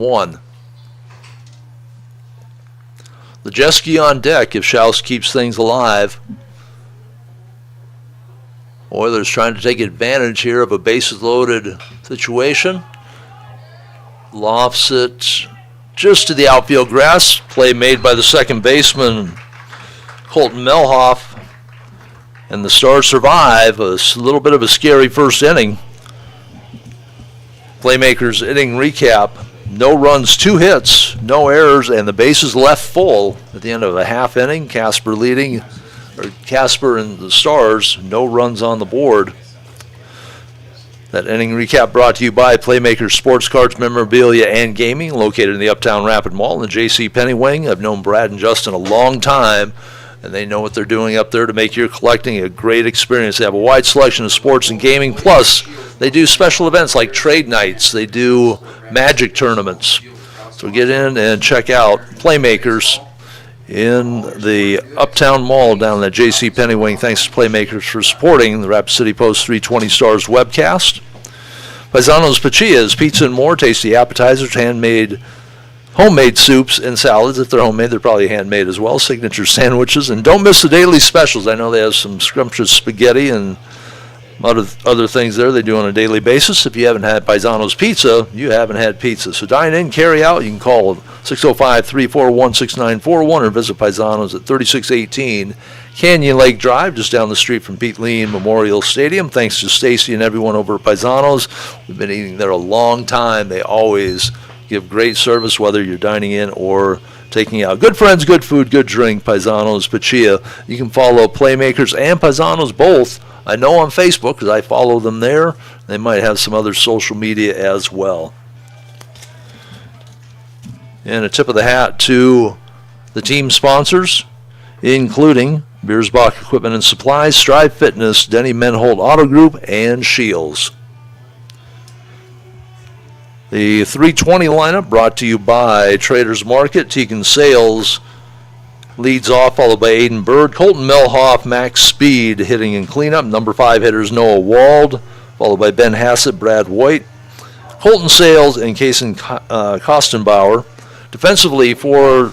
1. Lejeski on deck if Schaus keeps things alive. Oilers trying to take advantage here of a bases loaded situation. Lofts it just to the outfield grass. Play made by the second baseman, Colton Melhoff. And the Stars survive a little bit of a scary first inning. Playmakers inning recap. No runs, 2 hits, no errors, and the bases left full at the end of a half inning. Casper and the Stars, no runs on the board. That inning recap brought to you by Playmakers Sports Cards, Memorabilia, and Gaming, located in the Uptown Rapid Mall in the J.C. Penney Wing. I've known Brad and Justin a long time, and they know what they're doing up there to make your collecting a great experience. They have a wide selection of sports and gaming, plus they do special events like trade nights. They do magic tournaments. So get in and check out Playmakers in the Uptown Mall down in the J.C. Penney Wing. Thanks to Playmakers for supporting the Rapid City Post 320 Stars webcast. Paisanos Pachia's Pizza and More, tasty appetizers, homemade soups and salads. If they're homemade, they're probably handmade as well. Signature sandwiches. And don't miss the daily specials. I know they have some scrumptious spaghetti and other things there they do on a daily basis. If you haven't had Paisanos Pizza, you haven't had pizza. So dine in, carry out. You can call 605-341-6941 or visit Paisanos at 3618 Canyon Lake Drive, just down the street from Pete Lean Memorial Stadium. Thanks to Stacy and everyone over at Paisanos. We've been eating there a long time. They always give great service, whether you're dining in or taking out. Good friends, good food, good drink, Paisanos Pachia. You can follow Playmakers and Paisanos both, I know, on Facebook, because I follow them there. They might have some other social media as well. And a tip of the hat to the team sponsors, including Beersbach Equipment and Supplies, Strive Fitness, Denny Menhold Auto Group, and Shields. The 320 lineup brought to you by Traders Market. Tegan Sales leads off, followed by Aiden Bird, Colton Melhoff, Max Speed hitting and cleanup. Number 5 hitters Noah Wald, followed by Ben Hassett, Brad White, Colton Sales, and Kason Kostenbauer. Defensively for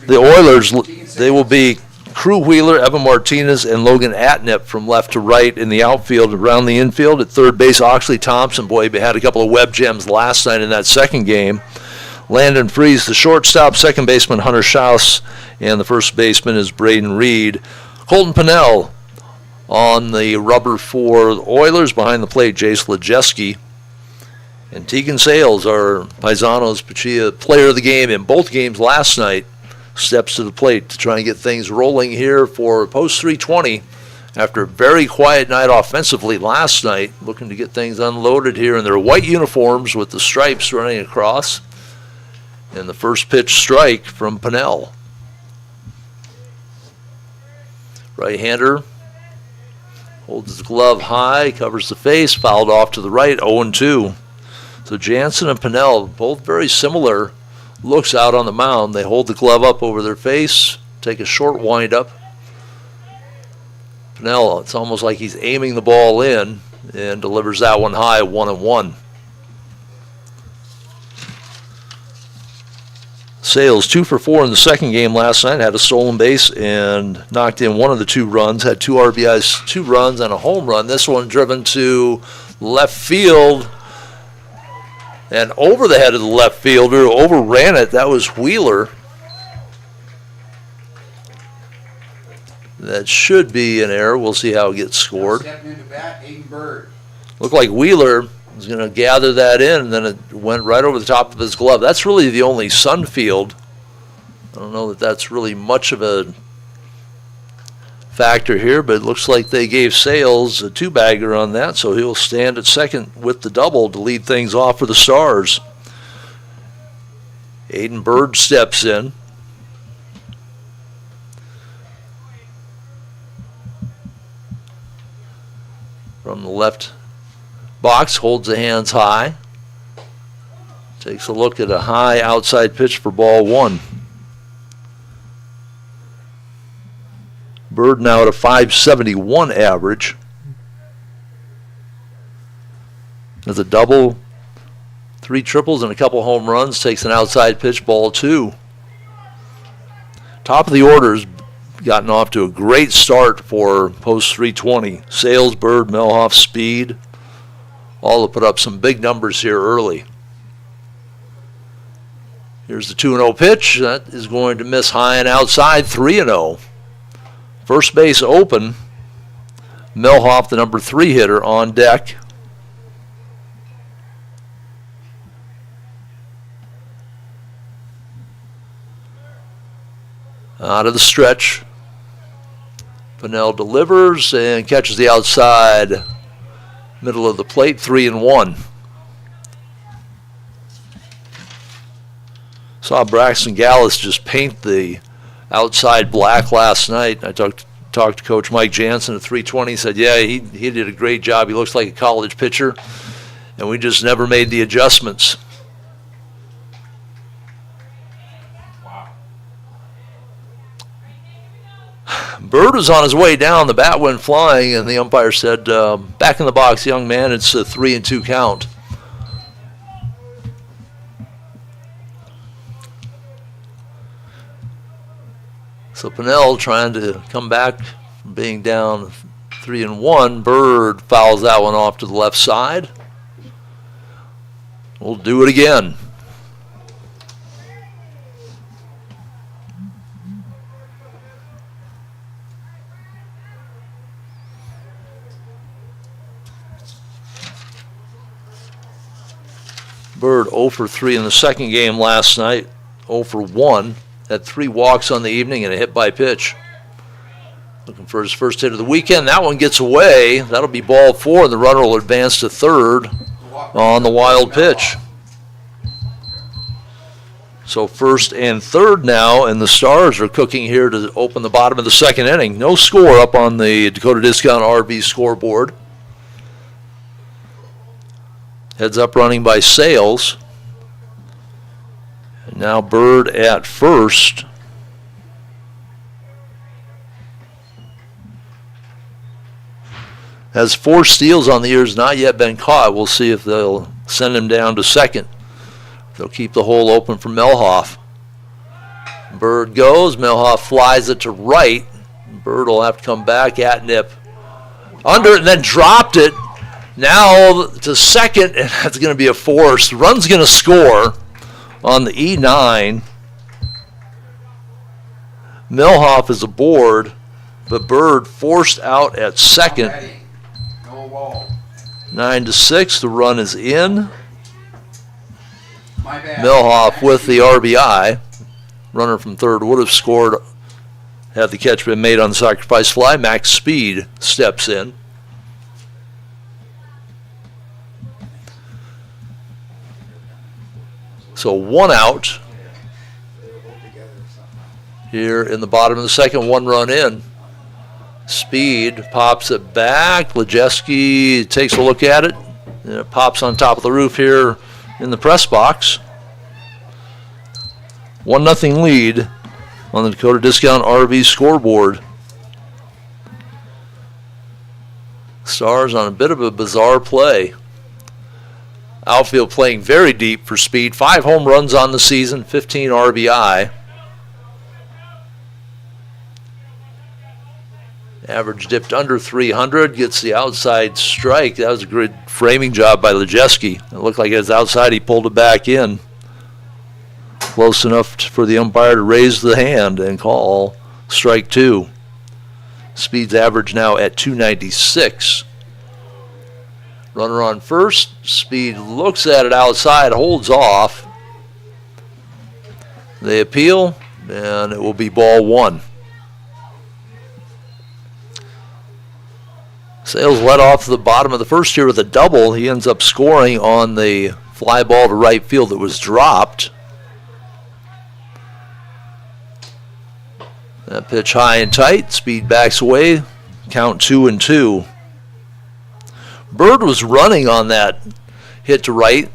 the Oilers, they will be Crew Wheeler, Evan Martinez, and Logan Atnip from left to right in the outfield. Around the infield at third base, Oxley Thompson. Boy, he had a couple of web gems last night in that second game. Landon Freese, the shortstop, second baseman Hunter Schaus, and the first baseman is Braden Reed. Colton Pinnell on the rubber for the Oilers. Behind the plate, Jace Lejeski. And Tegan Sales, our Paisanos Pachia player of the game in both games last night, steps to the plate to try and get things rolling here for Post 320 after a very quiet night offensively last night, looking to get things unloaded here in their white uniforms with the stripes running across. And the first pitch strike from Pinnell. Right-hander holds his glove high, covers the face, fouled off to the right, 0-2. So Jansen and Pinnell, both very similar looks out on the mound. They hold the glove up over their face, take a short wind-up. Pinnell, it's almost like he's aiming the ball in and delivers that one high, 1-1. Sales 2 for 4 in the second game last night, had a stolen base and knocked in one of the 2 runs, had 2 RBIs, 2 runs, and a home run. This one driven to left field and over the head of the left fielder, overran it. That was Wheeler. That should be an error. We'll see how it gets scored. Stepping into bat, Aiden Bird. Looked like Wheeler was going to gather that in, and then it went right over the top of his glove. That's really the only sun field. I don't know that that's really much of a factor here, but it looks like they gave Sales a 2-bagger on that, so he'll stand at second with the double to lead things off for the Stars. Aiden Bird steps in. From the left box, holds the hands high. Takes a look at a high outside pitch for ball 1. Bird now at a .571 average. There's a double 3 triples and a couple home runs. Takes an outside pitch, ball 2. Top of the order's gotten off to a great start for post 320. Sales, Bird, Melhoff, Speed, all to put up some big numbers here early. Here's the 2-0 pitch. That is going to miss high and outside, 3-0. First base open. Melhoff, the number 3 hitter, on deck. Out of the stretch. Pennell delivers and catches the outside middle of the plate, 3-1. Saw Braxton Gallus just paint the outside black last night. I talked to Coach Mike Jansen at 320. He said, yeah, he did a great job. He looks like a college pitcher, and we just never made the adjustments. Bird was on his way down. The bat went flying, and the umpire said, back in the box, young man, it's a 3-2 count. So Pennell trying to come back from being down 3-1. Bird fouls that one off to the left side. We'll do it again. Bird 0 for 3 in the second game last night, 0 for 1. Had 3 walks on the evening and a hit by pitch. Looking for his first hit of the weekend. That one gets away. That'll be ball 4, and the runner will advance to third on the wild pitch. So first and third now, and the Stars are cooking here to open the bottom of the second inning. No score up on the Dakota Discount RV scoreboard. Heads up running by Sales. And now Bird at first. Has 4 steals on the year, has not yet been caught. We'll see if they'll send him down to second. They'll keep the hole open for Melhoff. Bird goes. Melhoff flies it to right. Bird will have to come back at Nip. Under it and then dropped it. Now to second, and that's going to be a force. The run's going to score on the E9. Melhoff is aboard, but Bird forced out at second. 9-6, the run is in. Melhoff with the RBI. Runner from third would have scored had the catch been made on the sacrifice fly. Max Speed steps in. So 1 out here in the bottom of the second, 1 run in. Speed pops it back. Lejeski takes a look at it. And it pops on top of the roof here in the press box. 1-0 lead on the Dakota Discount RV scoreboard. Stars on a bit of a bizarre play. Outfield playing very deep for Speed. 5 home runs on the season, 15 RBI. Average dipped under 300, gets the outside strike. That was a good framing job by Lejeski. It looked like it was outside, he pulled it back in. Close enough for the umpire to raise the hand and call strike 2. Speed's average now at 296. Runner on first. Speed looks at it outside, holds off. They appeal, and it will be ball 1. Sales led off the bottom of the first here with a double. He ends up scoring on the fly ball to right field that was dropped. That pitch high and tight. Speed backs away. Count 2-2. Bird was running on that hit to right.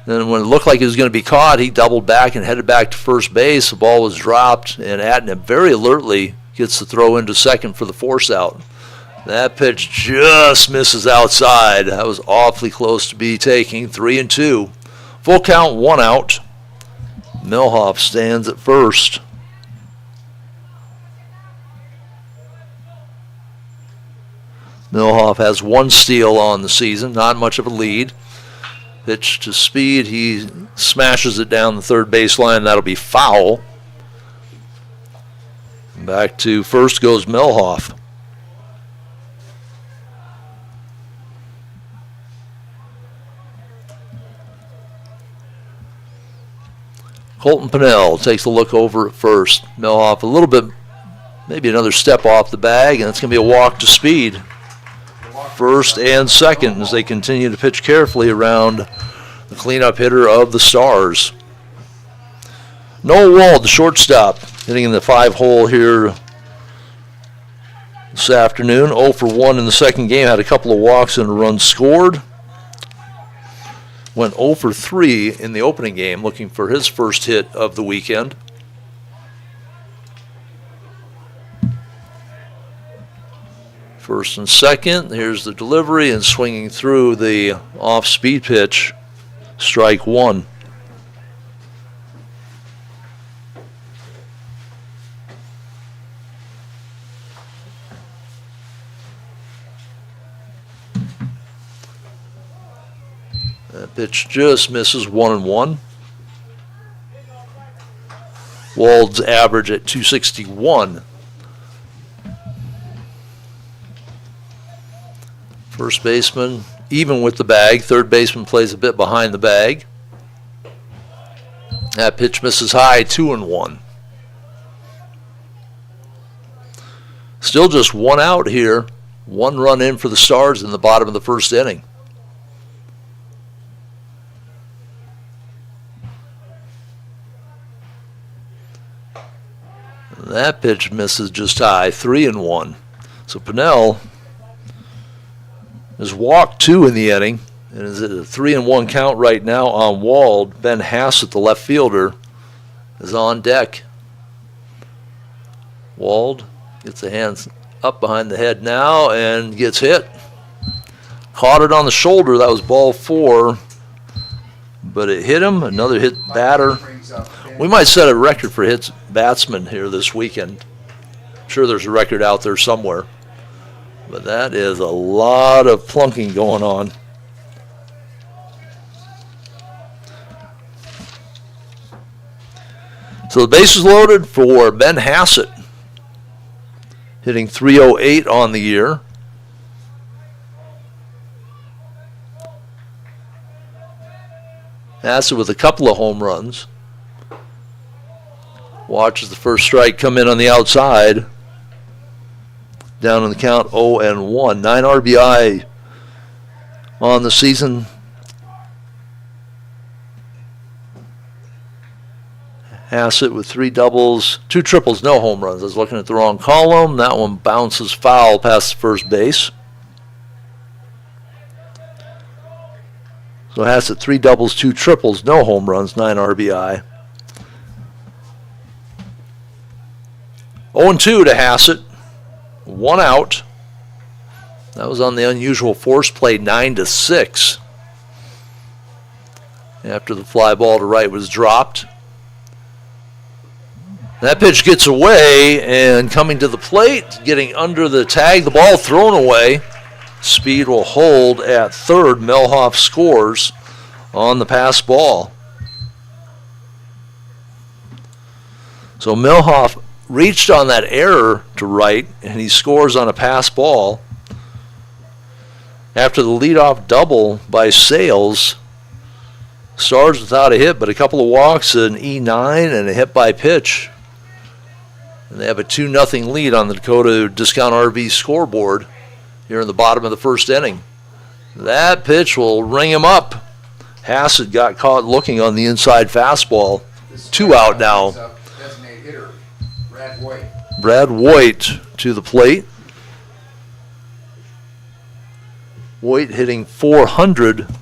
Then when it looked like it was going to be caught, he doubled back and headed back to first base. The ball was dropped, and Atnip very alertly gets the throw into second for the force out. That pitch just misses outside. That was awfully close to be taking. 3-2. Full count, 1 out. Milhoff stands at first. Milhoff has 1 steal on the season, not much of a lead. Pitch to Speed, he smashes it down the third baseline. That'll be foul. Back to first goes Milhoff. Colton Pennell takes a look over at first. Milhoff a little bit, maybe another step off the bag, and it's going to be a walk to Speed. First and second as they continue to pitch carefully around the cleanup hitter of the Stars. Noah Wald, the shortstop, hitting in the 5-hole here this afternoon. 0 for 1 in the second game, had a couple of walks and a run scored. Went 0 for 3 in the opening game, looking for his first hit of the weekend. First and second, here's the delivery and swinging through the off-speed pitch, strike 1. That pitch just misses, 1-1. Wald's average at .261. First baseman even with the bag. Third baseman plays a bit behind the bag. That pitch misses high, 2-1. Still just 1 out here. 1 run in for the Stars in the bottom of the first inning. That pitch misses just high, 3-1. So Pennell has walked 2 in the inning and is at a 3-1 count right now on Wald. Ben Hassett, the left fielder, is on deck. Wald gets the hands up behind the head now and gets hit. Caught it on the shoulder. That was ball 4, but it hit him. Another hit batter. We might set a record for hits batsmen here this weekend. I'm sure there's a record out there somewhere. But that is a lot of plunking going on. So the base is loaded for Ben Hassett, hitting .308 on the year. Hassett with a couple of home runs. Watches the first strike come in on the outside. Down in the count, 0-1. 9 RBI on the season. Hassett with 3 doubles, 2 triples, no home runs. I was looking at the wrong column. That one bounces foul past first base. So Hassett 3 doubles, 2 triples, no home runs, 9 RBI. 0-2 to Hassett. 1 out. That was on the unusual force play, 9-6. After the fly ball to right was dropped. That pitch gets away, and coming to the plate, getting under the tag, the ball thrown away. Speed will hold at third. Milhoff scores on the pass ball. So Milhoff reached on that error to right, and he scores on a pass ball. After the leadoff double by Sales, Stars without a hit, but a couple of walks, an E9, and a hit by pitch. And they have a 2-0 lead on the Dakota Discount RV scoreboard here in the bottom of the first inning. That pitch will ring him up. Hassett got caught looking on the inside fastball. 2 out now. Designated hitter, Brad White. Brad White to the plate. White hitting .400.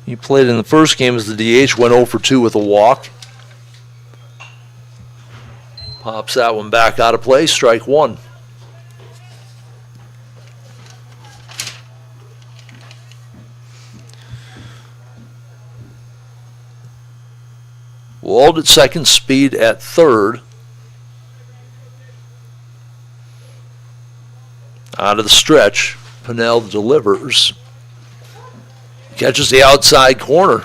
He played in the first game as the DH, went 0 for 2 with a walk. Pops that one back out of play, strike 1. Wald at second, Speed at third. Out of the stretch, Pinnell delivers. Catches the outside corner.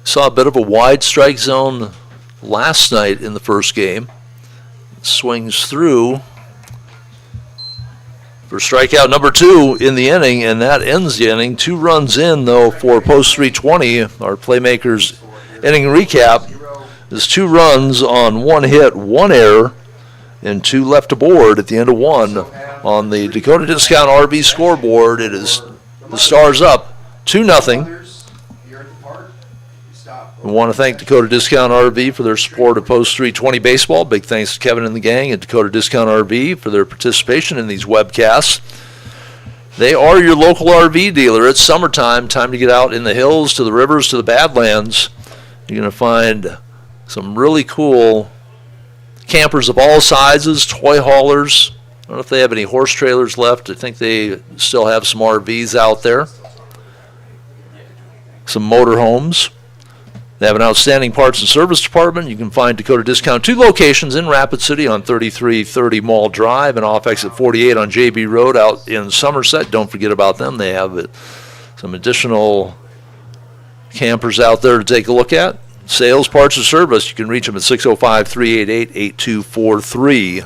Saw a bit of a wide strike zone last night in the first game. Swings through for strikeout number 2 in the inning, and that ends the inning. 2 runs in, though, for post 320. Our playmakers inning recap is 2 runs on 1 hit, 1 error, and 2 left aboard at the end of 1. On the Dakota Discount RV scoreboard, it is the Stars up 2-0. We want to thank Dakota Discount RV for their support of Post 320 Baseball. Big thanks to Kevin and the gang at Dakota Discount RV for their participation in these webcasts. They are your local RV dealer. It's summertime, time to get out in the hills, to the rivers, to the Badlands. You're going to find some really cool campers of all sizes, toy haulers. I don't know if they have any horse trailers left. I think they still have some RVs out there. Some motorhomes. They have an outstanding parts and service department. You can find Dakota Discount 2 locations in Rapid City on 3330 Mall Drive and off exit 48 on JB Road out in Somerset. Don't forget about them. They have some additional campers out there to take a look at. Sales, parts, or service, you can reach them at 605-388-8243.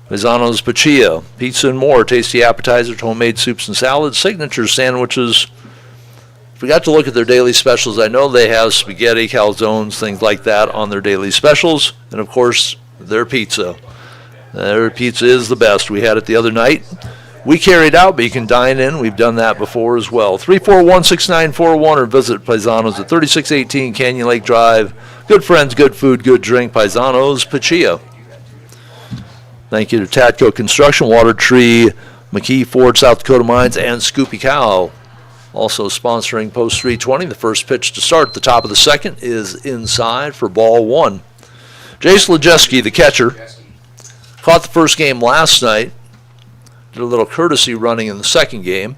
Paisano's Pachia, pizza and more, tasty appetizers, homemade soups and salads, signature sandwiches. Forgot to look at their daily specials. I know they have spaghetti, calzones, things like that on their daily specials. And, of course, their pizza. Their pizza is the best. We had it the other night. We carried out, but you can dine in. We've done that before as well. 341-6941 or visit Paisanos at 3618 Canyon Lake Drive. Good friends, good food, good drink. Paisanos Pachia. Thank you to Tatco Construction, Water Tree, McKee Ford, South Dakota Mines, and Scoopy Cow. Also sponsoring Post 320. The first pitch to start at the top of the second is inside for ball 1. Jace Lejeski, the catcher, caught the first game last night. Did a little courtesy running in the second game.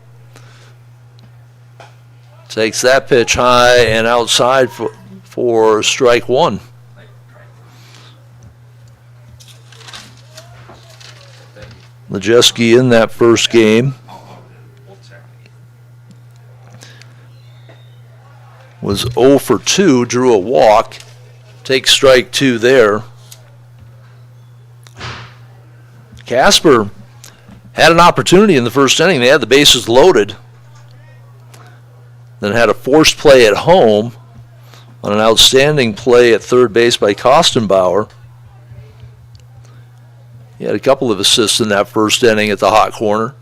Takes that pitch high and outside for strike 1. Lejeski in that first game was 0 for 2, drew a walk. Takes strike 2 there. Casper had an opportunity in the first inning. They had the bases loaded. Then had a forced play at home on an outstanding play at third base by Kostenbauer. He had a couple of assists in that first inning at the hot corner.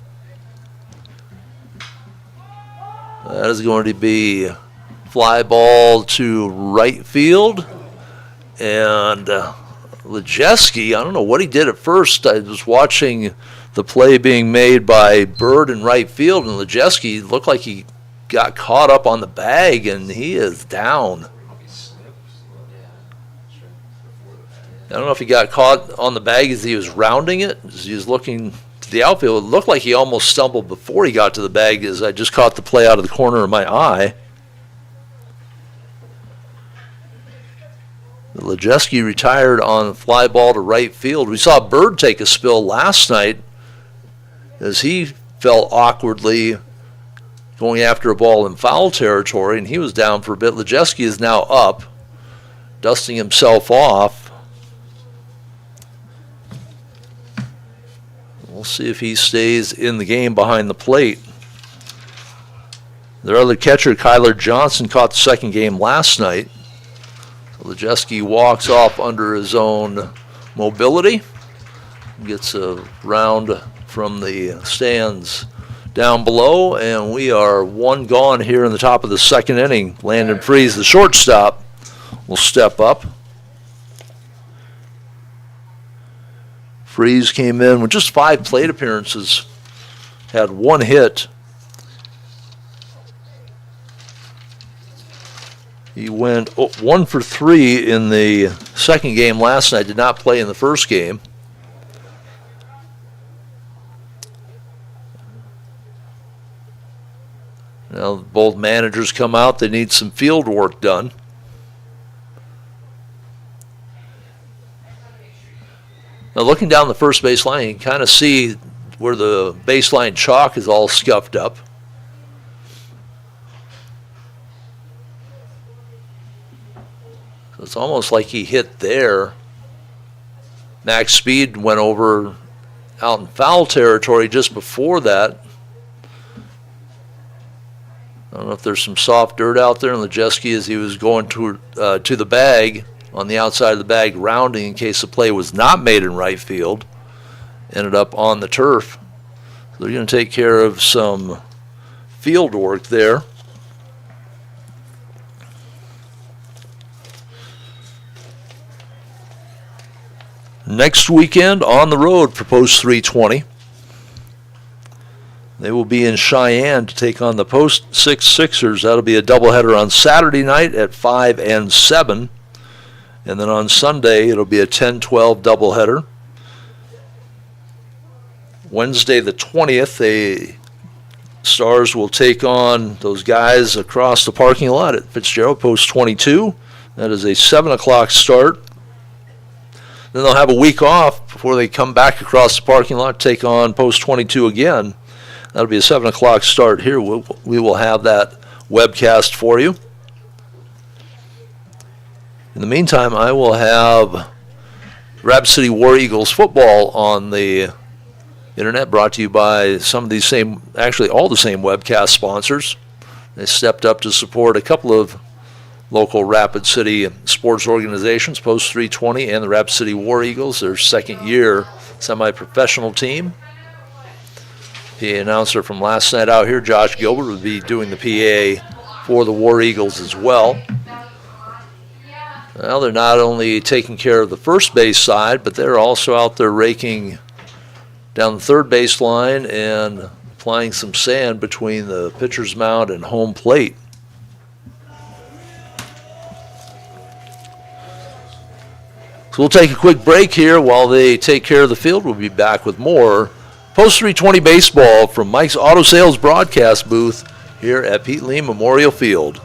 That is going to be fly ball to right field. And Lejeski, I don't know what he did at first. I was watching the play being made by Bird in right field, and Lejeski looked like he got caught up on the bag, and he is down. I don't know if he got caught on the bag as he was rounding it, as he was looking to the outfield. It looked like he almost stumbled before he got to the bag, as I just caught the play out of the corner of my eye. Lejeski retired on a fly ball to right field. We saw Bird take a spill last night as he fell awkwardly going after a ball in foul territory, and he was down for a bit. Lejeski is now up, dusting himself off. We'll see if he stays in the game behind the plate. Their other catcher, Kyler Johnson, caught the second game last night. Lejeski walks off under his own mobility, gets a round from the stands down below, and we are 1 gone here in the top of the second inning. Landon Freeze, the shortstop, will step up. Freeze came in with just 5 plate appearances, had 1 hit. He went 1 for 3 in the second game last night, did not play in the first game. Well, both managers come out. They need some field work done. Now, looking down the first base line, you can kind of see where the baseline chalk is all scuffed up. So it's almost like he hit there. Max Speed went over out in foul territory just before that. I don't know if there's some soft dirt out there, and Lejeski, as he was going to the bag, on the outside of the bag, rounding in case the play was not made in right field, ended up on the turf. So they're going to take care of some field work there. Next weekend on the road for Post 320. They will be in Cheyenne to take on the Post 6 Sixers. That'll be a doubleheader on Saturday night at 5 and 7. And then on Sunday, it'll be a 10-12 doubleheader. Wednesday the 20th, the Stars will take on those guys across the parking lot at Fitzgerald, Post 22. That is a 7 o'clock start. Then they'll have a week off before they come back across the parking lot to take on Post 22 again. That'll be a 7 o'clock start here. We will have that webcast for you. In the meantime, I will have Rapid City War Eagles football on the internet, brought to you by some of these same, actually all the same webcast sponsors. They stepped up to support a couple of local Rapid City sports organizations, Post 320 and the Rapid City War Eagles, their second year semi-professional team. PA announcer from last night out here, Josh Gilbert, will be doing the PA for the War Eagles as well. Well, they're not only taking care of the first base side, but they're also out there raking down the third base line and applying some sand between the pitcher's mound and home plate. So we'll take a quick break here while they take care of the field. We'll be back with more Post 320 baseball from Mike's Auto Sales broadcast booth here at Pete Lee Memorial Field.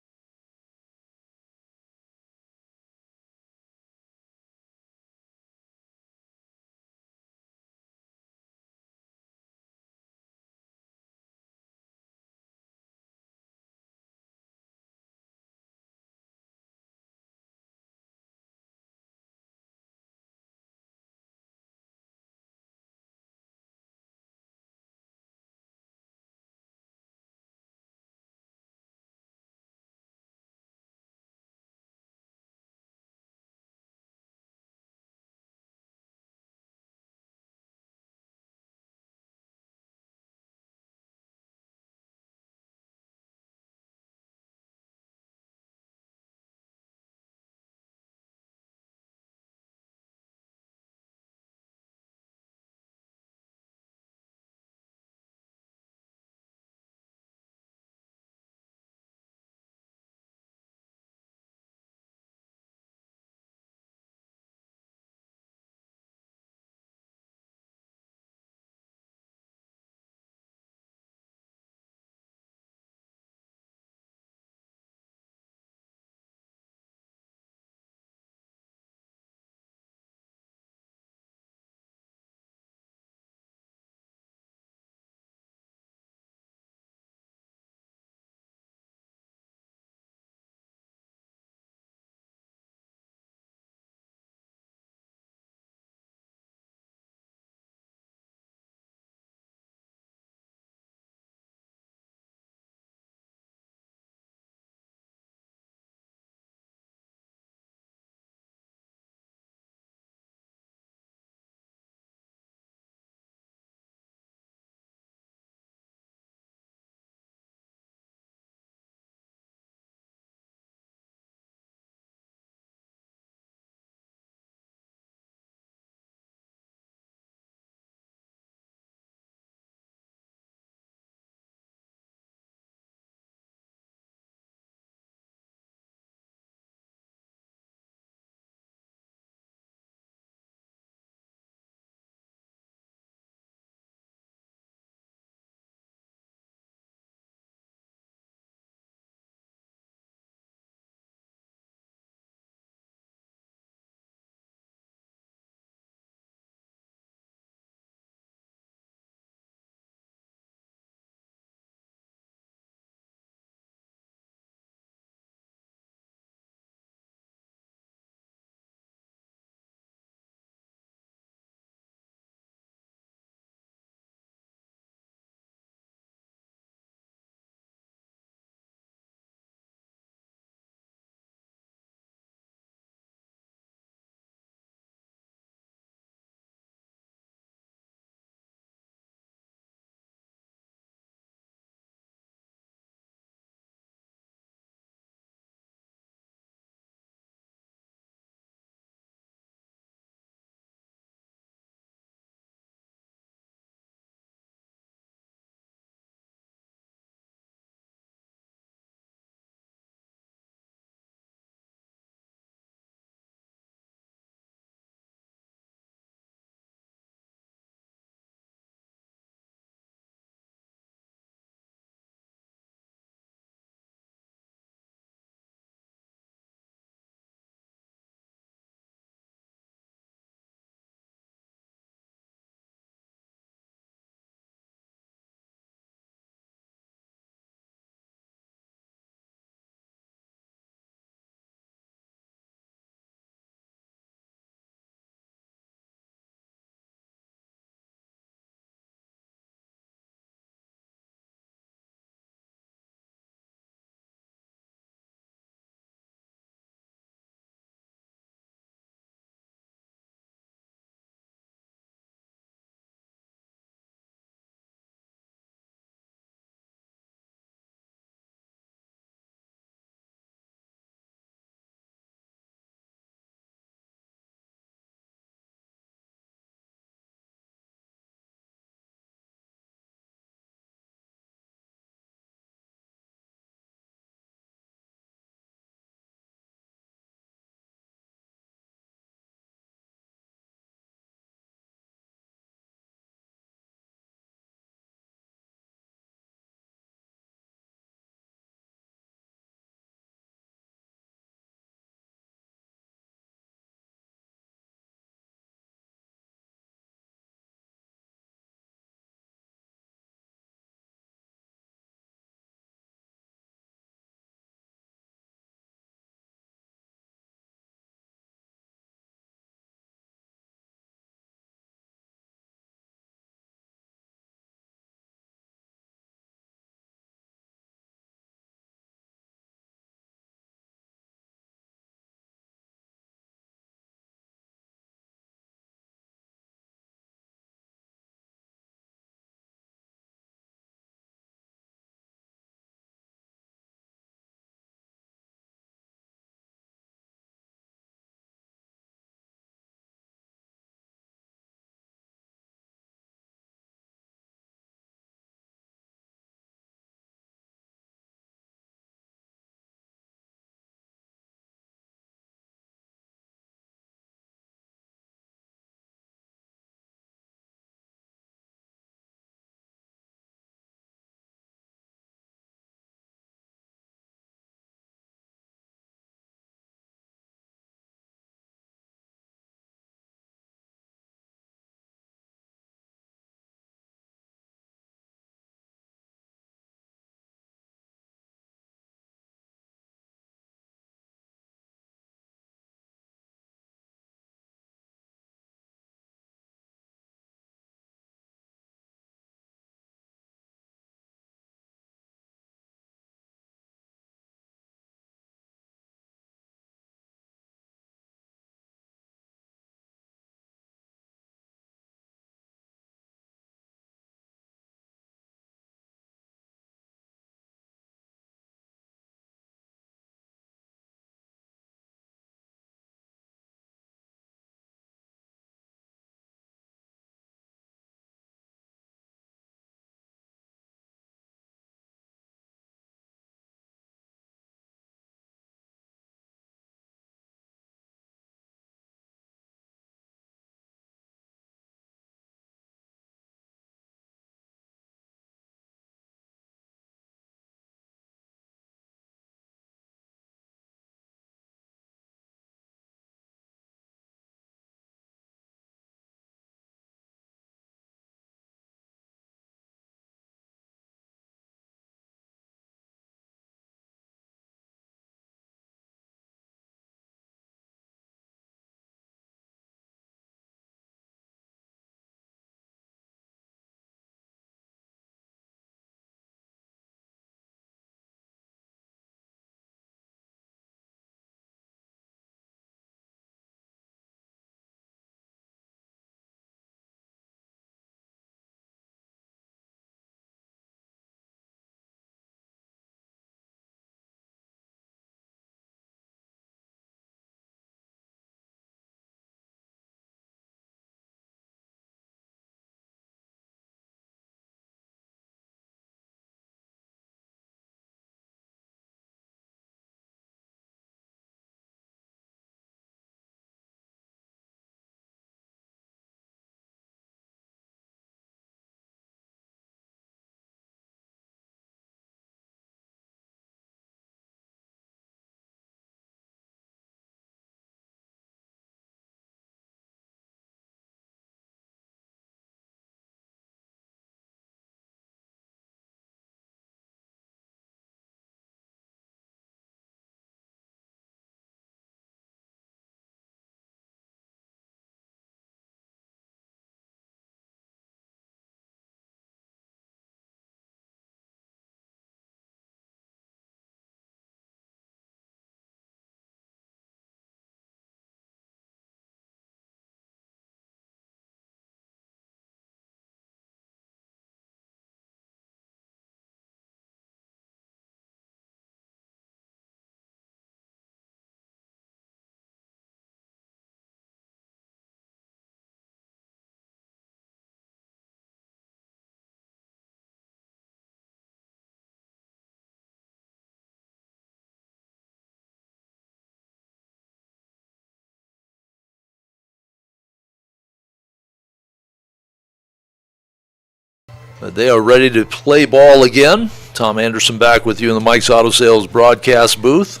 They are ready to play ball again. Tom Anderson back with you in the Mike's Auto Sales broadcast booth.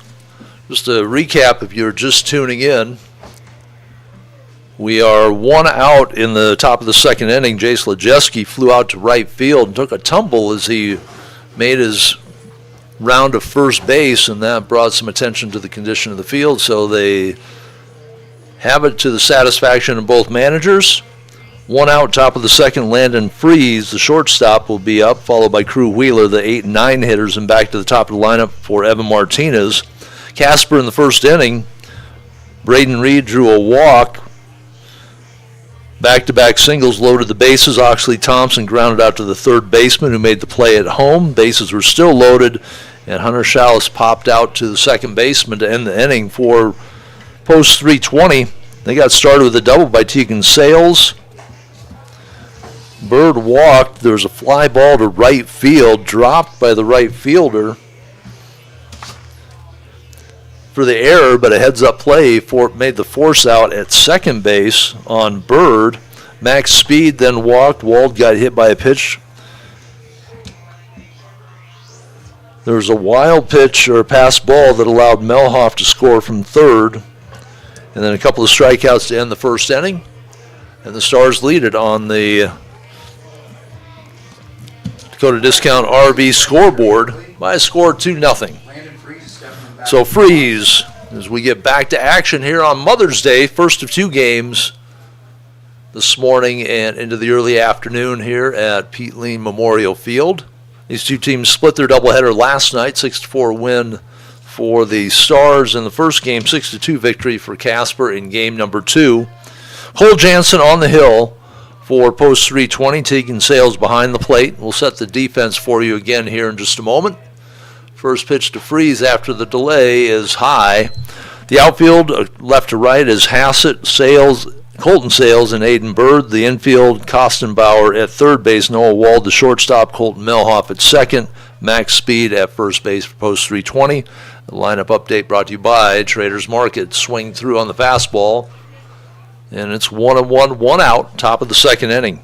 Just a recap if you're just tuning in. We are 1 out in the top of the second inning. Jace Lejeski flew out to right field and took a tumble as he made his round of first base, and that brought some attention to the condition of the field. So they have it to the satisfaction of both managers. 1 out, top of the second, Landon Freeze, the shortstop, will be up, followed by Crew Wheeler, the 8 and 9 hitters, and back to the top of the lineup for Evan Martinez. Casper in the first inning. Braden Reed drew a walk. Back-to-back singles loaded the bases. Oxley Thompson grounded out to the third baseman who made the play at home. Bases were still loaded, and Hunter Shallis popped out to the second baseman to end the inning for post 320. They got started with a double by Tegan Sales. Bird walked. There was a fly ball to right field, dropped by the right fielder for the error, but a heads-up play made the force out at second base on Bird. Max Speed then walked. Wald got hit by a pitch. There was a wild pitch or a pass ball that allowed Melhoff to score from third, and then a couple of strikeouts to end the first inning, and the Stars lead it on the Dakota Discount RV scoreboard by a score of 2-0. So Freeze, as we get back to action here on Mother's Day, first of 2 games this morning and into the early afternoon here at Pete Lean Memorial Field. These two teams split their doubleheader last night, 6-4 win for the Stars in the first game, 6-2 victory for Casper in game number 2. Cole Jansen on the hill for post 320. Tegan Sales behind the plate. We'll set the defense for you again here in just a moment. First pitch to Freeze after the delay is high. The outfield, left to right, is Hassett, Sales, Colton Sales, and Aiden Bird. The infield, Kostenbauer at third base, Noah Wald, the shortstop, Colton Melhoff at second, Max Speed at first base for post 320. The lineup update brought to you by Traders Market. Swing through on the fastball, and it's 1-1, 1 out, top of the second inning.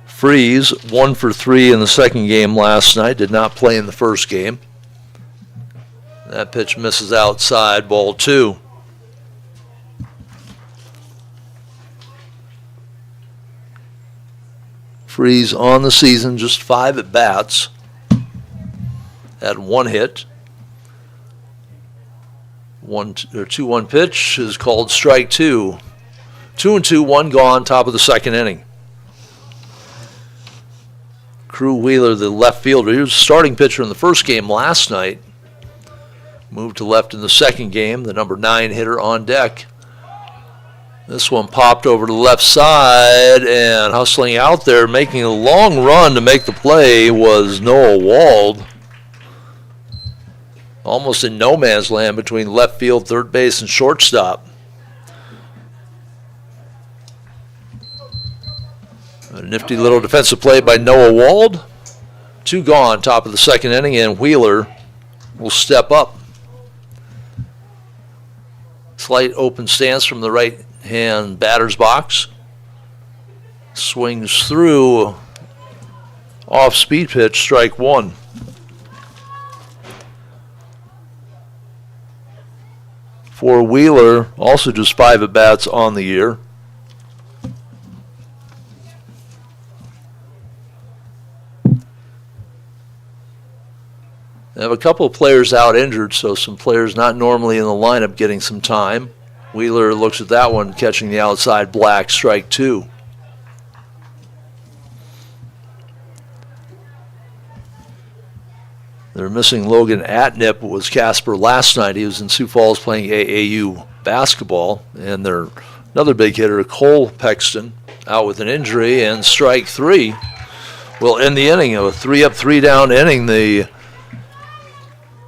Freeze, 1 for 3 in the second game last night, did not play in the first game. That pitch misses outside, ball 2. Freeze on the season, just 5 at bats. Had 1 hit. 2-1 pitch is called strike 2. 2-2, 1 gone, top of the second inning. Crew Wheeler, the left fielder, he was a starting pitcher in the first game last night. Moved to left in the second game, the number 9 hitter on deck. This one popped over to the left side, and hustling out there, making a long run to make the play was Noah Wald. Almost in no man's land between left field, third base, and shortstop. A nifty little defensive play by Noah Wald. 2 gone, top of the second inning, and Wheeler will step up. Slight open stance from the right-hand batter's box. Swings through, off-speed pitch, strike 1. For Wheeler, also just 5 at-bats on the year. They have a couple of players out injured, so some players not normally in the lineup getting some time. Wheeler looks at that one, catching the outside black, strike 2. They're missing Logan Atnip, who was Casper last night. He was in Sioux Falls playing AAU basketball. And their another big hitter, Cole Pexton, out with an injury, and strike 3 will end the inning. A 3-up, 3-down inning. The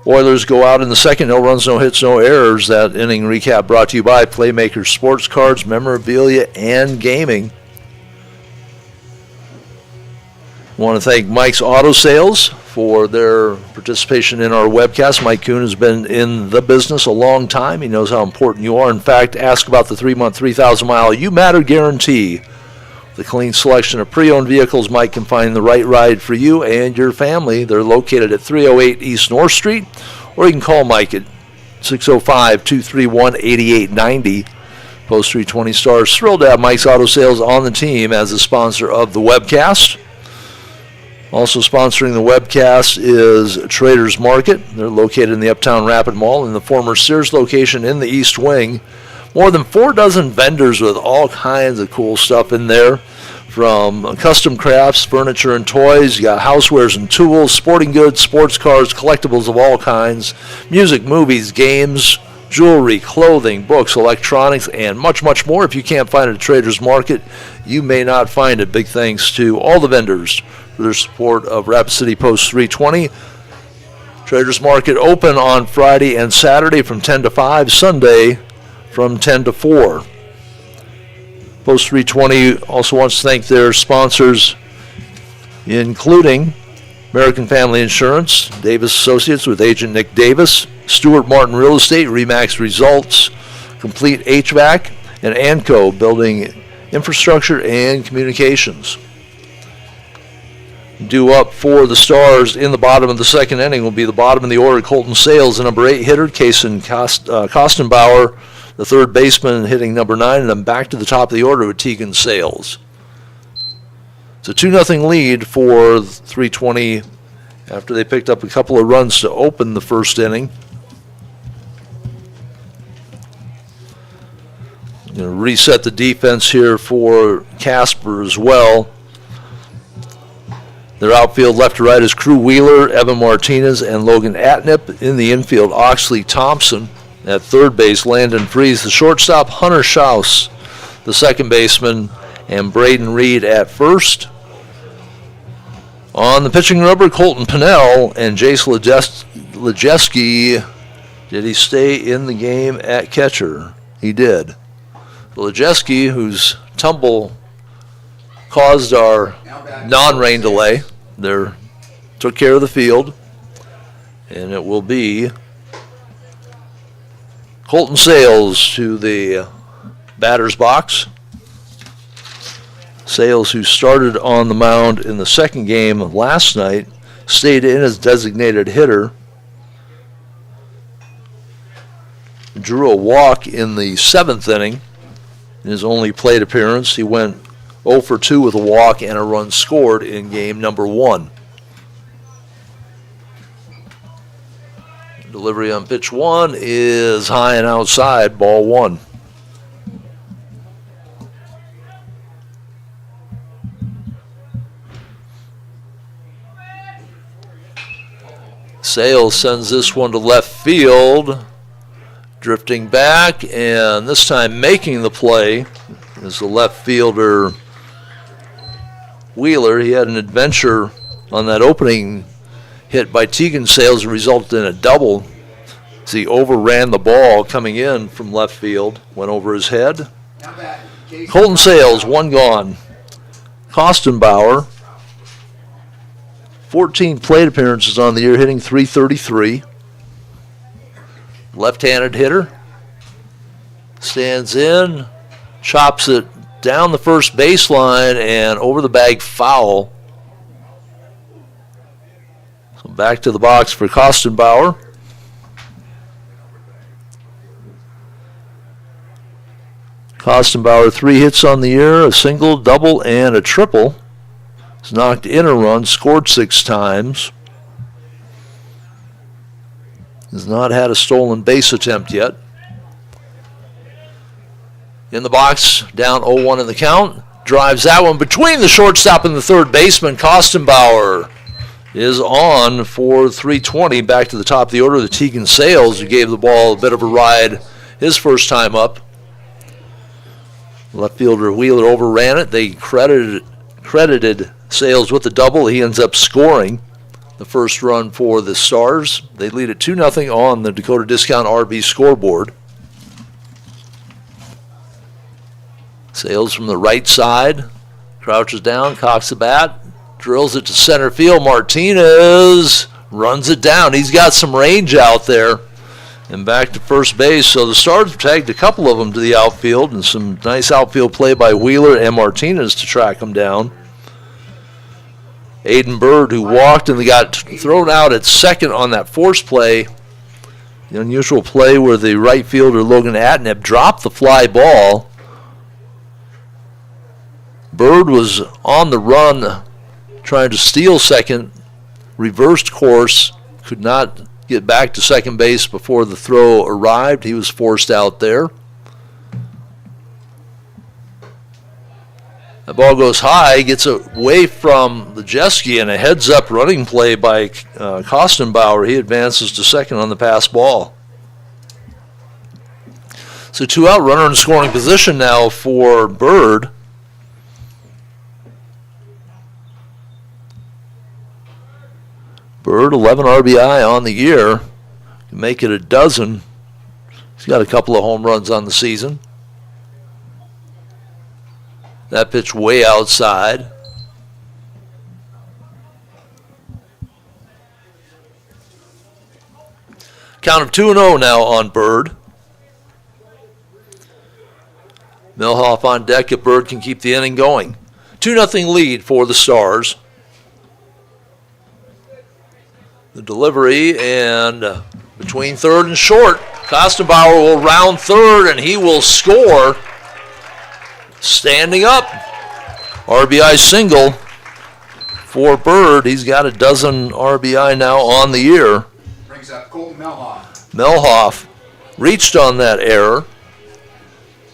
Oilers go out in the second, no runs, no hits, no errors. That inning recap brought to you by Playmaker Sports Cards, Memorabilia, and Gaming. I want to thank Mike's Auto Sales for their participation in our webcast. Mike Kuhn has been in the business a long time. He knows how important you are. In fact, ask about the 3-month, 3,000-mile You Matter guarantee. The clean selection of pre-owned vehicles, Mike can find the right ride for you and your family. They're located at 308 East North Street, or you can call Mike at 605-231-8890. Post 320 Stars thrilled to have Mike's Auto Sales on the team as a sponsor of the webcast. Also sponsoring the webcast is Traders Market. They're located in the Uptown Rapid Mall in the former Sears location in the East Wing. More than 4 dozen vendors with all kinds of cool stuff in there, from custom crafts, furniture, and toys. You got housewares and tools, sporting goods, sports cars, collectibles of all kinds, music, movies, games, jewelry, clothing, books, electronics, and much, much more. If you can't find it at Traders Market, you may not find it. Big thanks to all the vendors for their support of Rapid City Post 320. Traders Market open on Friday and Saturday from 10 to 5, Sunday from 10 to 4. Post 320 also wants to thank their sponsors, including American Family Insurance, Davis Associates with Agent Nick Davis, Stewart Martin Real Estate, Remax Results, Complete HVAC, and ANCO Building Infrastructure and Communications. Due up for the Stars in the bottom of the second inning will be the bottom of the order, Colton Sales, the number 8 hitter, Kason Kostenbauer, the third baseman, hitting number 9, and then back to the top of the order with Tegan Sales. It's a 2-0 lead for 320 after they picked up a couple of runs to open the first inning. Going to reset the defense here for Casper as well. Their outfield left to right is Crew Wheeler, Evan Martinez, and Logan Atnip. In the infield, Oxley Thompson. At third base, Landon Freeze. The shortstop, Hunter Schaus. The second baseman, and Braden Reed at first. On the pitching rubber, Colton Pinnell and Jace Lejeski. Did he stay in the game at catcher? He did. Lejeski, whose tumble caused our non-rain delay, there took care of the field, and it will be Colton Sales to the batter's box. Sales, who started on the mound in the second game last night, stayed in as designated hitter. Drew a walk in the 7th inning in his only plate appearance. He went 0 for 2 with a walk and a run scored in game number 1. Delivery on pitch 1 is high and outside, ball 1. Sales sends this one to left field. Drifting back, and this time making the play is the left fielder Wheeler. He had an adventure on that opening hit by Tegan Sales and resulted in a double as he overran the ball coming in from left field, went over his head. Colton Sales, 1 gone. Kostenbauer, 14 plate appearances on the year, hitting .333. Left-handed hitter. Stands in, chops it down the first baseline and over the bag, foul. So back to the box for Kostenbauer. Kostenbauer, 3 hits on the year, a single, double, and a triple. He's knocked in a run, scored 6 times. Has not had a stolen base attempt yet. In the box, down 0-1 in the count. Drives that one between the shortstop and the third baseman. Kostenbauer is on for 320. Back to the top of the order, the Tegan Sales, who gave the ball a bit of a ride his first time up. Left fielder Wheeler overran it. They credited Sales with the double. He ends up scoring the first run for the Stars. They lead it 2-0 on the Dakota Discount RV scoreboard. Sales from the right side, crouches down, cocks the bat, Drills it to center field. Martinez runs it down. He's got some range out there. And back to first base. So the Stars tagged a couple of them to the outfield, and some nice outfield play by Wheeler and Martinez to track them down. Aiden Bird, who walked and got thrown out at second on that force play. The unusual play where the right fielder, Logan Atneb, dropped the fly ball. Bird was on the run trying to steal second, reversed course, could not get back to second base before the throw arrived. He was forced out there. The ball goes high, gets away from Lejeski, and a heads-up running play by Kostenbauer. He advances to second on the pass ball. So 2 out, runner in scoring position now for Bird. Bird, 11 RBI on the year. Can make it a dozen. He's got a couple of home runs on the season. That pitch way outside. Count of 2-0 now on Bird. Milhoff on deck if Bird can keep the inning going. 2-0 lead for the Stars. The delivery, and between third and short, Kostenbauer will round third, and he will score. Standing up, RBI single for Bird. He's got a dozen RBI now on the year. Brings up Colton Melhoff. Melhoff reached on that error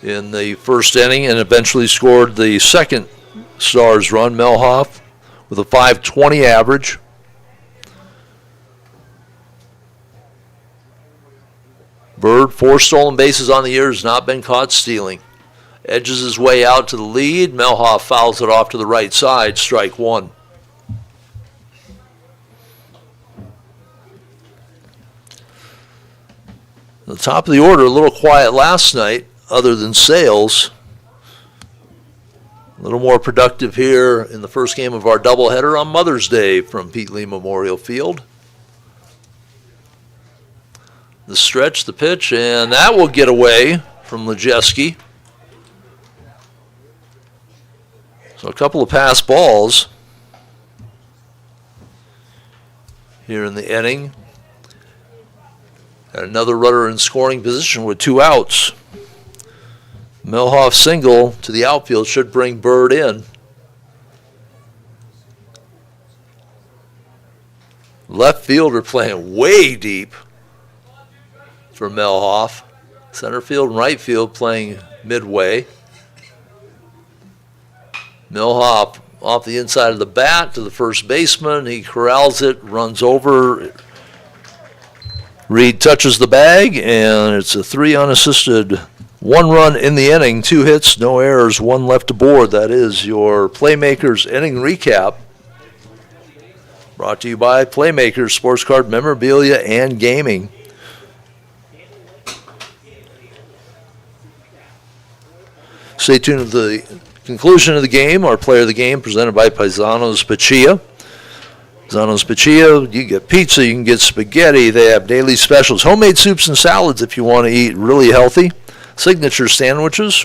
in the first inning and eventually scored the second Stars run. Melhoff with a .520 average. Bird, 4 stolen bases on the year, has not been caught stealing. Edges his way out to the lead. Melhoff fouls it off to the right side, strike 1. The top of the order, a little quiet last night, other than Sales. A little more productive here in the first game of our doubleheader on Mother's Day from Pete Lee Memorial Field. The stretch, the pitch, and that will get away from Lejeski. So a couple of pass balls here in the inning. And another runner in scoring position with 2 outs. Melhoff single to the outfield should bring Bird in. Left fielder playing way deep for Melhoff. Center field and right field playing midway. Melhoff off the inside of the bat to the first baseman. He corrals it, runs over. Reed touches the bag, and it's a 3 unassisted, 1 run in the inning, 2 hits, no errors, 1 left aboard. That is your Playmakers inning recap. Brought to you by Playmakers Sports Card Memorabilia and Gaming. Stay tuned to the conclusion of the game. Our player of the game presented by Paisanos Pachia. Paisanos Pachia, you get pizza, you can get spaghetti. They have daily specials, homemade soups and salads if you want to eat really healthy. Signature sandwiches.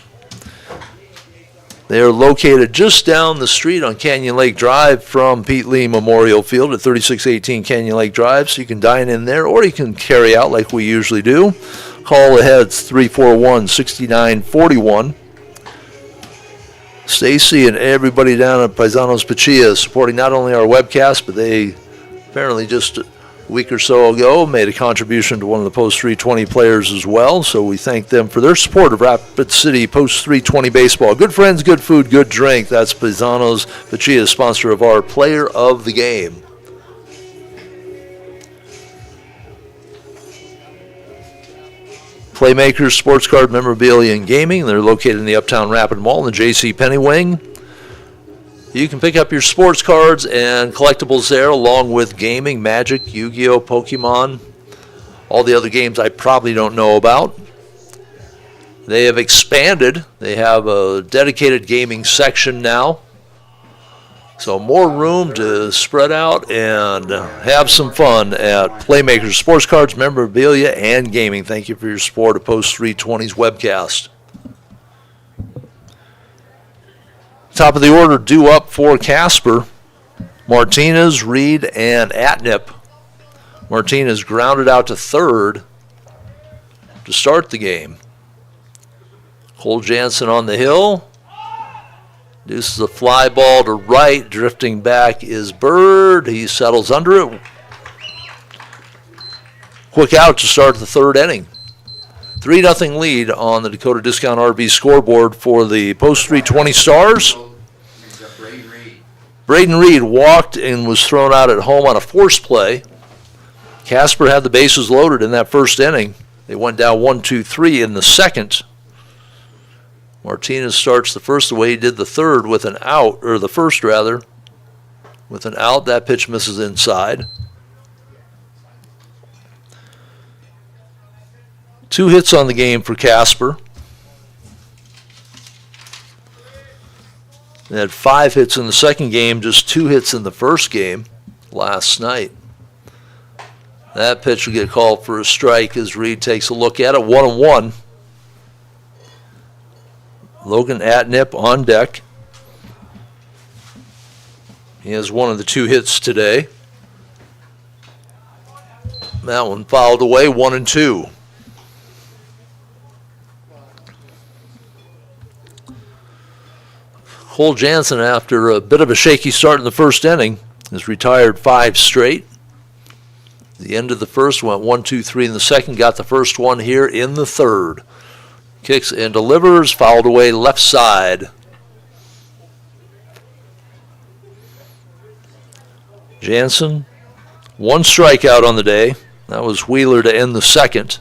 They are located just down the street on Canyon Lake Drive from Pete Lee Memorial Field at 3618 Canyon Lake Drive. So you can dine in there or you can carry out like we usually do. Call ahead, it's 341-6941. Stacy and everybody down at Paisanos Pachia supporting not only our webcast, but they apparently just a week or so ago made a contribution to one of the Post 320 players as well. So we thank them for their support of Rapid City Post 320 baseball. Good friends, good food, good drink. That's Paisanos Pachia, sponsor of our player of the game. Playmakers Sports Card Memorabilia and Gaming. They're located in the Uptown Rapid Mall in the J.C. Penney Wing. You can pick up your sports cards and collectibles there along with gaming, Magic, Yu-Gi-Oh, Pokemon, all the other games I probably don't know about. They have expanded. They have a dedicated gaming section now. So more room to spread out and have some fun at Playmakers Sports Cards, Memorabilia, and Gaming. Thank you for your support of Post 320's webcast. Top of the order due up for Casper. Martinez, Reed, and Atnip. Martinez grounded out to third to start the game. Cole Jansen on the hill. Deuces a fly ball to right. Drifting back is Bird. He settles under it. Quick out to start the third inning. 3-0 lead on the Dakota Discount RV scoreboard for the Post 320 Stars. Braden Reed walked and was thrown out at home on a force play. Casper had the bases loaded in that first inning. They went down 1-2-3 in the second. Martinez starts the first the way he did the third with an out, or the first rather, with an out. That pitch misses inside. 2 hits on the game for Casper. They had 5 hits in the second game, just 2 hits in the first game last night. That pitch will get called for a strike as Reed takes a look at it. 1-1. Logan Atnip on deck. He has one of the 2 hits today. That one fouled away, 1-2. Cole Jansen, after a bit of a shaky start in the first inning, has retired 5 straight. The end of the first went 1-2-3 in the second, got the first one here in the third. Kicks and delivers, fouled away left side. Jansen, 1 strikeout on the day. That was Wheeler to end the second.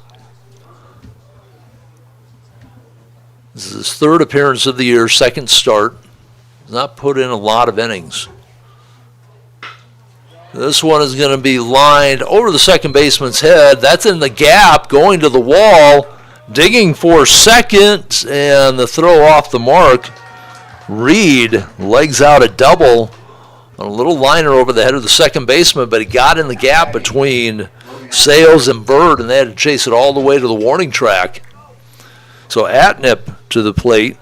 This is his 3rd appearance of the year, 2nd start. He's not put in a lot of innings. This one is going to be lined over the second baseman's head. That's in the gap, going to the wall. Digging for second, and the throw off the mark. Reed legs out a double on a little liner over the head of the second baseman, but he got in the gap between Sales and Bird, and they had to chase it all the way to the warning track. So Atnip to the plate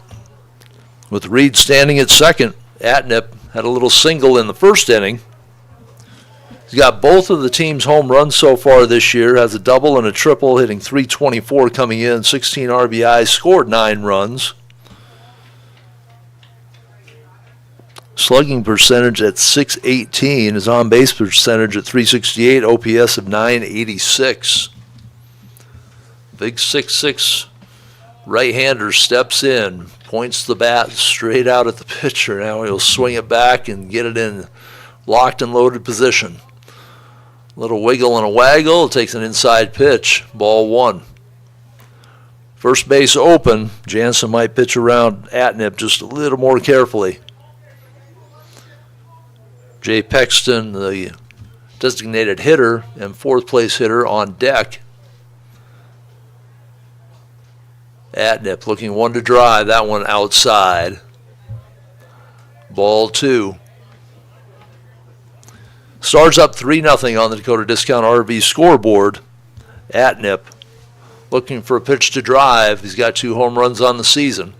with Reed standing at second. Atnip had a little single in the first inning. He's got both of the team's home runs so far this year, has a double and a triple, hitting .324 coming in, 16 RBIs, scored 9 runs. Slugging percentage at .618, his on-base percentage at .368, OPS of .986. Big 6'6" right-hander steps in, points the bat straight out at the pitcher. Now he'll swing it back and get it in locked and loaded position. Little wiggle and a waggle, takes an inside pitch, ball 1. First base open, Jansen might pitch around Atnip just a little more carefully. Jay Pexton, the designated hitter and 4th place hitter, on deck. Atnip looking one to drive, that one outside. Ball 2. Stars up 3-0 on the Dakota Discount RV scoreboard. Atnip looking for a pitch to drive. He's got 2 home runs on the season.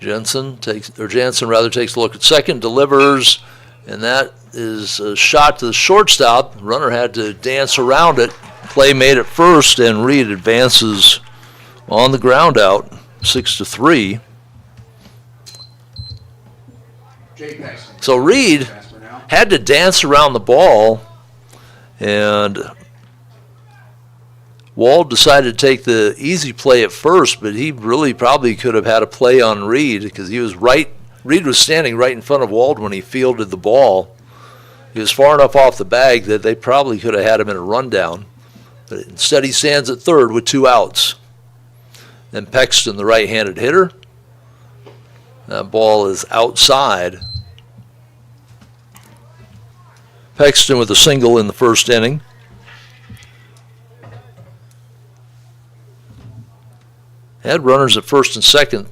Jansen takes a look at second, delivers, and that is a shot to the shortstop. The runner had to dance around it. Play made at first, and Reed advances on the ground out. 6-3. So Reed had to dance around the ball, and Wald decided to take the easy play at first, but he really probably could have had a play on Reed because he was right. Reed was standing right in front of Wald when he fielded the ball. He was far enough off the bag that they probably could have had him in a rundown, but instead he stands at third with 2 outs. Then Pexton, the right-handed hitter. That ball is outside. Pexton with a single in the first inning. Had runners at first and second.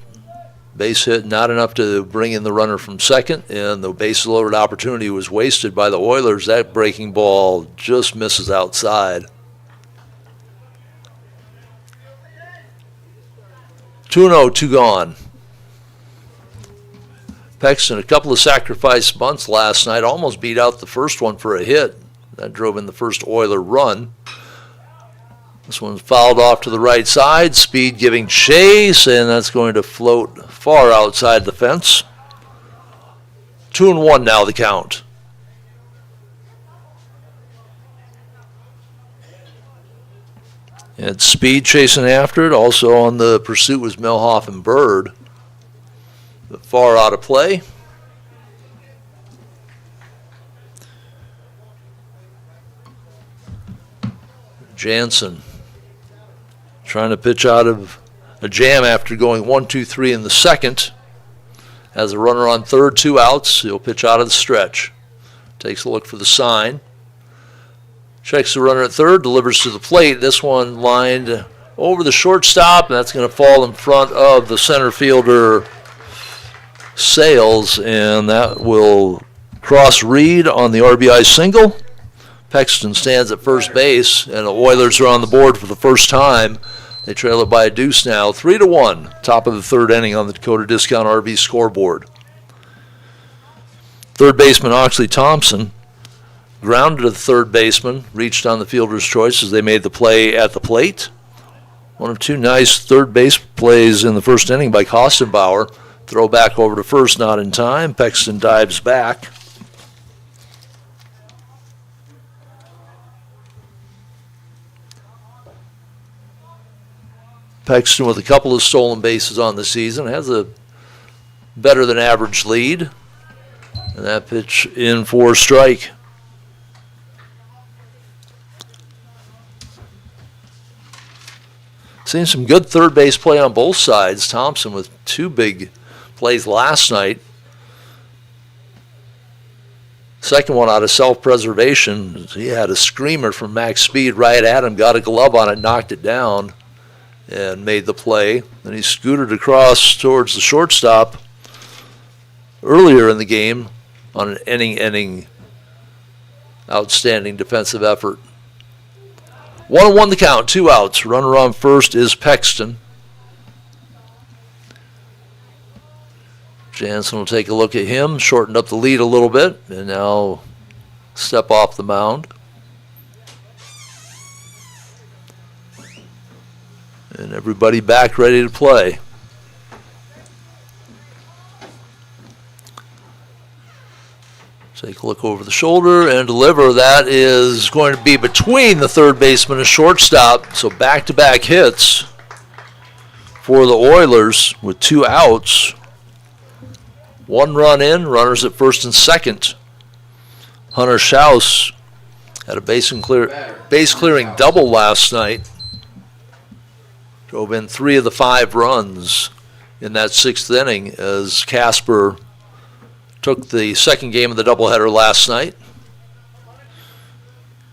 Base hit not enough to bring in the runner from second, and the bases loaded opportunity was wasted by the Oilers. That breaking ball just misses outside. 2-0, 2 gone. Pexton, a couple of sacrifice bunts last night, almost beat out the first one for a hit. That drove in the first Oiler run. This one's fouled off to the right side. Speed giving chase, and that's going to float far outside the fence. 2-1 now the count. And Speed chasing after it. Also on the pursuit was Melhoff and Bird. But far out of play. Jansen trying to pitch out of a jam after going 1-2-3 in the second. Has a runner on third, 2 outs. He'll pitch out of the stretch. Takes a look for the sign. Checks the runner at third, delivers to the plate. This one lined over the shortstop, and that's going to fall in front of the center fielder, Sales, and that will cross Reed on the RBI single. Pexton stands at first base, and the Oilers are on the board for the first time. They trail it by a deuce now, 3-1, top of the third inning on the Dakota Discount RV scoreboard. Third baseman Oxley Thompson grounded to the third baseman, reached on the fielder's choice as they made the play at the plate. One of 2 nice third base plays in the first inning by Kostenbauer. Throw back over to first, not in time. Pexton dives back. Pexton with a couple of stolen bases on the season, has a better than average lead. And that pitch in for strike. Seen some good third base play on both sides. Thompson with 2 big plays last night. Second one out of self-preservation. He had a screamer from Max Speed right at him, got a glove on it, knocked it down, and made the play. Then he scooted across towards the shortstop earlier in the game on an inning outstanding defensive effort. 1-1 the count, 2 outs. Runner on first is Pexton. Jansen will take a look at him, shortened up the lead a little bit, and now step off the mound. And everybody back ready to play. Take a look over the shoulder and deliver. That is going to be between the third baseman and shortstop. So back-to-back hits for the Oilers with 2 outs. 1 run in, runners at first and second. Hunter Schaus had a base-clearing double last night. Drove in 3 of the 5 runs in that 6th inning as Casper took the second game of the doubleheader last night.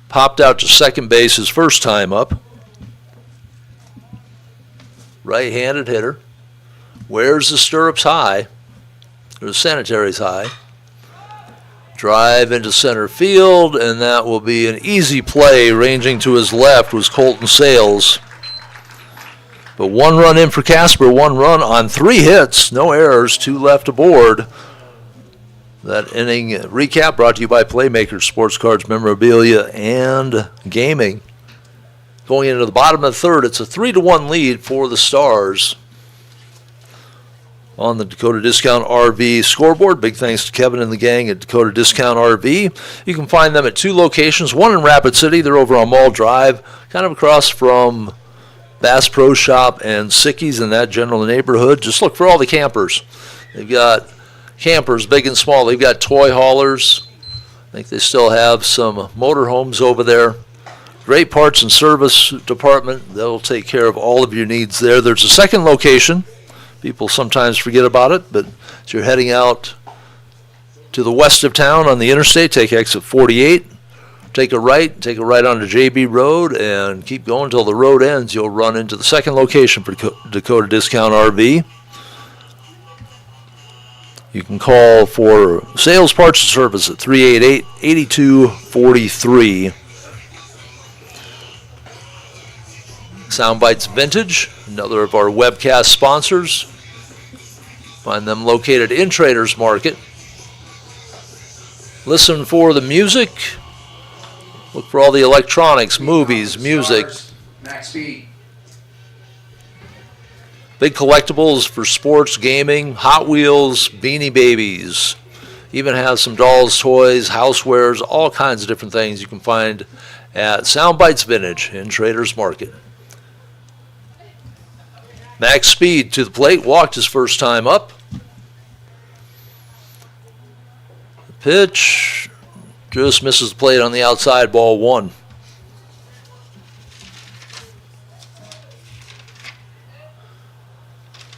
Popped out to second base his first time up. Right-handed hitter. Wears the stirrups high, or the sanitaries high. Drive into center field, and that will be an easy play. Ranging to his left was Colton Sales. But 1 run in for Casper, 1 run on 3 hits, no errors, 2 left aboard. That inning recap brought to you by Playmakers, Sports Cards, Memorabilia, and Gaming. Going into the bottom of the third, it's a 3-1 lead for the Stars on the Dakota Discount RV scoreboard. Big thanks to Kevin and the gang at Dakota Discount RV. You can find them at 2 locations, one in Rapid City. They're over on Mall Drive, kind of across from Bass Pro Shop and Sicky's in that general neighborhood. Just look for all the campers. They've got campers, big and small. They've got toy haulers. I think they still have some motorhomes over there. Great parts and service department. They'll take care of all of your needs there. There's a second location. People sometimes forget about it, but as you're heading out to the west of town on the interstate, take exit 48. take a right onto JB Road, and keep going until the road ends. You'll run into the second location for Dakota Discount RV. You can call for sales, parts, and service at 388-8243. Soundbites Vintage, another of our webcast sponsors. Find them located in Traders Market. Listen for the music. Look for all the electronics, movies, music. Max Speed. Big collectibles for sports, gaming, Hot Wheels, Beanie Babies. Even has some dolls, toys, housewares, all kinds of different things you can find at Soundbites Vintage in Traders Market. Max Speed to the plate, walked his first time up. The pitch just misses the plate on the outside, ball 1.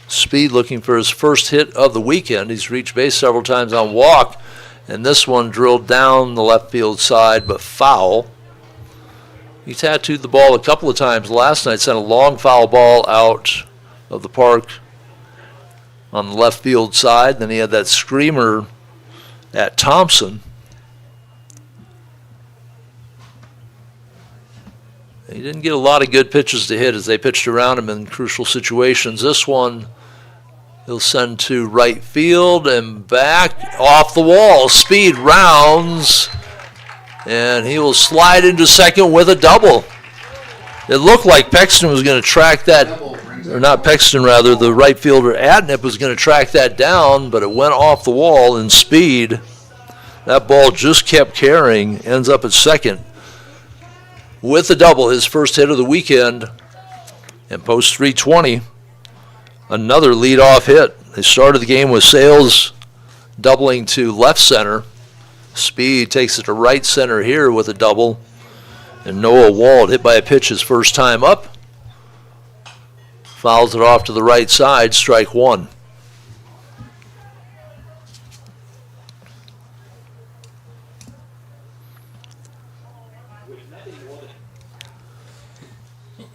Speed looking for his first hit of the weekend. He's reached base several times on walk, and this one drilled down the left field side, but foul. He tattooed the ball a couple of times last night, sent a long foul ball out of the park on the left field side. Then he had that screamer at Thompson. He didn't get a lot of good pitches to hit as they pitched around him in crucial situations. This one he'll send to right field and back off the wall. Speed rounds, and he will slide into second with a double. It looked like Pexton was going to track that, or not Pexton, rather, the right fielder Adnip was going to track that down, but it went off the wall in Speed. That ball just kept carrying, ends up at second with a double, his first hit of the weekend, and post 320, another leadoff hit. They started the game with Sales doubling to left center. Speed takes it to right center here with a double, and Noah Wald hit by a pitch his first time up. Fouls it off to the right side, strike 1.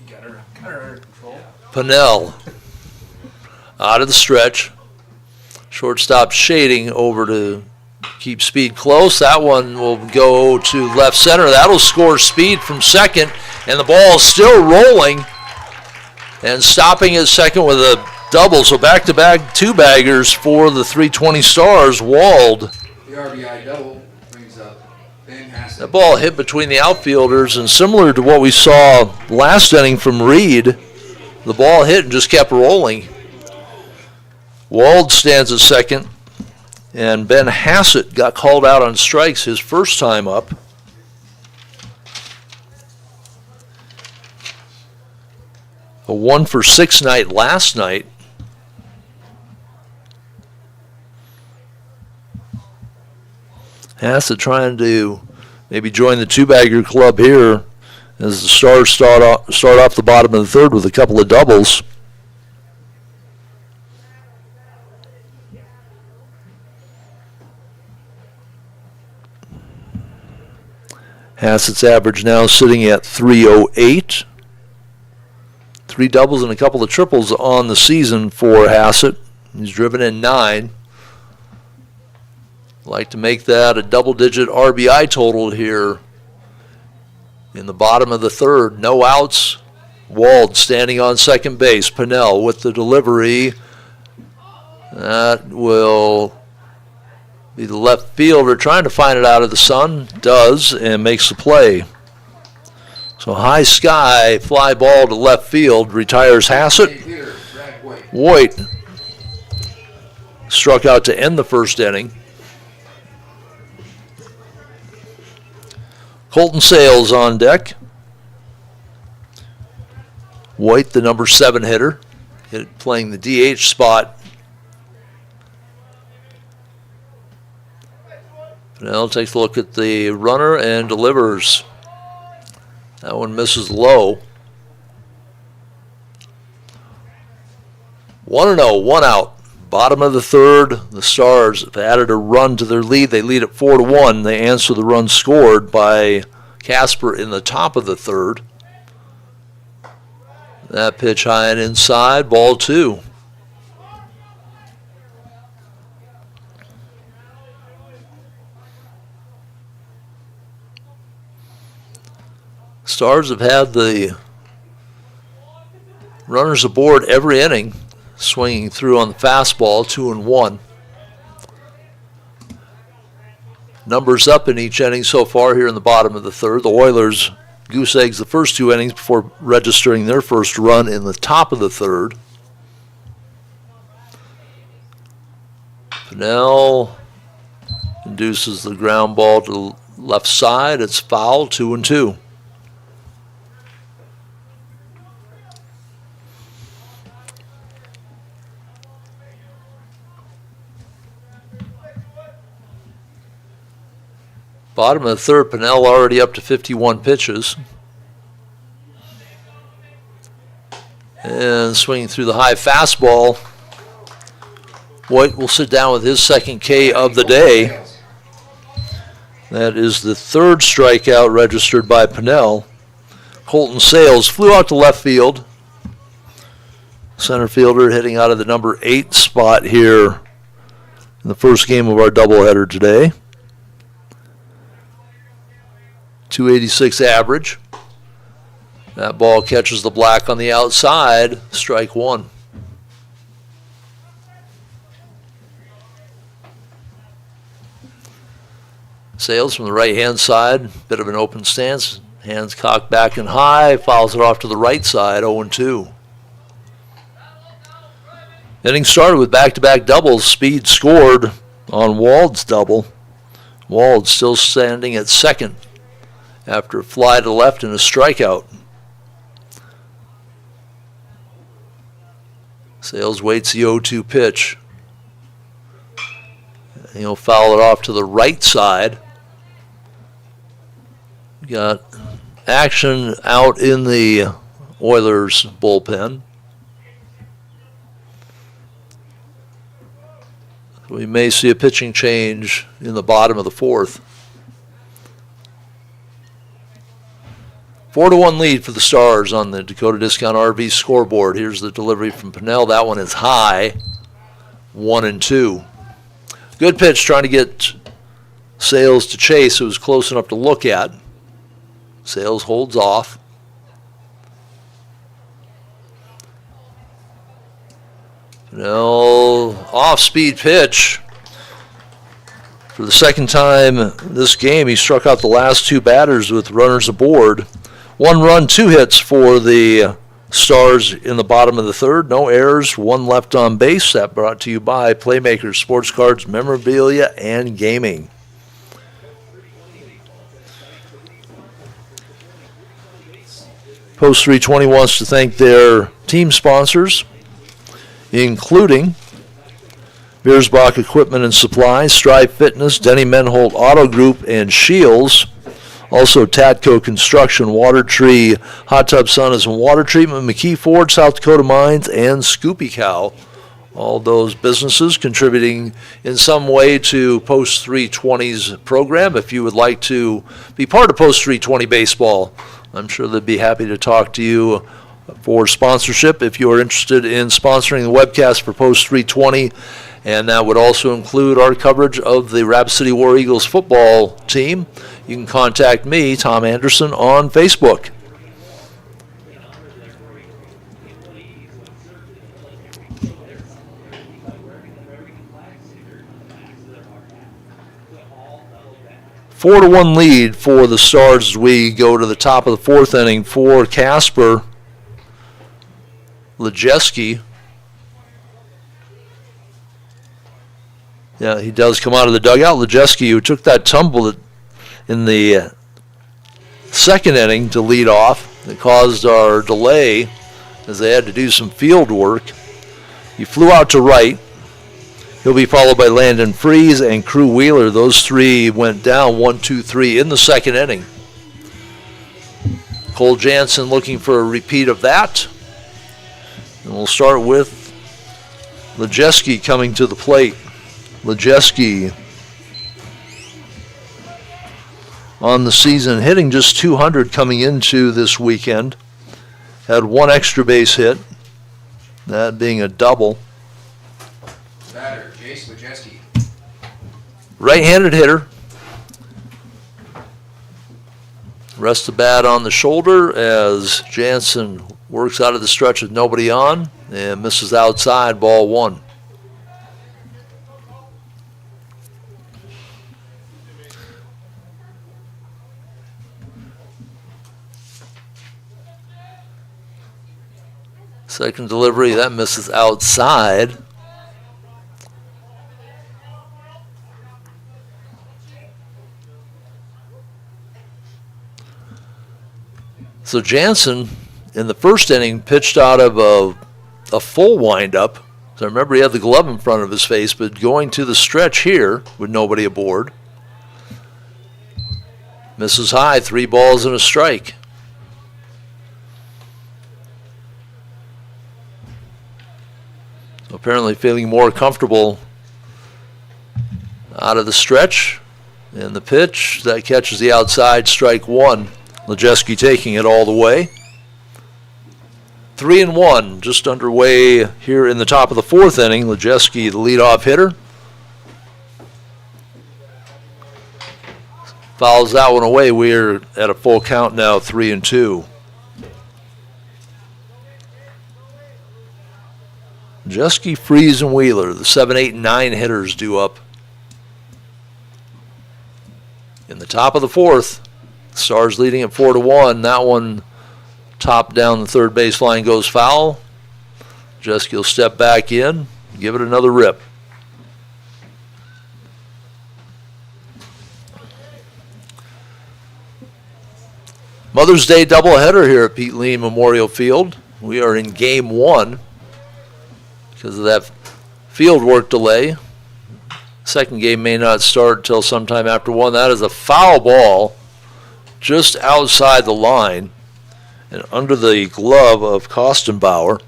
Got her under control. Pennell out of the stretch. Shortstop shading over to keep Speed close. That one will go to left center. That'll score Speed from second, and the ball is still rolling. And stopping at second with a double. So back-to-back two-baggers for the 320 Stars. Wald. The RBI double brings up Ben Hassett. That ball hit between the outfielders, and similar to what we saw last inning from Reed, the ball hit and just kept rolling. Wald stands at second, and Ben Hassett got called out on strikes his first time up. A 1-for-6 night last night. Hassett trying to maybe join the two-bagger club here as the Stars start off the bottom of the third with a couple of doubles. Hassett's average now sitting at .308. 3 doubles and a couple of triples on the season for Hassett. He's driven in 9. Like to make that a double-digit RBI total here in the bottom of the third. No outs. Wald standing on second base. Pennell with the delivery. That will be the left fielder trying to find it out of the sun. Does, and makes the play. So high sky, fly ball to left field, retires Hassett. Voigt struck out to end the first inning. Colton Sales on deck. Voigt, the number 7 hitter, playing the DH spot. Pennell takes a look at the runner and delivers. That one misses low. 1-0, 1 out. Bottom of the third, the Stars have added a run to their lead. They lead at 4-1. They answer the run scored by Casper in the top of the third. That pitch high and inside, ball 2. Stars have had the runners aboard every inning, swinging through on the fastball, 2-1. Numbers up in each inning so far here in the bottom of the third. The Oilers goose eggs the first 2 innings before registering their first run in the top of the third. Pennell induces the ground ball to the left side. It's foul, 2-2. Bottom of the third, Pennell already up to 51 pitches. And swinging through the high fastball. White will sit down with his second K of the day. That is the 3rd strikeout registered by Pennell. Colton Sales flew out to left field. Center fielder hitting out of the number 8 spot here in the first game of our doubleheader today. 286 average. That ball catches the black on the outside. Strike 1. Sales from the right-hand side. Bit of an open stance. Hands cocked back and high. Fouls it off to the right side. 0-2. Inning started with back-to-back doubles. Speed scored on Wald's double. Wald still standing at second after a fly to left and a strikeout. Sales waits the 0-2 pitch. He'll foul it off to the right side. Got action out in the Oilers bullpen. We may see a pitching change in the bottom of the 4th. 4-1 lead for the Stars on the Dakota Discount RV scoreboard. Here's the delivery from Pennell. That one is high. 1-2. Good pitch trying to get Sales to chase. It was close enough to look at. Sales holds off. Pennell off-speed pitch. For the second time this game, he struck out the last 2 batters with runners aboard. 1 run, 2 hits for the Stars in the bottom of the third. No errors, 1 left on base. That brought to you by Playmakers Sports Cards, Memorabilia, and Gaming. Post 320 wants to thank their team sponsors, including Biersbach Equipment and Supplies, Strive Fitness, Denny Menholt Auto Group, and Shields. Also, Tatco Construction, Water Tree, Hot Tub Saunas and Water Treatment, McKee Ford, South Dakota Mines, and Scoopy Cow. All those businesses contributing in some way to Post 320's program. If you would like to be part of Post 320 Baseball, I'm sure they'd be happy to talk to you for sponsorship if you are interested in sponsoring the webcast for Post 320. And that would also include our coverage of the Rapid City War Eagles football team. You can contact me, Tom Anderson, on Facebook. Four to 1 lead for the Stars as we go to the top of the 4th inning for Casper. Lejeski. Yeah, he does come out of the dugout. Lejeski, who took that tumble in the 2nd inning to lead off, that caused our delay as they had to do some field work. He flew out to right. He'll be followed by Landon Freeze and Crew Wheeler. Those 3 went down 1-2-3 in the 2nd inning. Cole Jansen looking for a repeat of that. And we'll start with Lejeski coming to the plate. Lejeski on the season, hitting just 200 coming into this weekend. Had one extra base hit, that being a double. Batter, Jace Majeski. Right-handed hitter. Rests the bat on the shoulder as Jansen works out of the stretch with nobody on and misses outside, ball one. Second delivery, that misses outside. So Jansen, in the first inning, pitched out of a full windup. So I remember he had the glove in front of his face, but going to the stretch here with nobody aboard. Misses high, 3 balls and a strike. So apparently feeling more comfortable out of the stretch. And the pitch, that catches the outside, strike one. Lejeski taking it all the way. 3-1, just underway here in the top of the 4th inning. Lejeski, the leadoff hitter. Fouls that one away. We're at a full count now, 3-2. Lejeski, Freeze, and Wheeler, the 7, 8, and 9 hitters due up. In the top of the 4th, Stars leading at 4-1. That one topped down the third baseline, goes foul. Lejeski will step back in, give it another rip. Mother's Day doubleheader here at Pete Lean Memorial Field. We are in game 1 because of that field work delay. Second game may not start until sometime after 1. That is a foul ball just outside the line and under the glove of Kostenbauer.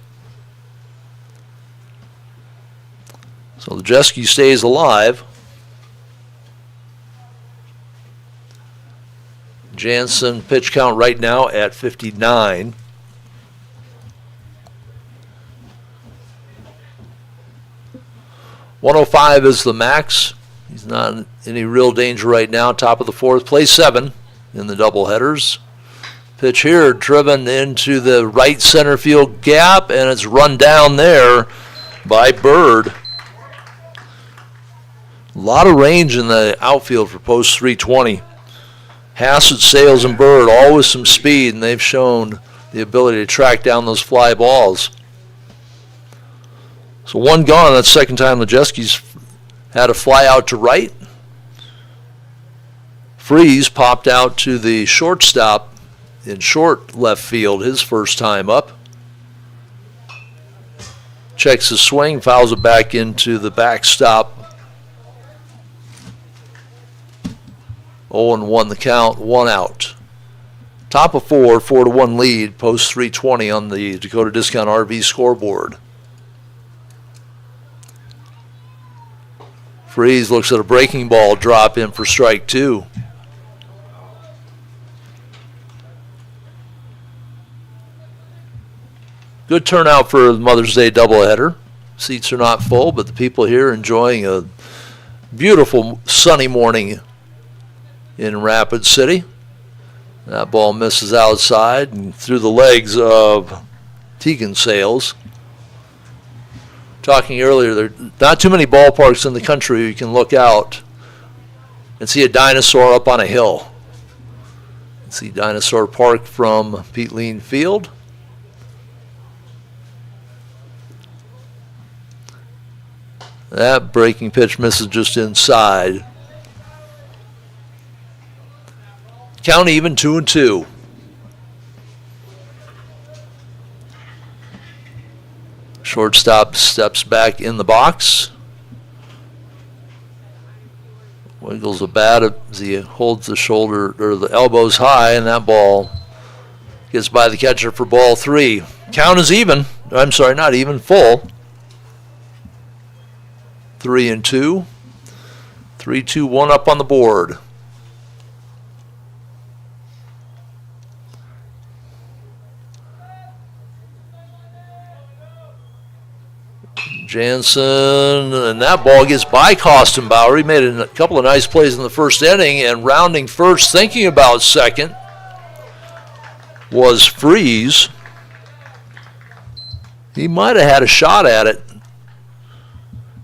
So Lejeski stays alive. Jansen pitch count right now at 59. .105 is the max. He's not in any real danger right now. Top of the 4th, play 7 in the doubleheaders. Pitch here driven into the right center field gap, and it's run down there by Bird. A lot of range in the outfield for post 320. Hassett, Sales, and Bird, always some speed, and they've shown the ability to track down those fly balls. So one gone. That's the second time Lejeski's had a fly out to right. Freeze popped out to the shortstop in short left field, his first time up. Checks his swing, fouls it back into the backstop. 0-1 the count, 1 out. Top of 4, 4-1 lead, post 320 on the Dakota Discount RV scoreboard. Freeze looks at a breaking ball drop in for strike 2. Good turnout for the Mother's Day doubleheader. Seats are not full, but the people here enjoying a beautiful sunny morning in Rapid City. That ball misses outside and through the legs of Tegan Sales. Talking earlier, there are not too many ballparks in the country you can look out and see a dinosaur up on a hill. You can see Dinosaur Park from Pete Lean Field. That breaking pitch misses just inside. Count even, 2-2. Shortstop steps back in the box. Wiggles the bat as he holds the shoulder or the elbows high, and that ball gets by the catcher for ball 3. Count is even. I'm sorry, not even, full. 3-2. 3-2-1 up on the board. Jansen, and that ball gets by Kostenbauer. He made a couple of nice plays in the first inning, and rounding first, thinking about second, was Freeze. He might have had a shot at it.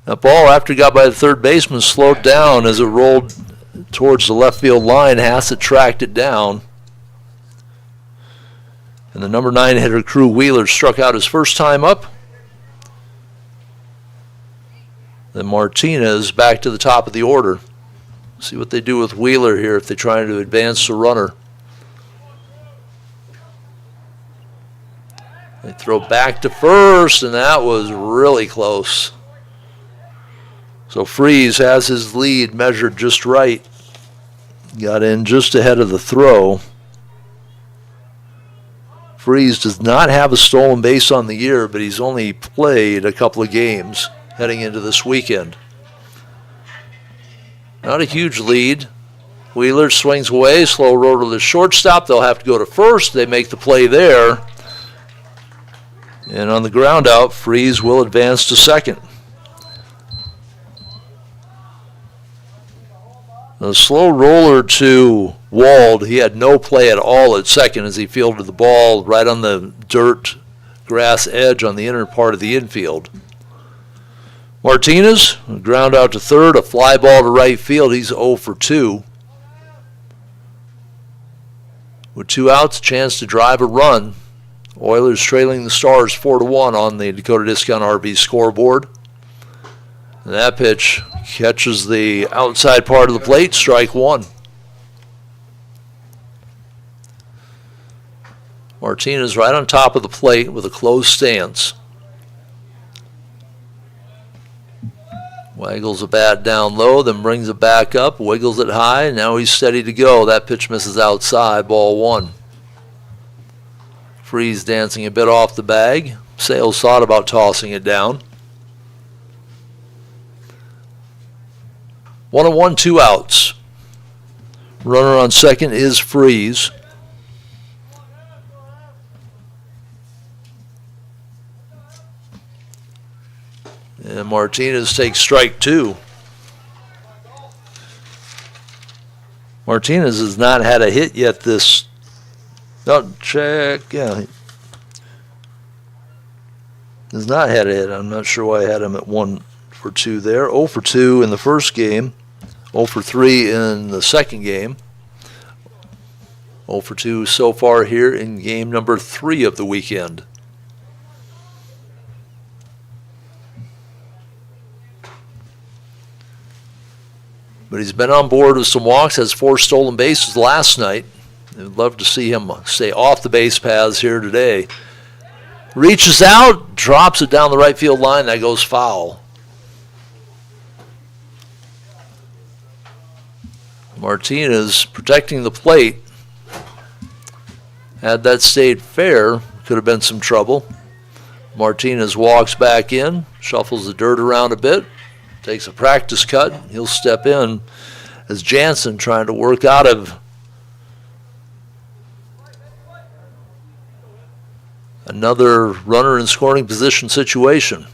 That ball, after it got by the third baseman, slowed down as it rolled towards the left field line. Hassett tracked it down. And the number 9 hitter, Crew Wheeler, struck out his first time up. Then Martinez back to the top of the order. See what they do with Wheeler here if they try to advance the runner. They throw back to first, and that was really close. So Freeze has his lead measured just right. Got in just ahead of the throw. Freeze does not have a stolen base on the year, but he's only played a couple of games heading into this weekend. Not a huge lead. Wheeler swings away, slow roll to the shortstop. They'll have to go to first. They make the play there. And on the ground out, Freeze will advance to second. The slow roller to Wald. He had no play at all at second as he fielded the ball right on the dirt grass edge on the inner part of the infield. Martinez, ground out to third, a fly ball to right field. He's 0 for 2. With 2 outs, a chance to drive a run. Oilers trailing the Stars 4-1 on the Dakota Discount RV scoreboard. And that pitch catches the outside part of the plate, strike 1. Martinez right on top of the plate with a closed stance. Waggles a bat down low, then brings it back up, wiggles it high, now he's steady to go. That pitch misses outside, ball 1. Freeze dancing a bit off the bag. Sales thought about tossing it down. 1-1, 2 outs. Runner on second is Freeze. And Martinez takes strike 2. Martinez has not had a hit yet this. No, check. Yeah. Has not had a hit. I'm not sure why I had him at 1 for 2 there. 0 for 2 in the first game. 0 for 3 in the second game. 0 for 2 so far here in game number 3 of the weekend. But he's been on board with some walks, has 4 stolen bases last night. I'd love to see him stay off the base paths here today. Reaches out, drops it down the right field line, that goes foul. Martinez protecting the plate. Had that stayed fair, could have been some trouble. Martinez walks back in, shuffles the dirt around a bit. Takes a practice cut. He'll step in as Jansen trying to work out of another runner in scoring position situation.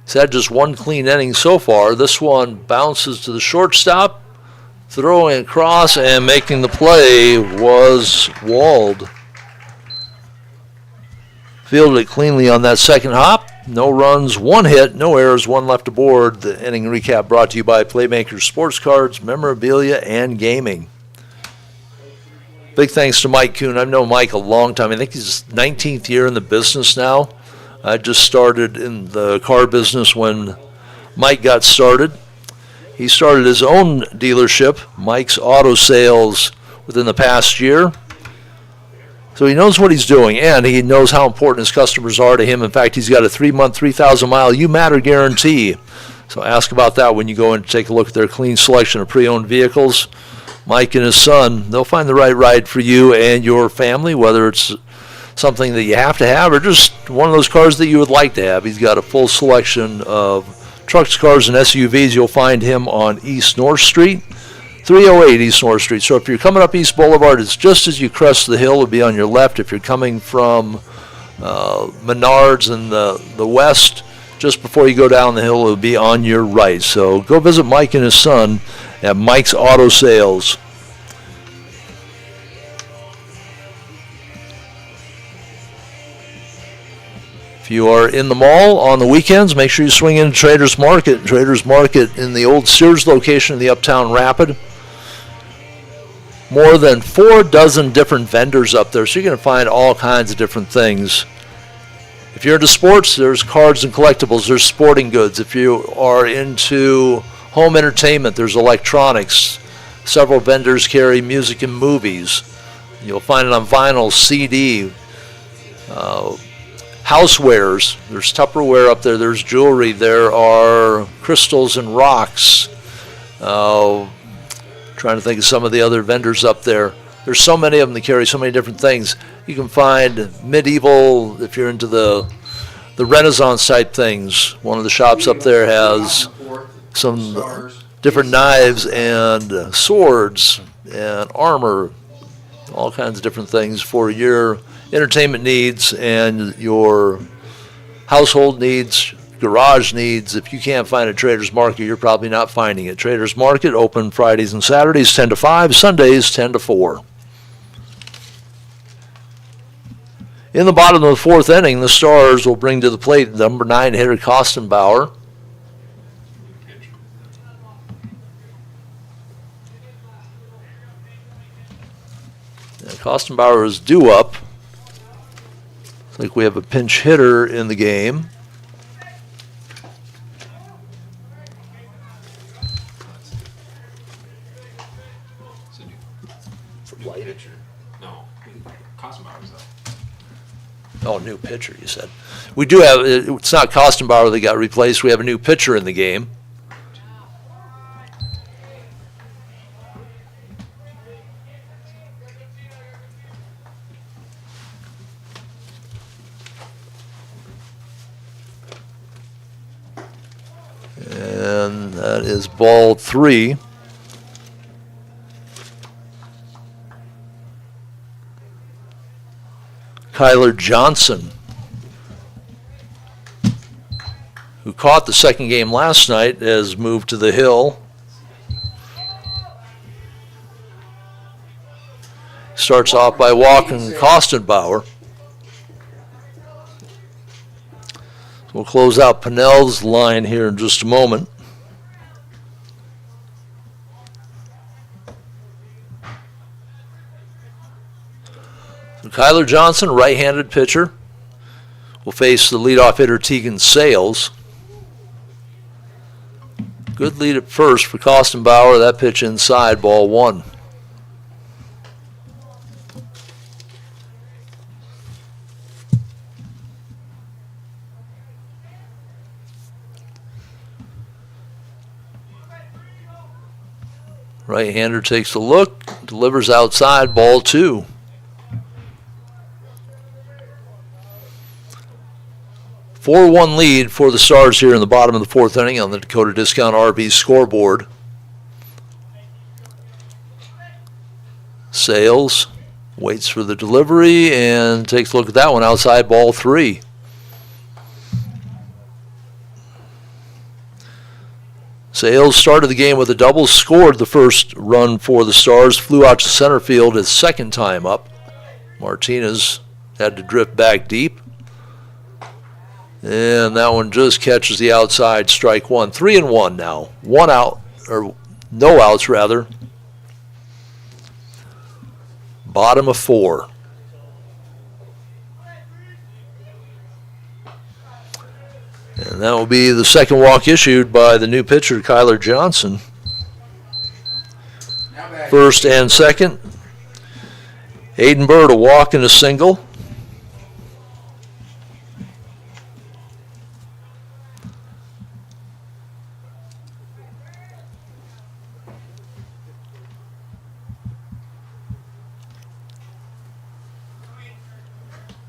He's had just 1 clean inning so far. This one bounces to the shortstop, throwing across and making the play was Wald. Fielded it cleanly on that second hop. No runs, 1 hit, no errors, 1 left aboard. The inning recap brought to you by Playmakers Sports Cards, Memorabilia, and Gaming. Big thanks to Mike Kuhn. I've known Mike a long time. I think he's 19th year in the business now. I just started in the car business when Mike got started. He started his own dealership, Mike's Auto Sales, within the past year. So he knows what he's doing, and he knows how important his customers are to him. In fact, he's got a 3-month, 3,000-mile You Matter guarantee. So ask about that when you go in to take a look at their clean selection of pre-owned vehicles. Mike and his son, they'll find the right ride for you and your family, whether it's something that you have to have or just one of those cars that you would like to have. He's got a full selection of trucks, cars, and SUVs. You'll find him on East North Street. 308 East North Street. So if you're coming up East Boulevard, it's just as you crest the hill. It'll be on your left. If you're coming from Menards in the west, just before you go down the hill, it'll be on your right. So go visit Mike and his son at Mike's Auto Sales. If you are in the mall on the weekends, make sure you swing into Traders Market. Traders Market in the old Sears location in the Uptown Rapid. More than 4 dozen different vendors up there, so you're going to find all kinds of different things. If you're into sports, there's cards and collectibles, there's sporting goods. If you are into home entertainment, there's electronics. Several vendors carry music and movies. You'll find it on vinyl, CD, housewares. There's Tupperware up there, there's jewelry, there are crystals and rocks. Trying to think of some of the other vendors up there. There's so many of them that carry so many different things. You can find medieval, if you're into the Renaissance type things. One of the shops up there has some different knives and swords and armor, all kinds of different things for your entertainment needs and your household needs, garage needs. If you can't find a Traders Market, you're probably not finding it. Traders Market open Fridays and Saturdays 10 to 5, Sundays 10 to 4. In the bottom of the 4th inning, the Stars will bring to the plate number 9 hitter Kostenbauer. Kostenbauer is due up. Looks like we have a pinch hitter in the game. No, Kostenbauer's up. Oh, new pitcher, you said. We do have, it's not Kostenbauer that got replaced. We have a new pitcher in the game. And that is ball 3. Kyler Johnson, who caught the second game last night, has moved to the hill. Starts off by walking Kostenbauer. We'll close out Pinnell's line here in just a moment. So Kyler Johnson, right-handed pitcher, will face the leadoff hitter Tegan Sales. Good lead at first for Kostenbauer. That pitch inside, ball 1. Right-hander takes a look, delivers outside, ball 2. A 4-1 lead for the Stars here in the bottom of the 4th inning on the Dakota Discount RV scoreboard. Sales waits for the delivery and takes a look at that one, outside, ball 3. Sales started the game with a double, scored the first run for the Stars, flew out to center field his second time up. Martinez had to drift back deep. And that one just catches the outside, strike 1. 3-1 now. 1 out, or no outs rather. Bottom of 4. And that will be the second walk issued by the new pitcher, Kyler Johnson. First and second. Aiden Bird a walk and a single.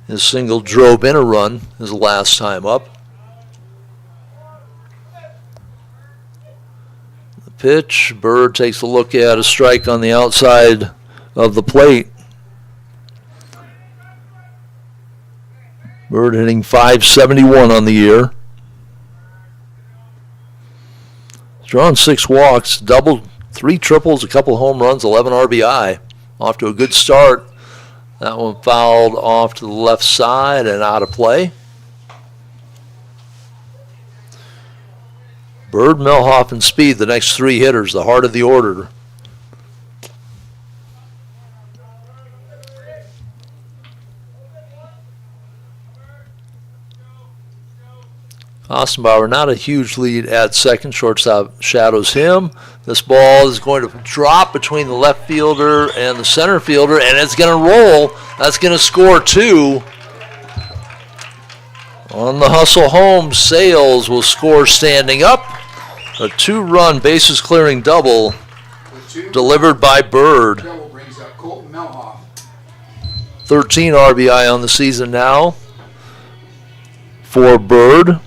His single drove in a run his last time up. Pitch, Bird takes a look at a strike on the outside of the plate. Bird hitting .571 on the year. Drawn 6 walks, double, 3 triples, a couple home runs, 11 RBI. Off to a good start. That one fouled off to the left side and out of play. Bird, Melhoff, and Speed, the next 3 hitters, the heart of the order. Ossenbauer, not a huge lead at second. Shortstop shadows him. This ball is going to drop between the left fielder and the center fielder, and it's going to roll. That's going to score 2. On the hustle home, Sales will score standing up. A 2-run bases clearing double delivered by Bird. Double brings up Colton Melhoff. 13 RBI on the season now for Bird,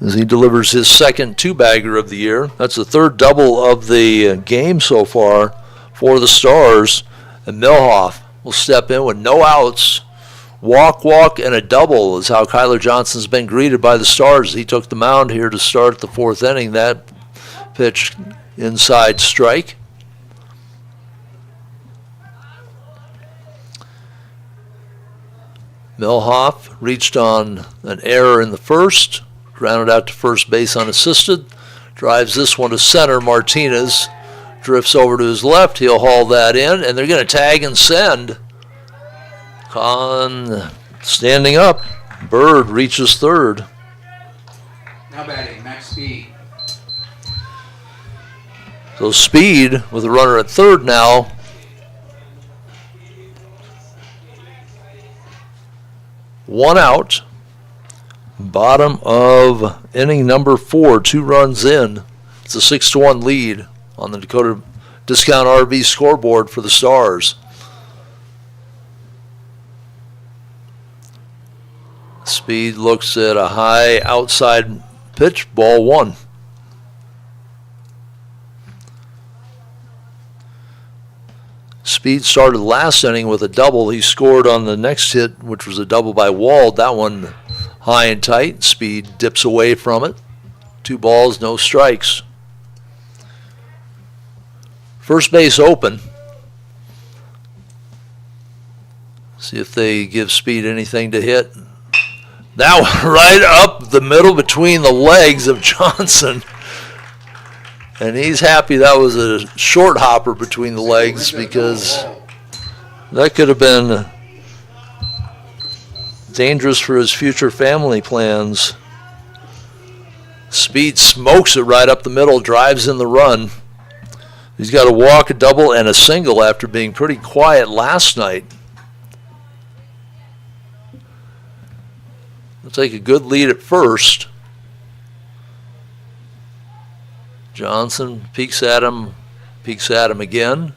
as he delivers his second 2-bagger of the year. That's the 3rd double of the game so far for the Stars. And Melhoff will step in with no outs. Walk, and a double is how Kyler Johnson's been greeted by the Stars. He took the mound here to start the 4th inning. That pitch inside strike. Melhoff reached on an error in the first. Grounded out to first base unassisted. Drives this one to center. Martinez drifts over to his left. He'll haul that in, and they're going to tag and send. Con standing up. Bird reaches third. Now batting, Max Speed. So Speed with a runner at third now. One out. Bottom of inning number 4, 2 runs in. It's a 6-1 lead on the Dakota Discount RV scoreboard for the Stars. Speed looks at a high outside pitch, ball 1. Speed started last inning with a double. He scored on the next hit, which was a double by Wald. That one high and tight. Speed dips away from it. 2 balls, no strikes. First base open. See if they give Speed anything to hit. That one right up the middle between the legs of Johnson. And he's happy that was a short hopper between the legs, because that could have been dangerous for his future family plans. Speed smokes it right up the middle, drives in the run. He's got a walk, a double, and a single after being pretty quiet last night. He'll take a good lead at first. Johnson peeks at him again.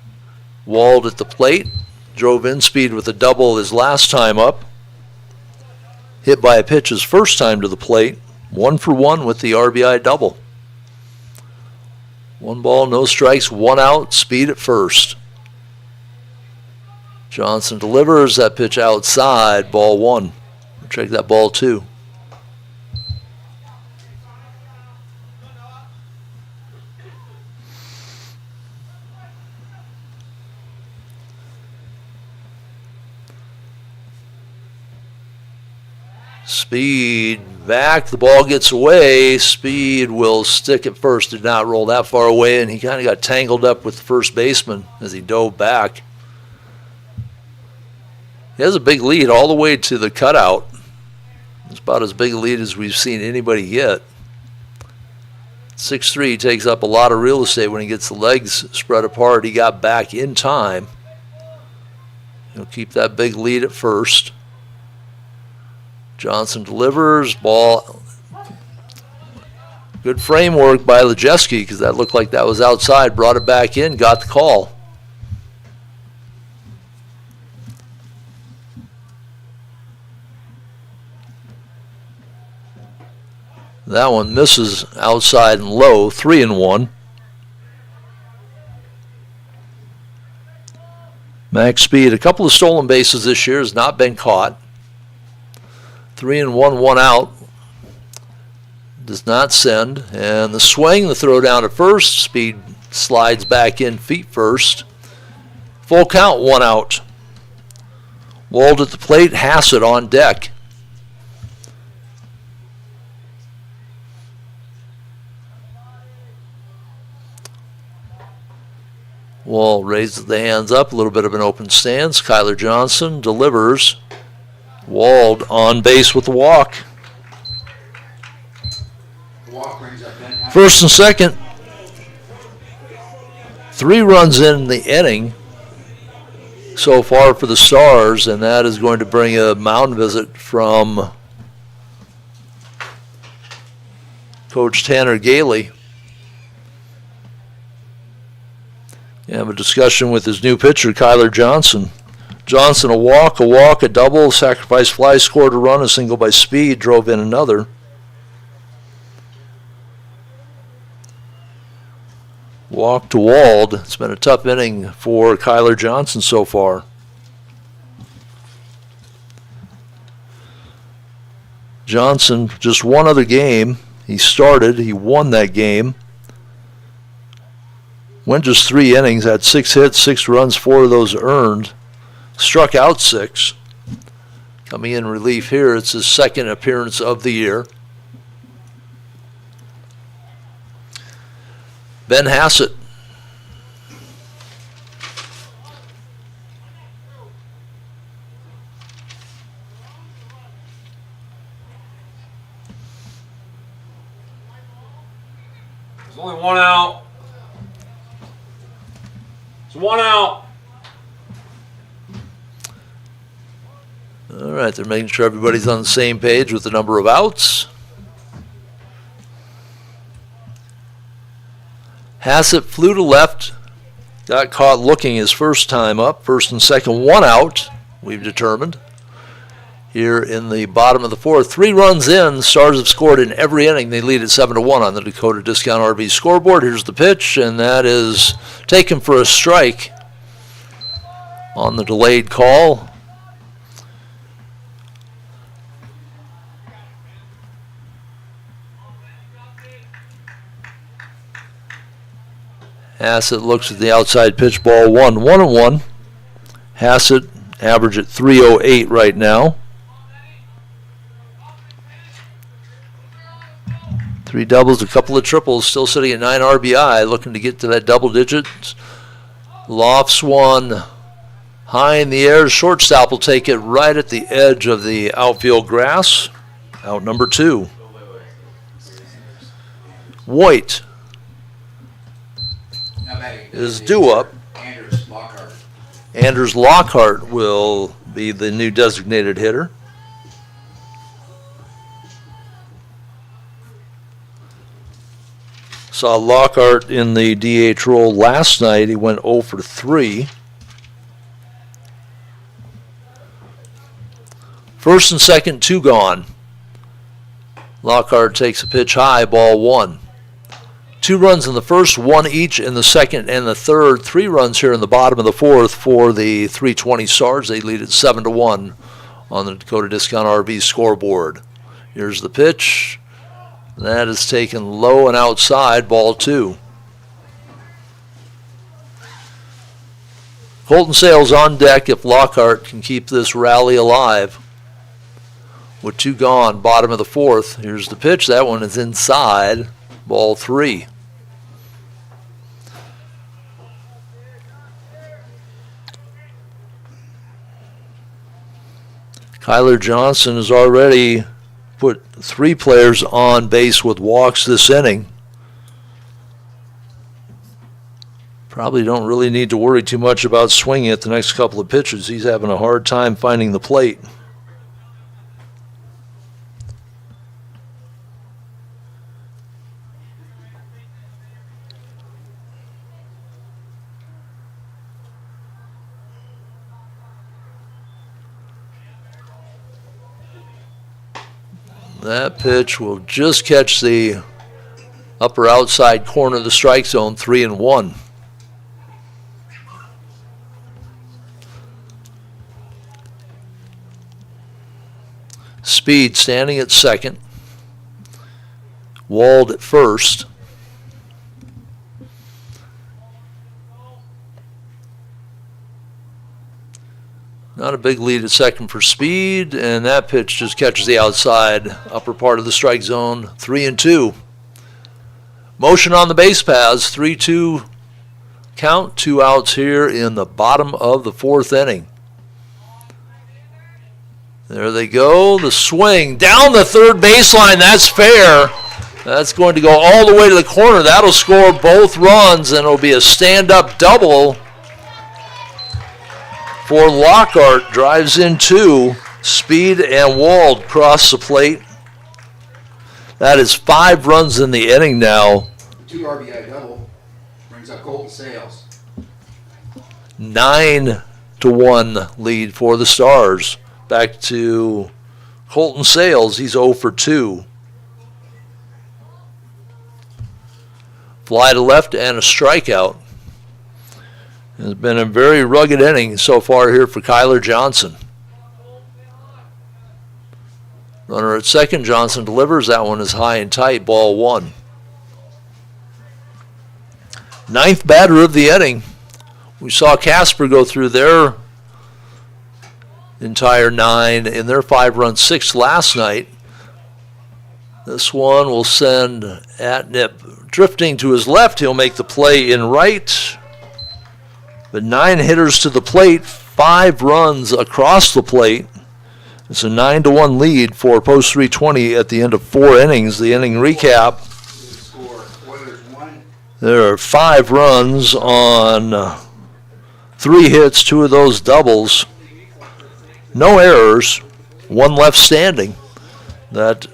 Wald at the plate. Drove in Speed with a double his last time up. Hit by a pitch his first time to the plate. 1 for 1 with the RBI double. 1 ball, no strikes, 1 out, Speed at first. Johnson delivers that pitch outside, ball 1. Check that ball 2. Speed back, the ball gets away. Speed will stick at first, did not roll that far away, and he kind of got tangled up with the first baseman as he dove back. He has a big lead all the way to the cutout. It's about as big a lead as we've seen anybody get. 6'3", takes up a lot of real estate when he gets the legs spread apart. He got back in time. He'll keep that big lead at first. Johnson delivers, ball. Good framework by Lejeski, because that looked like that was outside. Brought it back in, got the call. That one misses outside and low, 3-1. Max Speed, a couple of stolen bases this year, has not been caught. 3-1, 1 out. does not send. And the swing, the throw down to first. Speed slides back in feet first. Full count, 1 out. Wald at the plate, Hassett on deck. Wald raises the hands up, a little bit of an open stance. Kyler Johnson delivers. Wald on base with the walk. Walk brings up Ben Hassett. First and second. 3 runs in the inning so far for the Stars, and that is going to bring a mound visit from Coach Tanner Gailey. You have a discussion with his new pitcher, Kyler Johnson. Johnson, a walk, a double, sacrifice fly, scored a run, a single by Speed, drove in another. Walk to Wald. It's been a tough inning for Kyler Johnson so far. Johnson, just one other game. He started, he won that game. Went just 3 innings, had 6 hits, 6 runs, 4 of those earned. Struck out 6. Coming in relief here, it's his second appearance of the year. Ben Hassett. There's only 1 out. It's 1 out. All right, they're making sure everybody's on the same page with the number of outs. Hassett flew to left, got caught looking his first time up. First and second, 1 out, we've determined. Here in the bottom of the 4th, 3 runs in. The Stars have scored in every inning. They lead at 7-1 on the Dakota Discount RV scoreboard. Here's the pitch, and that is taken for a strike on the delayed call. Hassett looks at the outside pitch, ball 1-1. Hassett average at .308 right now. 3 doubles, a couple of triples, still sitting at 9 RBI, looking to get to that double digits. Lofts one high in the air. Shortstop will take it right at the edge of the outfield grass. Out number 2. White is due up. Anders Lockhart will be the new designated hitter. Saw Lockhart in the DH role last night. He went 0 for 3. First and second, 2 gone. Lockhart takes a pitch high, ball 1. 2 runs in the first, 1 each in the second and the third. 3 runs here in the bottom of the 4th for the 320 Stars. They lead at 7-1 on the Dakota Discount RV scoreboard. Here's the pitch. That is taken low and outside, ball 2. Colton Sales on deck if Lockhart can keep this rally alive. With 2 gone, bottom of the 4th. Here's the pitch. That one is inside, ball 3. Kyler Johnson has already put 3 players on base with walks this inning. Probably don't really need to worry too much about swinging at the next couple of pitches. He's having a hard time finding the plate. That pitch will just catch the upper outside corner of the strike zone, 3-1. Speed standing at second. Wald at first. Not a big lead at second for Speed, and that pitch just catches the outside upper part of the strike zone. 3-2. Motion on the base paths. 3-2 count. 2 outs here in the bottom of the 4th inning. There they go. The swing down the third baseline. That's fair. That's going to go all the way to the corner. That'll score both runs, and it'll be a stand-up double for Lockhart. Drives in 2. Speed and Wald cross the plate. That is 5 runs in the inning now. 2 RBI double brings up Colton Sales. 9-1 lead for the Stars. Back to Colton Sales. He's 0 for 2. Fly to left and a strikeout. It's been a very rugged inning so far here for Kyler Johnson. Runner at second. Johnson delivers. That one is high and tight. Ball 1. 9th batter of the inning. We saw Casper go through their entire 9 in their 5-run 6th last night. This one will send Atnip drifting to his left. He'll make the play in right. But 9 hitters to the plate, 5 runs across the plate. It's a 9-1 lead for Post 320 at the end of 4 innings. The inning recap. There are 5 runs on 3 hits, 2 of those doubles. No errors, 1 left standing. That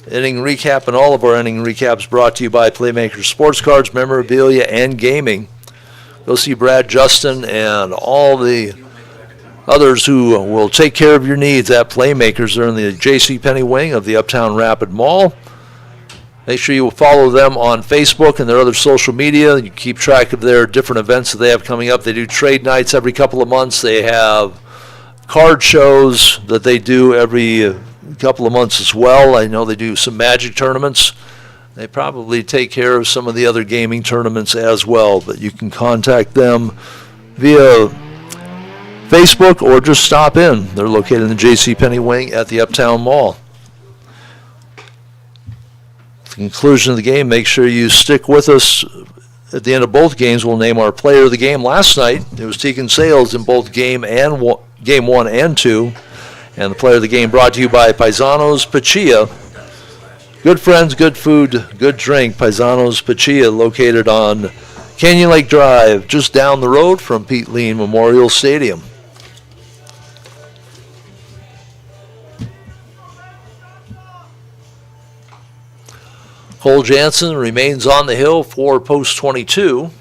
inning recap and all of our inning recaps brought to you by Playmakers Sports Cards, Memorabilia, and Gaming. Go see Brad, Justin, and all the others who will take care of your needs at Playmakers. They're in the JCPenney wing of the Uptown Rapid Mall. Make sure you follow them on Facebook and their other social media. You keep track of their different events that they have coming up. They do trade nights every couple of months. They have card shows that they do every couple of months as well. I know they do some Magic tournaments. They probably take care of some of the other gaming tournaments as well, but you can contact them via Facebook or just stop in. They're located in the JCPenney wing at the Uptown Mall. At the conclusion of the game, make sure you stick with us. At the end of both games, we'll name our player of the game. Last night, it was Tegan Sales in both game 1 and 2. And the player of the game brought to you by Paisanos Pachia. Good friends, good food, good drink. Paisanos Pachia, located on Canyon Lake Drive, just down the road from Pete Lean Memorial Stadium. Cole Jansen remains on the hill for Post 22.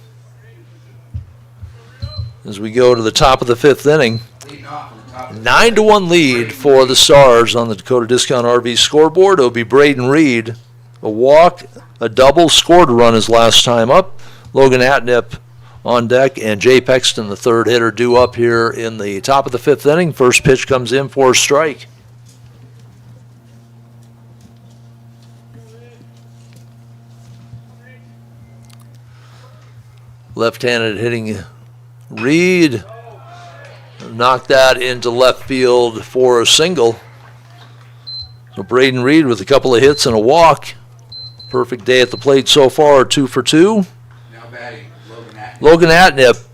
As we go to the top of the 5th inning. 9-1 lead for the Stars on the Dakota Discount RV scoreboard. It'll be Braden Reed, a walk, a double, scored a run his last time up. Logan Atnip on deck, and Jay Pexton, the third hitter, due up here in the top of the 5th inning. First pitch comes in for a strike. Left-handed hitting Reed. Knocked that into left field for a single. So Braden Reed with a couple of hits and a walk. Perfect day at the plate so far, 2 for 2. Now batting, Logan Atnip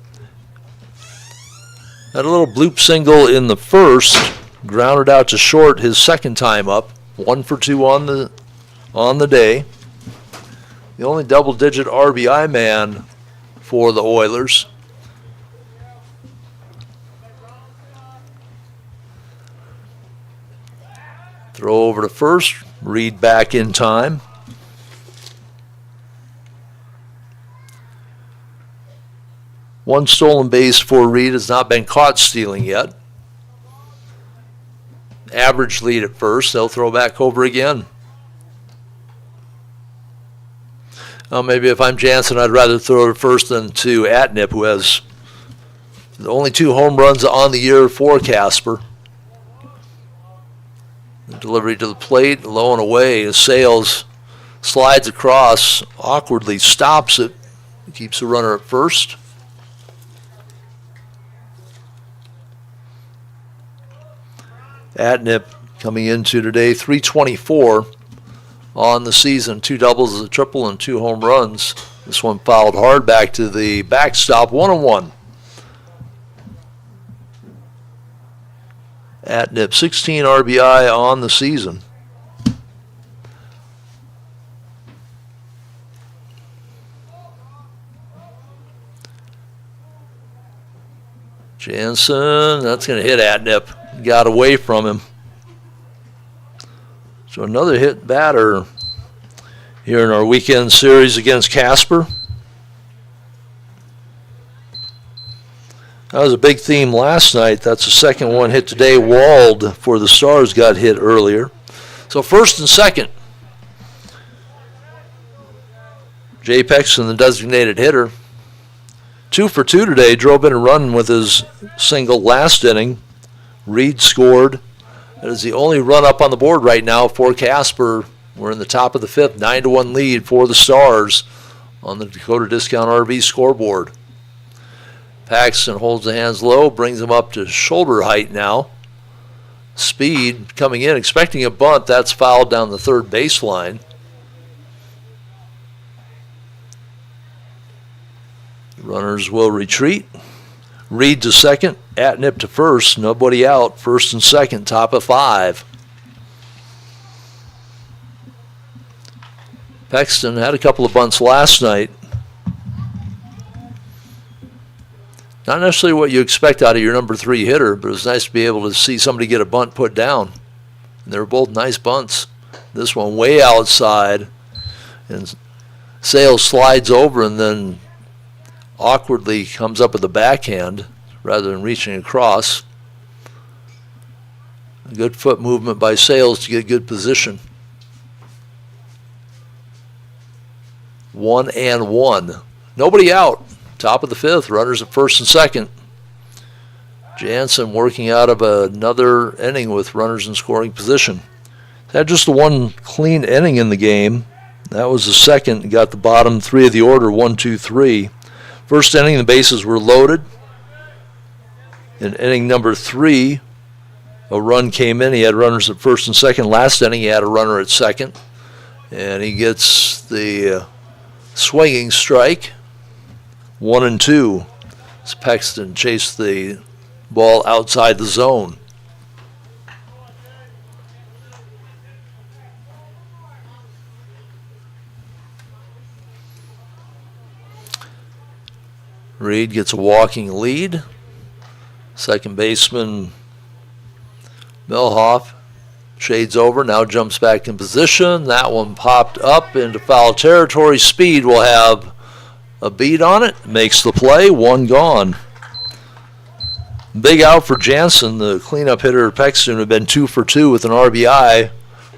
had a little bloop single in the first, grounded out to short his second time up. 1 for 2 on the day. The only double-digit RBI man for the Oilers. Throw over to first. Reed back in time. One stolen base for Reed, has not been caught stealing yet. Average lead at first. They'll throw back over again. Maybe if I'm Jansen, I'd rather throw to first than to Atnip, who has the only 2 home runs on the year for Casper. The delivery to the plate, low and away. Sales Slides across, awkwardly stops it, keeps the runner at first. Atnip coming into today, 324 on the season, 2 doubles, a triple, and 2 home runs. This one fouled hard back to the backstop, 1-1. Atnip, 16 RBI on the season. Jansen, that's going to hit Atnip. Got away from him. So another hit batter here in our weekend series against Casper. That was a big theme last night. That's the second one hit today. Wald for the Stars got hit earlier. So first and second. Jay Pexton, the designated hitter. 2 for 2 today. Drove in a run with his single last inning. Reed scored. That is the only run up on the board right now for Casper. We're in the top of the 5th. 9-1 lead for the Stars on the Dakota Discount RV scoreboard. Paxton holds the hands low, brings them up to shoulder height now. Speed coming in, expecting a bunt. That's fouled down the third baseline. Runners will retreat. Reed to second, Atnip to first. Nobody out. First and second, top of 5. Paxton had a couple of bunts last night. Not necessarily what you expect out of your number 3 hitter, but it was nice to be able to see somebody get a bunt put down. And they were both nice bunts. This one way outside, and Sales slides over and then awkwardly comes up with a backhand rather than reaching across. A good foot movement by Sales to get good position. 1-1. Nobody out. Top of the 5th, runners at first and second. Jansen working out of another inning with runners in scoring position. Had just the one clean inning in the game. That was the second. Got the bottom 3 of the order, 1, 2, 3. First inning, the bases were loaded. In inning number 3, a run came in. He had runners at first and second. Last inning, he had a runner at second. And he gets the swinging strike. 1-2. As Paxton chased the ball outside the zone. Reed gets a walking lead. Second baseman Milhoff shades over, now jumps back in position. That one popped up into foul territory. Speed will have a beat on it, makes the play, 1 gone. Big out for Jansen, the cleanup hitter. Paxton had been 2 for 2 with an RBI.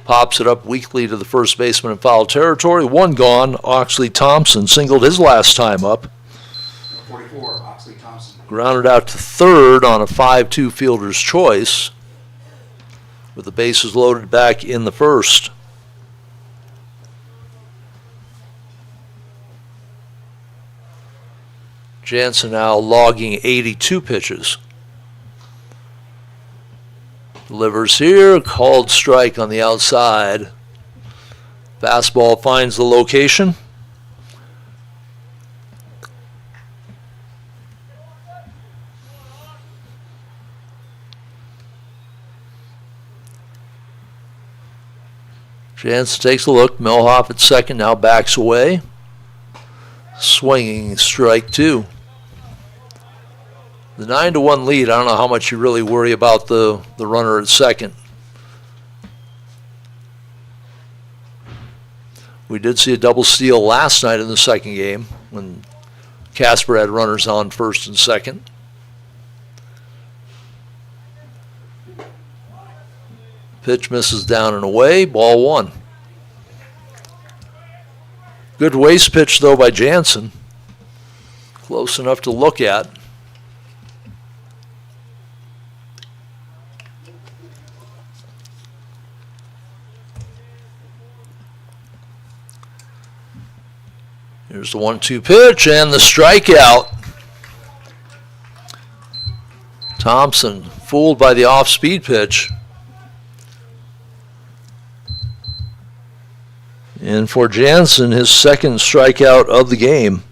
Pops it up weakly to the first baseman in foul territory. 1 gone. Oxley Thompson singled his last time up. 44, Oxley Thompson. Grounded out to third on a 5-2 fielder's choice, with the bases loaded back in the first. Jansen now logging 82 pitches. Delivers here, called strike on the outside. Fastball finds the location. Jansen takes a look. Milhoff at second, now backs away. Swinging strike 2. The 9-1 lead, I don't know how much you really worry about the runner at second. We did see a double steal last night in the second game when Casper had runners on first and second. Pitch misses down and away, ball 1. Good waste pitch, though, by Jansen. Close enough to look at. Here's the 1-2 pitch and the strikeout. Thompson fooled by the off-speed pitch. And for Jansen, his second strikeout of the game.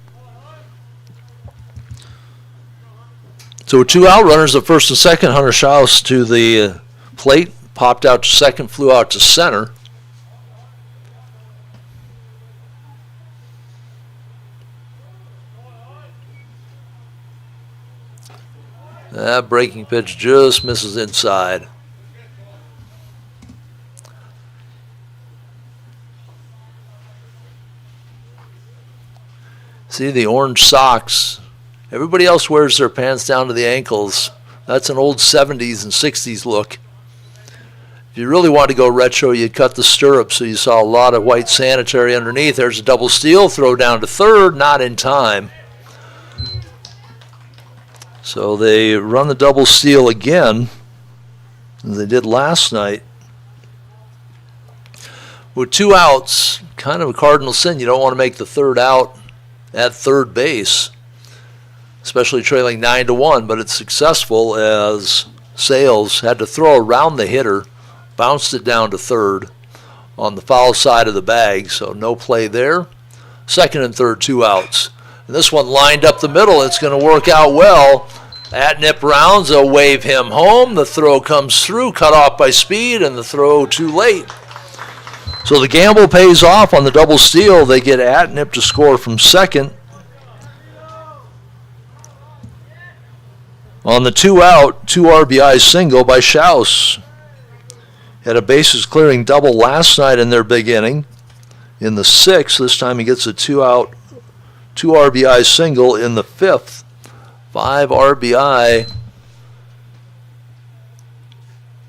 So with 2 out runners, the first and second, Hunter Schaus to the plate, popped out to second, flew out to center. That breaking pitch just misses inside. See the orange socks. Everybody else wears their pants down to the ankles. That's an old 70s and 60s look. If you really want to go retro, you'd cut the stirrups so you saw a lot of white sanitary underneath. There's a double steal, throw down to third, not in time. So they run the double steal again, as they did last night. With 2 outs, kind of a cardinal sin. You don't want to make the third out at third base, especially trailing 9-1, but it's successful as Sales had to throw around the hitter, bounced it down to third on the foul side of the bag, so no play there. Second and third, 2 outs. And this one lined up the middle. It's going to work out well. Atnip rounds, they'll wave him home. The throw comes through, cut off by Speed, and the throw too late. So the gamble pays off on the double steal. They get Atnip to score from second. On the 2 out, 2 RBI single by Schaus. Had a bases clearing double last night in their big inning. In the 6th, this time he gets a 2 out, 2 RBI single in the 5th. 5 RBI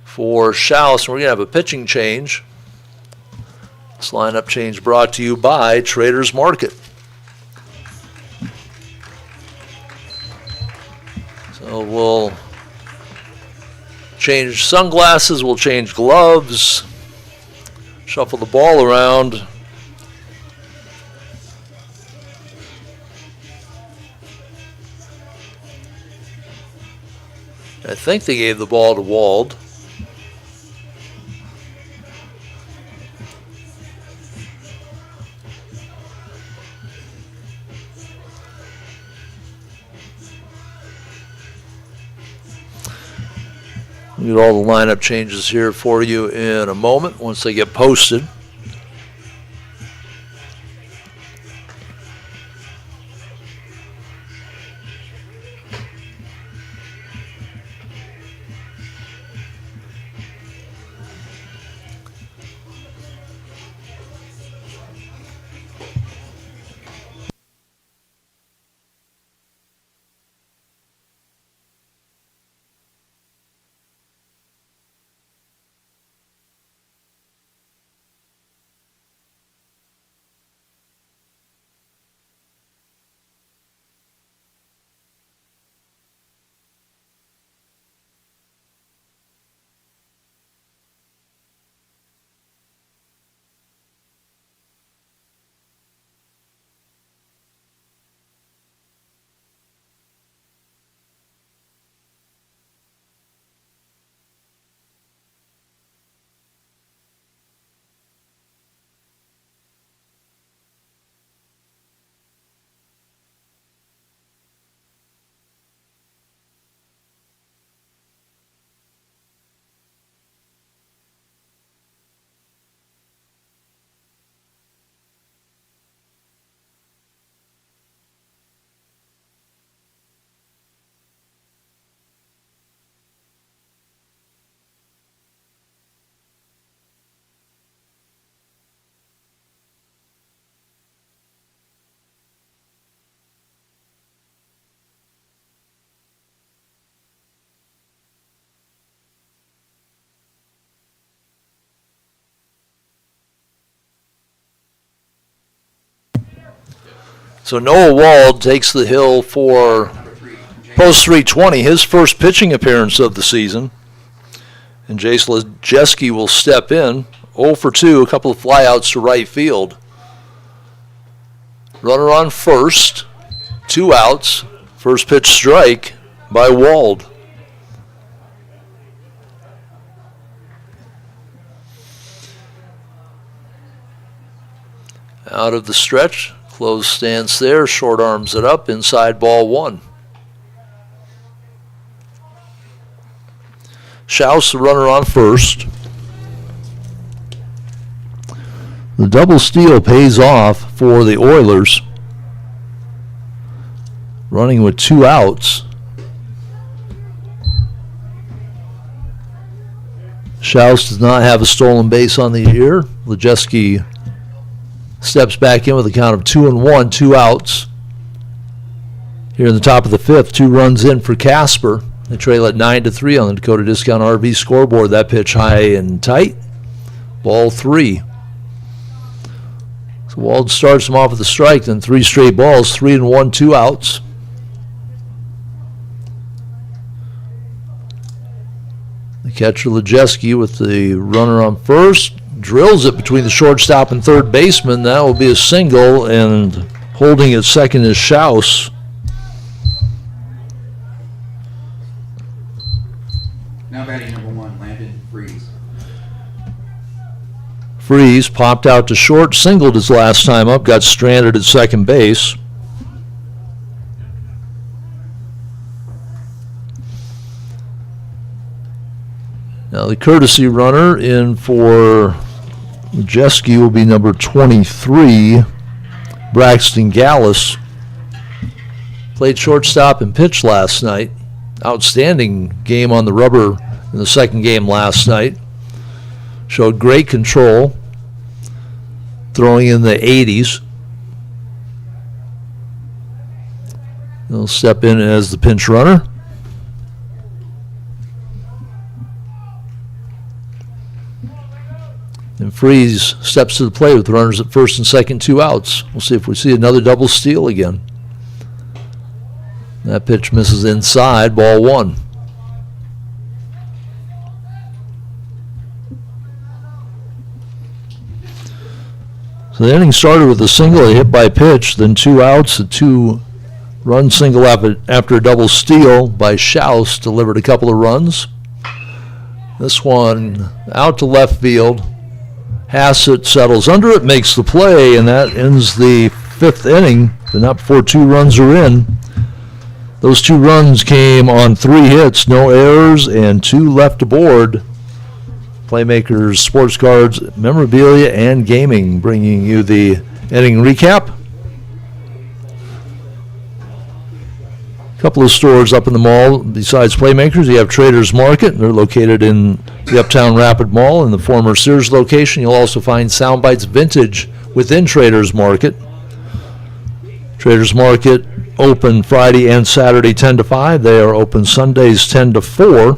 for Schaus. We're going to have a pitching change. This lineup change brought to you by Traders Market. So we'll change sunglasses, we'll change gloves, shuffle the ball around. I think they gave the ball to Wald. We'll get all the lineup changes here for you in a moment once they get posted. So Noah Wald takes the hill for post 320, his first pitching appearance of the season. And Jace Lejeski will step in. 0 for 2, a couple of flyouts to right field. Runner on first. 2 outs. First pitch strike by Wald. Out of the stretch. Close stance there. Short arms it up. Inside ball 1. Schaus, the runner on first. The double steal pays off for the Oilers. Running with 2 outs. Schaus does not have a stolen base on the year. Lejeski steps back in with a count of 2-1, 2 outs. Here in the top of the 5th, 2 runs in for Casper. They trail at 9-3 on the Dakota Discount RV scoreboard. That pitch high and tight. Ball 3. So Wald starts him off with a strike, then 3 straight balls, 3-1, 2 outs. The catcher Lejeski with the runner on first. Drills it between the shortstop and third baseman. That will be a single, and holding at second is Schaus. Now batting number 1, Landon Freeze. Freeze popped out to short, singled his last time up, got stranded at second base. Now the courtesy runner in for Lejeski will be number 23, Braxton Gallus. Played shortstop and pitched last night. Outstanding game on the rubber in the second game last night. Showed great control, throwing in the 80s. He'll step in as the pinch runner. And Freeze steps to the plate with runners at first and second, 2 outs. We'll see if we see another double steal again. That pitch misses inside, ball 1. So the inning started with a single, a hit by pitch, then 2 outs, a 2-run single after a double steal by Schaus, delivered a couple of runs. This one out to left field. Hassett settles under it, makes the play, and that ends the 5th inning, but not before 2 runs are in. Those 2 runs came on 3 hits, no errors, and 2 left aboard. Playmakers, Sports Cards, Memorabilia, and Gaming bringing you the inning recap. A couple of stores up in the mall besides Playmakers. You have Traders Market. They're located in the Uptown Rapid Mall in the former Sears location. You'll also find Soundbites Vintage within Traders Market. Traders Market open Friday and Saturday 10 to 5. They are open Sundays 10 to 4.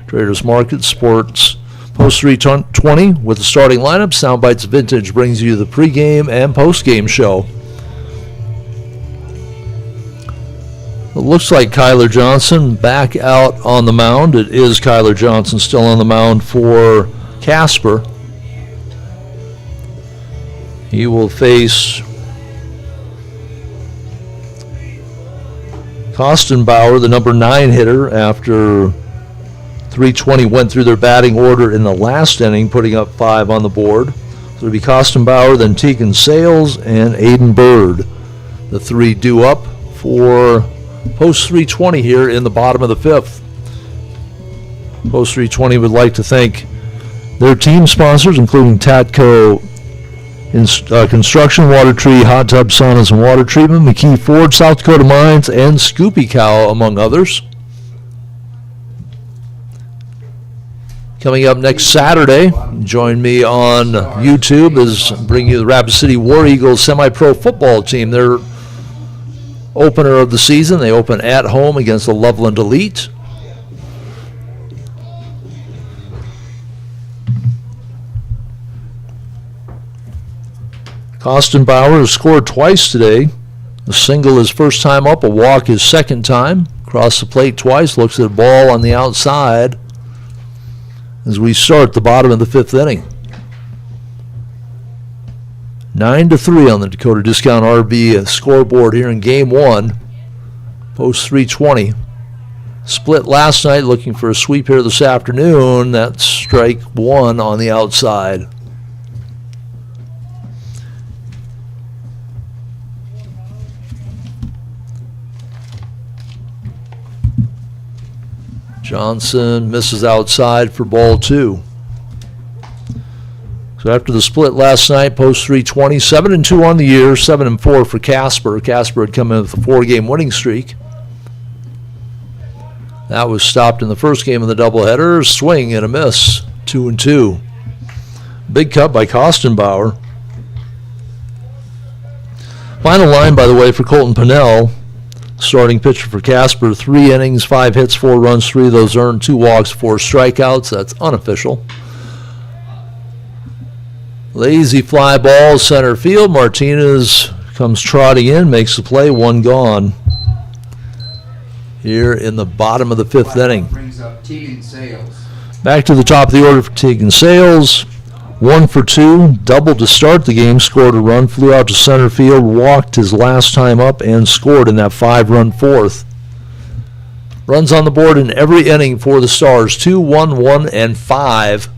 Traders Market Sports Post 320 with the starting lineup. Soundbites Vintage brings you the pregame and postgame show. It looks like Kyler Johnson back out on the mound. It is Kyler Johnson still on the mound for Casper. He will face Kostenbauer, the number 9 hitter, after 320 went through their batting order in the last inning, putting up 5 on the board. So it'll be Kostenbauer, then Tegan Sales, and Aiden Bird. The 3 due up for Post 320 here in the bottom of the 5th. Post 320 would like to thank their team sponsors, including Tatco Construction, Water Tree, Hot Tub Saunas and Water Treatment, McKee Ford, South Dakota Mines, and Scoopy Cow, among others. Coming up next Saturday, join me on YouTube as I bring you the Rapid City War Eagles semi-pro football team. They're opener of the season. They open at home against the Loveland Elite. Kostenbauer has scored twice today. A single his first time up, a walk his second time. Across the plate twice, looks at a ball on the outside as we start the bottom of the 5th inning. 9-3 on the Dakota Discount RV scoreboard here in Game 1. Post 320. Split last night, looking for a sweep here this afternoon. That's strike 1 on the outside. Johnson misses outside for ball 2. So after the split last night, post 320, 7-2 on the year, 7-4 for Casper. Casper had come in with a 4-game winning streak. That was stopped in the first game of the doubleheader. Swing and a miss, 2-2. Big cut by Kostenbauer. Final line, by the way, for Colton Pinnell. Starting pitcher for Casper, 3 innings, 5 hits, 4 runs, 3 of those earned, 2 walks, 4 strikeouts. That's unofficial. Lazy fly ball, center field. Martinez comes trotting in, makes the play, 1 gone. Here in the bottom of the 5th inning. Brings up Tegan Sales. Back to the top of the order for Tegan Sales. 1 for 2, doubled to start the game, scored a run, flew out to center field, walked his last time up, and scored in that 5-run 4th. Runs on the board in every inning for the Stars, 2, 1, 1, and 5.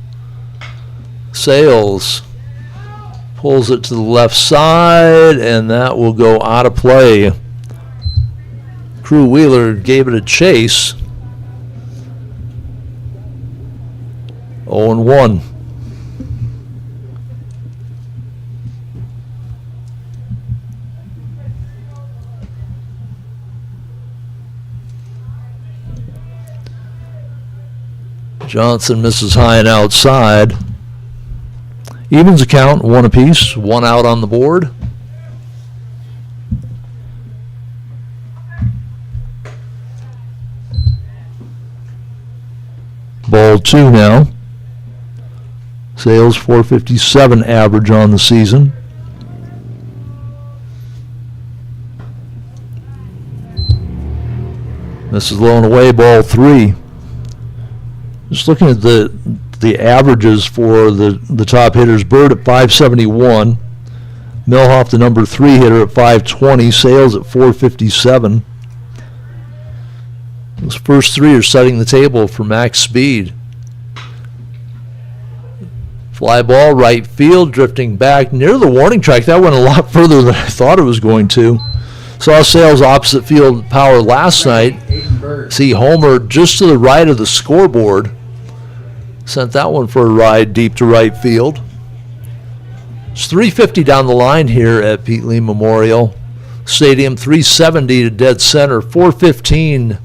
Sales pulls it to the left side, and that will go out of play. Crew Wheeler gave it a chase. 0-1. Johnson misses high and outside. Evens account, 1 apiece, 1 out on the board. Ball 2 now. Sales 457 average on the season. This is low and away, ball 3. Just looking at the averages for the top hitters, Bird at 571, Milhoff the number 3 hitter at 520, Sales at 457. Those first 3 are setting the table for max speed. Fly ball, right field, drifting back near the warning track. That went a lot further than I thought it was going to. Saw Sales opposite field power last night. See Homer just to the right of the scoreboard. Sent that one for a ride deep to right field. It's 350 down the line here at Pete Lee Memorial Stadium. 370 to dead center. 415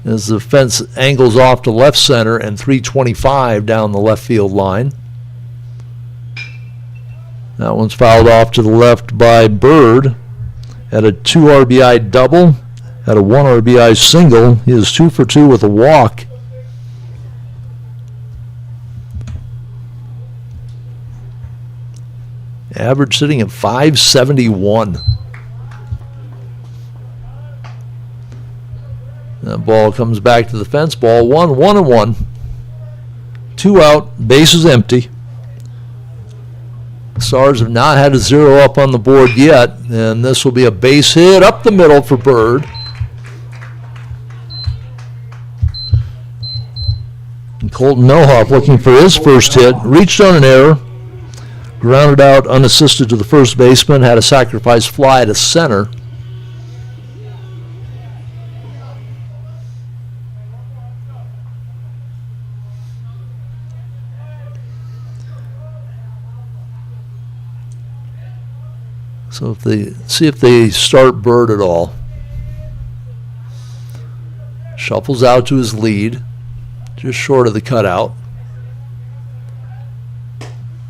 as the fence angles off to left center, and 325 down the left field line. That one's fouled off to the left by Bird. Had a 2 RBI double, had a 1 RBI single. He is 2 for 2 with a walk. Average sitting at 571. That ball comes back to the fence. Ball 1, 1-1. 2 out, bases empty. Stars have not had a 0 up on the board yet, and this will be a base hit up the middle for Bird. And Colton Milhoff looking for his first hit, reached on an error, grounded out unassisted to the first baseman, had a sacrifice fly to center. So if they start Bird at all. Shuffles out to his lead, just short of the cutout.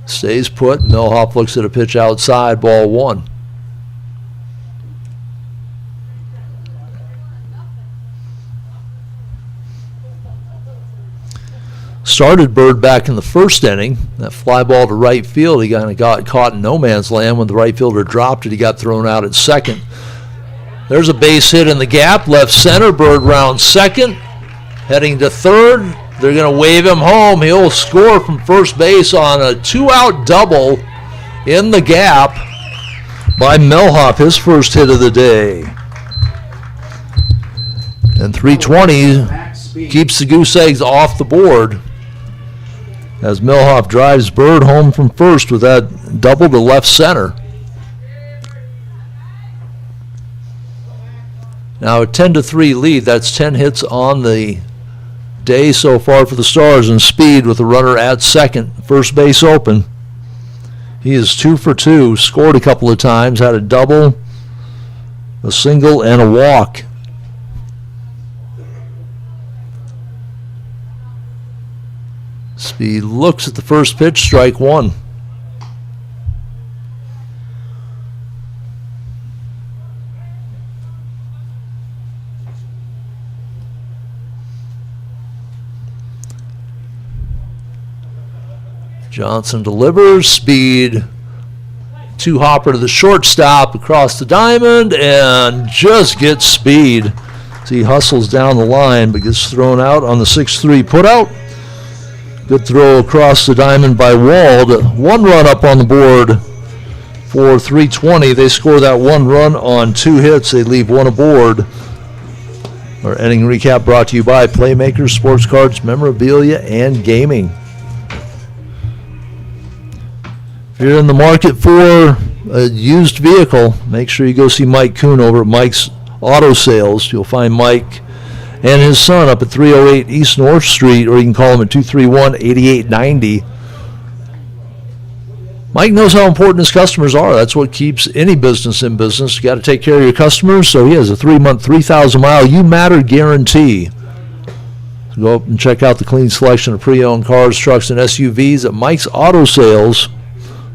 Stays put. Milhoff looks at a pitch outside, ball 1. Started Bird back in the first inning. That fly ball to right field, he kind of got caught in no man's land. When the right fielder dropped it, he got thrown out at second. There's a base hit in the gap, left center. Bird round second, heading to third. They're going to wave him home. He'll score from first base on a 2-out double in the gap by Melhoff, his first hit of the day. And 320 keeps the Goose Eggs off the board as Melhoff drives Bird home from first with that double to left center. Now a 10-3 lead. That's 10 hits on the day so far for the Stars, and Speed with the runner at second, first base open. He is 2 for 2, scored a couple of times, had a double, a single, and a walk. Speed looks at the first pitch, strike one. Johnson delivers. Speed, two-hopper to the shortstop across the diamond, and just gets Speed. So he hustles down the line, but gets thrown out on the 6-3 putout. Good throw across the diamond by Wald. One run up on the board for 320. They score that one run on 2 hits. They leave one aboard. Our inning recap brought to you by Playmakers, Sports Cards, Memorabilia, and Gaming. If you're in the market for a used vehicle, make sure you go see Mike Kuhn over at Mike's Auto Sales. You'll find Mike and his son up at 308 East North Street, or you can call him at 231-8890. Mike knows how important his customers are. That's what keeps any business in business. You got to take care of your customers, so he has a 3-month, 3,000-mile You Matter guarantee. So go up and check out the clean selection of pre-owned cars, trucks, and SUVs at Mike's Auto Sales,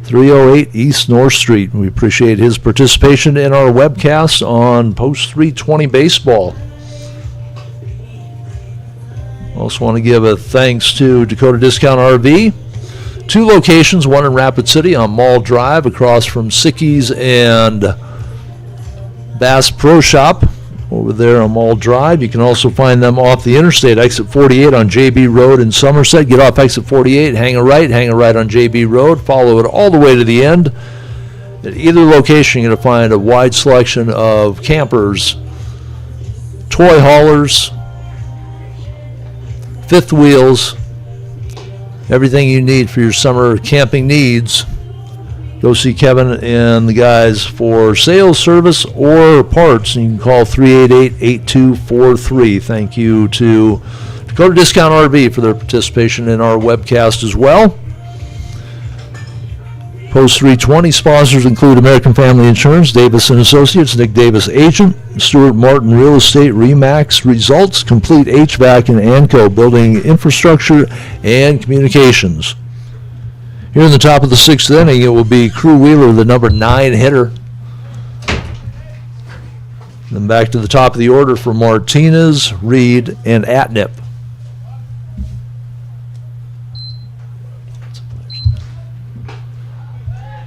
308 East North Street. We appreciate his participation in our webcast on Post 320 Baseball. Also want to give a thanks to Dakota Discount RV. 2 locations, one in Rapid City on Mall Drive across from Sicky's and Bass Pro Shop over there on Mall Drive. You can also find them off the interstate, exit 48 on JB Road in Somerset. Get off exit 48, hang a right on JB Road, follow it all the way to the end. At either location, you're going to find a wide selection of campers, toy haulers, fifth wheels, everything you need for your summer camping needs. Go see Kevin and the guys for sales, service, or parts. You can call 388-8243. Thank you to Dakota Discount RV for their participation in our webcast as well. Post 320 sponsors include American Family Insurance, Davis & Associates, Nick Davis Agent, Stuart Martin Real Estate, RE/MAX, Results, Complete HVAC, and ANCO, Building Infrastructure and Communications. Here in the top of the 6th inning, it will be Crew Wheeler, the number 9 hitter. Then back to the top of the order for Martinez, Reed, and Atnip.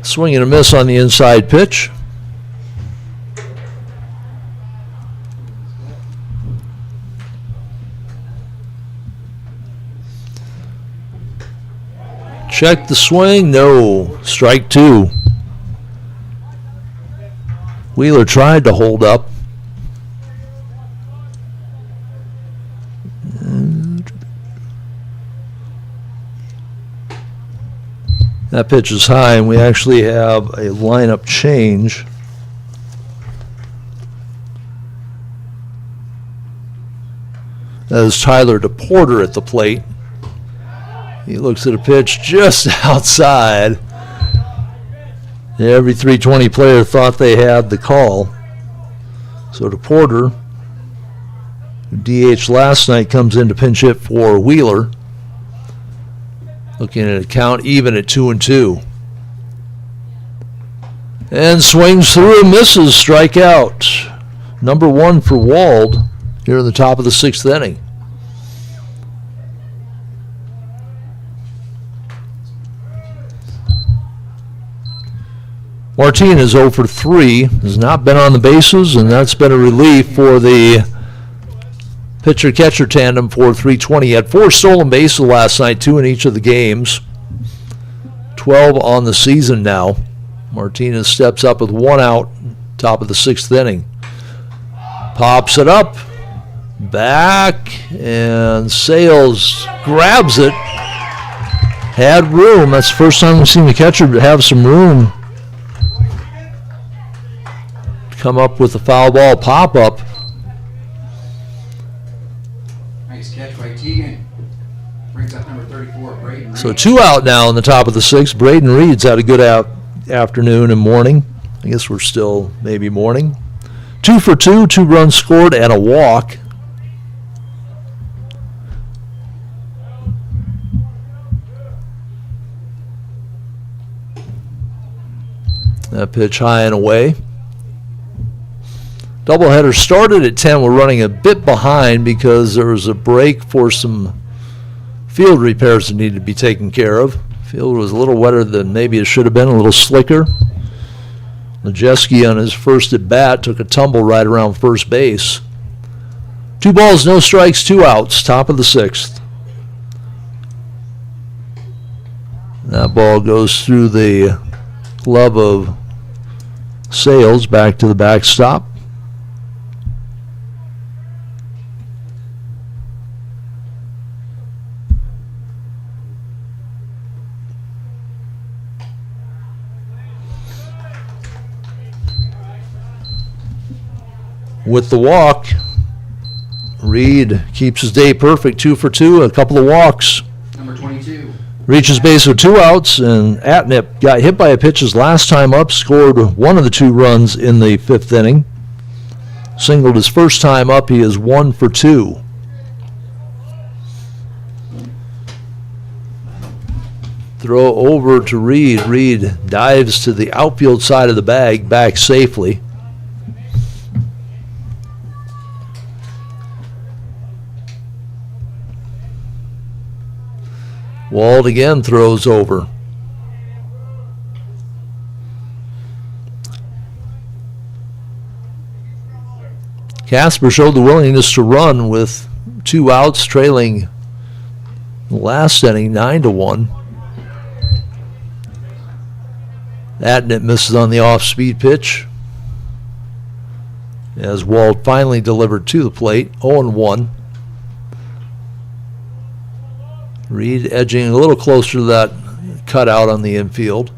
Swing and a miss on the inside pitch. Check the swing. No. Strike 2. Wheeler tried to hold up. That pitch is high, and we actually have a lineup change. That is Tyler DePorter at the plate. He looks at a pitch just outside. Every 320 player thought they had the call. So DePorter, who DH'd last night, comes in to pinch hit for Wheeler. Looking at a count even at 2-2. And swings through and misses, strikeout. Number 1 for Wald here in the top of the 6th inning. Martinez 0 for 3, has not been on the bases, and that's been a relief for the pitcher-catcher tandem for 320. He had 4 stolen bases last night, 2 in each of the games. 12 on the season now. Martinez steps up with 1 out, top of the 6th inning. Pops it up, back, and Sales grabs it. Had room. That's the first time we've seen the catcher have some room. Come up with the foul ball pop-up. Nice catch by Teagan. Brings up number 34, Braden Reed. So 2 out now in the top of the 6th. Braden Reed's had a good afternoon and morning. I guess we're still maybe morning. 2 for 2, 2 runs scored and a walk. That pitch high and away. Doubleheader started at 10. We're running a bit behind because there was a break for some field repairs that needed to be taken care of. Field was a little wetter than maybe it should have been, a little slicker. Majeski on his first at bat took a tumble right around first base. 2 balls, no strikes, 2 outs, top of the 6th. That ball goes through the glove of Sales back to the backstop. With the walk, Reed keeps his day perfect, 2 for 2, a couple of walks. Number 22. Reaches base with 2 outs, and Atnip got hit by a pitch his last time up, scored 1 of the 2 runs in the 5th inning. Singled his first time up, he is 1 for 2. Throw over to Reed. Reed dives to the outfield side of the bag, back safely. Wald again throws over. Casper showed the willingness to run with 2 outs, trailing the last inning 9-1. Atnett misses on the off-speed pitch as Wald finally delivered to the plate, 0-1. Reed edging a little closer to that cutout on the infield.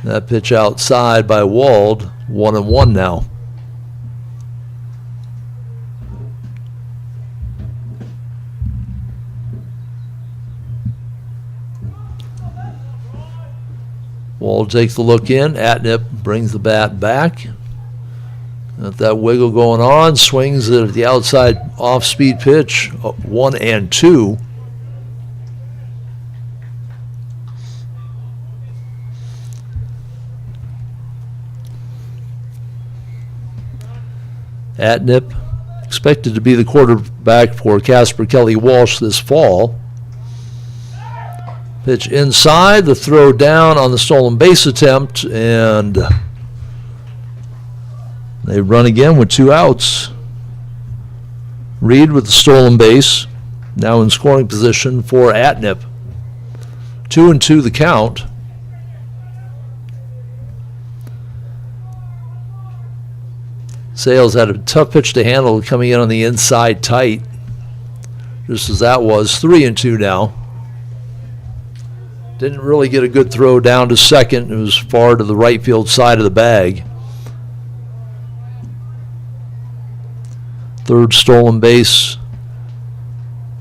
That pitch outside by Wald, 1-1 now. Wald takes the look in. Atnip brings the bat back. Got that wiggle going on. Swings it at the outside off-speed pitch, 1-2. Atnip expected to be the quarterback for Casper Kelly Walsh this fall. Pitch inside, the throw down on the stolen base attempt, and they run again with 2 outs. Reed with the stolen base, now in scoring position for Atnip. 2-2 the count. Sales had a tough pitch to handle coming in on the inside tight, just as that was. 3-2 now. Didn't really get a good throw down to second. It was far to the right field side of the bag. Third stolen base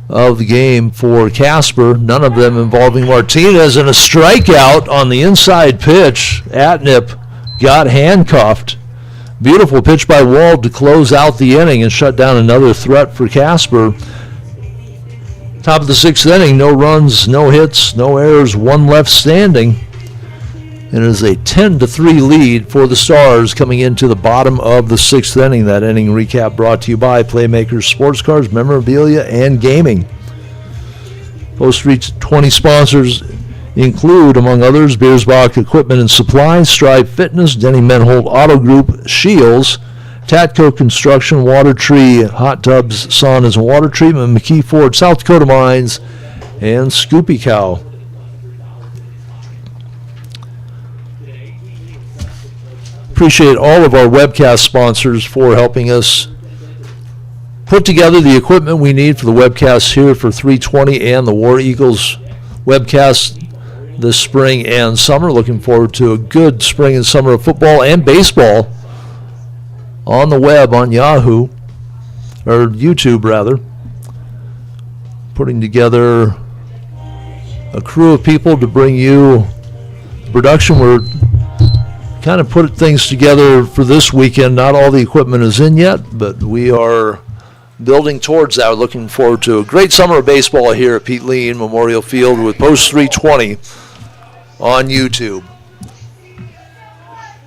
of the game for Casper. None of them involving Martinez, and a strikeout on the inside pitch. Atnip got handcuffed. Beautiful pitch by Wald to close out the inning and shut down another threat for Casper. Top of the 6th inning, no runs, no hits, no errors, 1 left standing. And it is a 10-3 lead for the Stars coming into the bottom of the 6th inning. That inning recap brought to you by Playmakers Sports Cars, Memorabilia, and Gaming. Post Reach 20 sponsors include, among others, Beersbach Equipment and Supplies, Strive Fitness, Denny Menhold Auto Group, Shields, Tatco Construction, Water Tree, Hot Tubs, Saunas and Water Treatment, McKee Ford, South Dakota Mines, and Scoopy Cow. appreciate all of our webcast sponsors for helping us put together the equipment we need for the webcasts here for 320 and the War Eagles webcast this spring and summer. Looking forward to a good spring and summer of football and baseball on the web, on Yahoo, or YouTube rather. Putting together a crew of people to bring you production. We're kind of put things together for this weekend. Not all the equipment is in yet, but we are building towards that. Looking forward to a great summer of baseball here at Pete Lean Memorial Field with Post 320 on YouTube.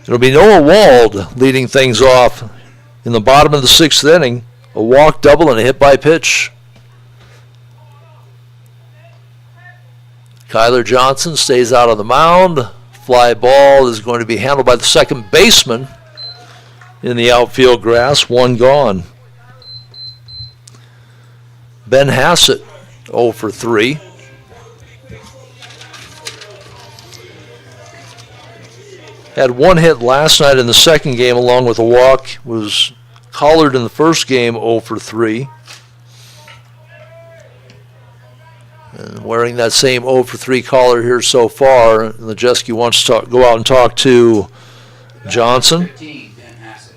It'll be Noah Wald leading things off in the bottom of the 6th inning. A walk, double, and a hit by pitch. Kyler Johnson stays out on the mound. Fly ball is going to be handled by the second baseman in the outfield grass. One gone. Ben Hassett, 0 for 3. Had one hit last night in the second game along with a walk. Was collared in the first game, 0 for 3. And wearing that same 0 for 3 collar here so far. Lejeski wants to go out and talk to Johnson. 15, Ben Hassett.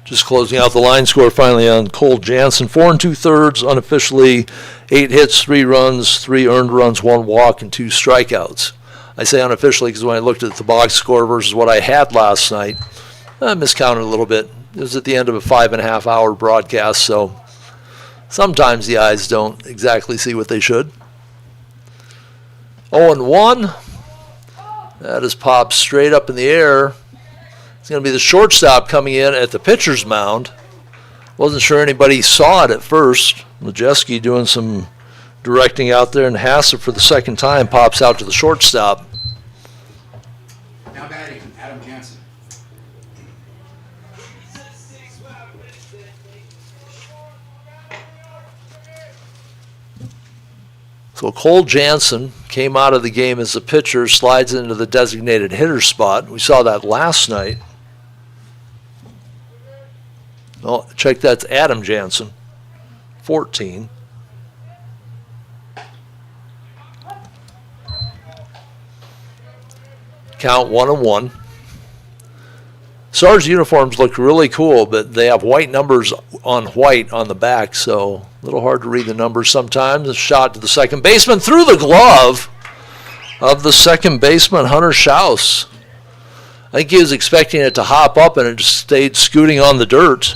Just closing out the line score finally on Cole Jansen. 4 2/3, unofficially 8 hits, 3 runs, 3 earned runs, 1 walk, and 2 strikeouts. I say unofficially because when I looked at the box score versus what I had last night, I miscounted a little bit. It was at the end of a 5.5-hour broadcast, so sometimes the eyes don't exactly see what they should. 0-1. That is popped straight up in the air. It's going to be the shortstop coming in at the pitcher's mound. Wasn't sure anybody saw it at first. Lejeski doing some directing out there, and Hassett for the second time pops out to the shortstop. Now batting, Adam Jansen. So Cole Jansen came out of the game as a pitcher, slides into the designated hitter spot. We saw that last night. Oh, check, that's Adam Jansen, 14. Count 1-1. Sarge uniforms look really cool, but they have white numbers on white on the back, so a little hard to read the numbers sometimes. A shot to the second baseman through the glove of the second baseman, Hunter Schaus. I think he was expecting it to hop up, and it just stayed scooting on the dirt.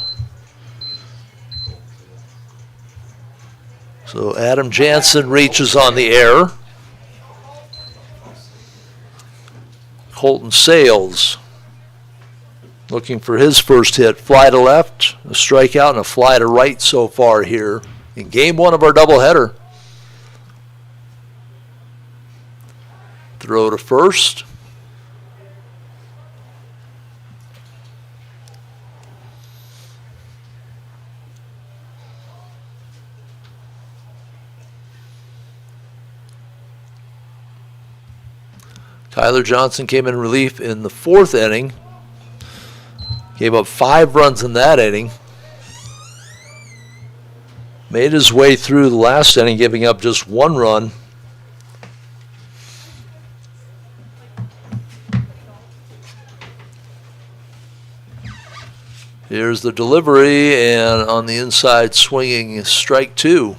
So Adam Jansen reaches on the air. Colton Sales looking for his first hit. Fly to left, a strikeout, and a fly to right so far here in game 1 of our doubleheader. Throw to first. Kyler Johnson came in relief in the 4th inning. Gave up 5 runs in that inning. Made his way through the last inning, giving up just 1 run. Here's the delivery, and on the inside swinging is strike 2.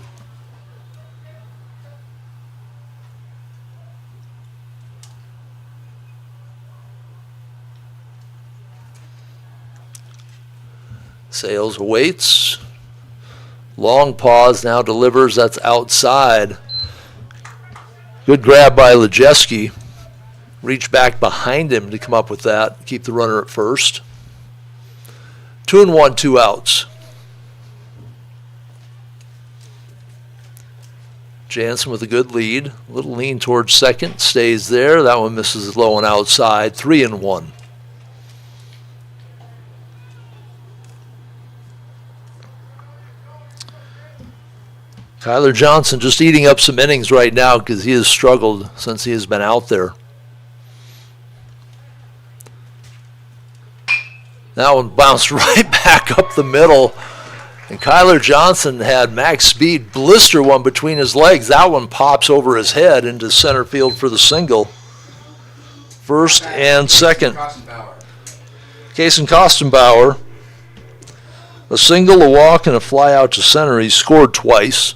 Sales waits. Long pause, now delivers. That's outside. Good grab by Lejeski. Reach back behind him to come up with that. Keep the runner at first. 2-1, 2 outs. Jansen with a good lead. A little lean towards second. Stays there. That one misses low and outside. 3-1. Kyler Johnson just eating up some innings right now because he has struggled since he has been out there. That one bounced right back up the middle. And Kyler Johnson had max speed blister one between his legs. That one pops over his head into center field for the single. First and second. Kason Kostenbauer. A single, a walk, and a fly out to center. He scored twice.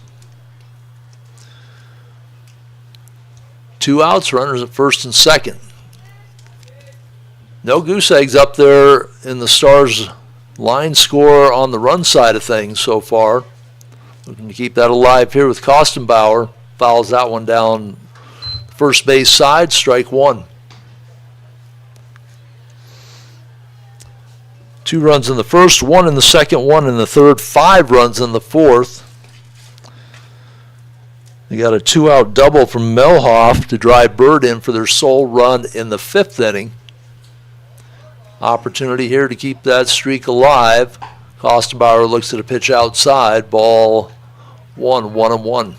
2 outs, runners at first and second. No goose eggs up there in the Stars line score on the run side of things so far. Looking to keep that alive here with Kostenbauer. Fouls that one down first base side, strike one. 2 runs in the first, 1 in the second, 1 in the third, 5 runs in the fourth. They got a 2-out double from Melhoff to drive Bird in for their sole run in the 5th inning. Opportunity here to keep that streak alive. Kostenbauer looks at a pitch outside. Ball 1-1-1.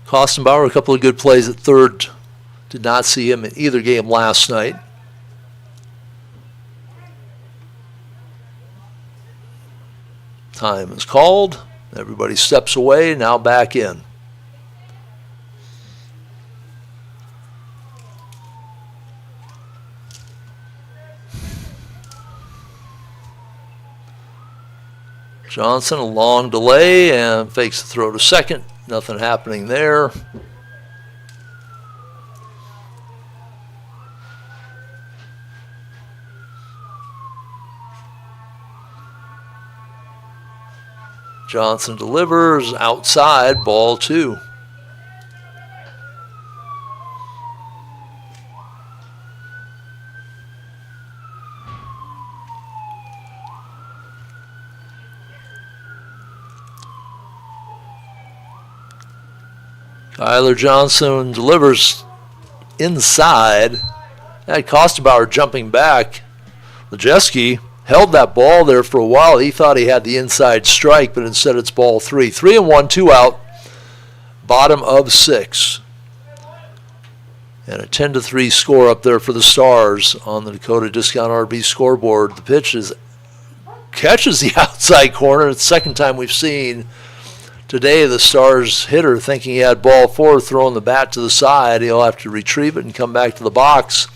Kostenbauer, a couple of good plays at third. Did not see him in either game last night. Time is called. Everybody steps away. Now back in. Johnson, a long delay and fakes the throw to second. Nothing happening there. Johnson delivers outside, ball 2. Kyler Johnson delivers inside. That Kostenbauer jumping back. Lejeski held that ball there for a while. He thought he had the inside strike, but instead it's ball 3. 3-1, 2 out. Bottom of 6. And a 10-3 score up there for the Stars on the Dakota Discount RV scoreboard. The pitch catches the outside corner. It's the second time we've seen today the Stars hitter thinking he had ball 4, throwing the bat to the side. He'll have to retrieve it and come back to the box.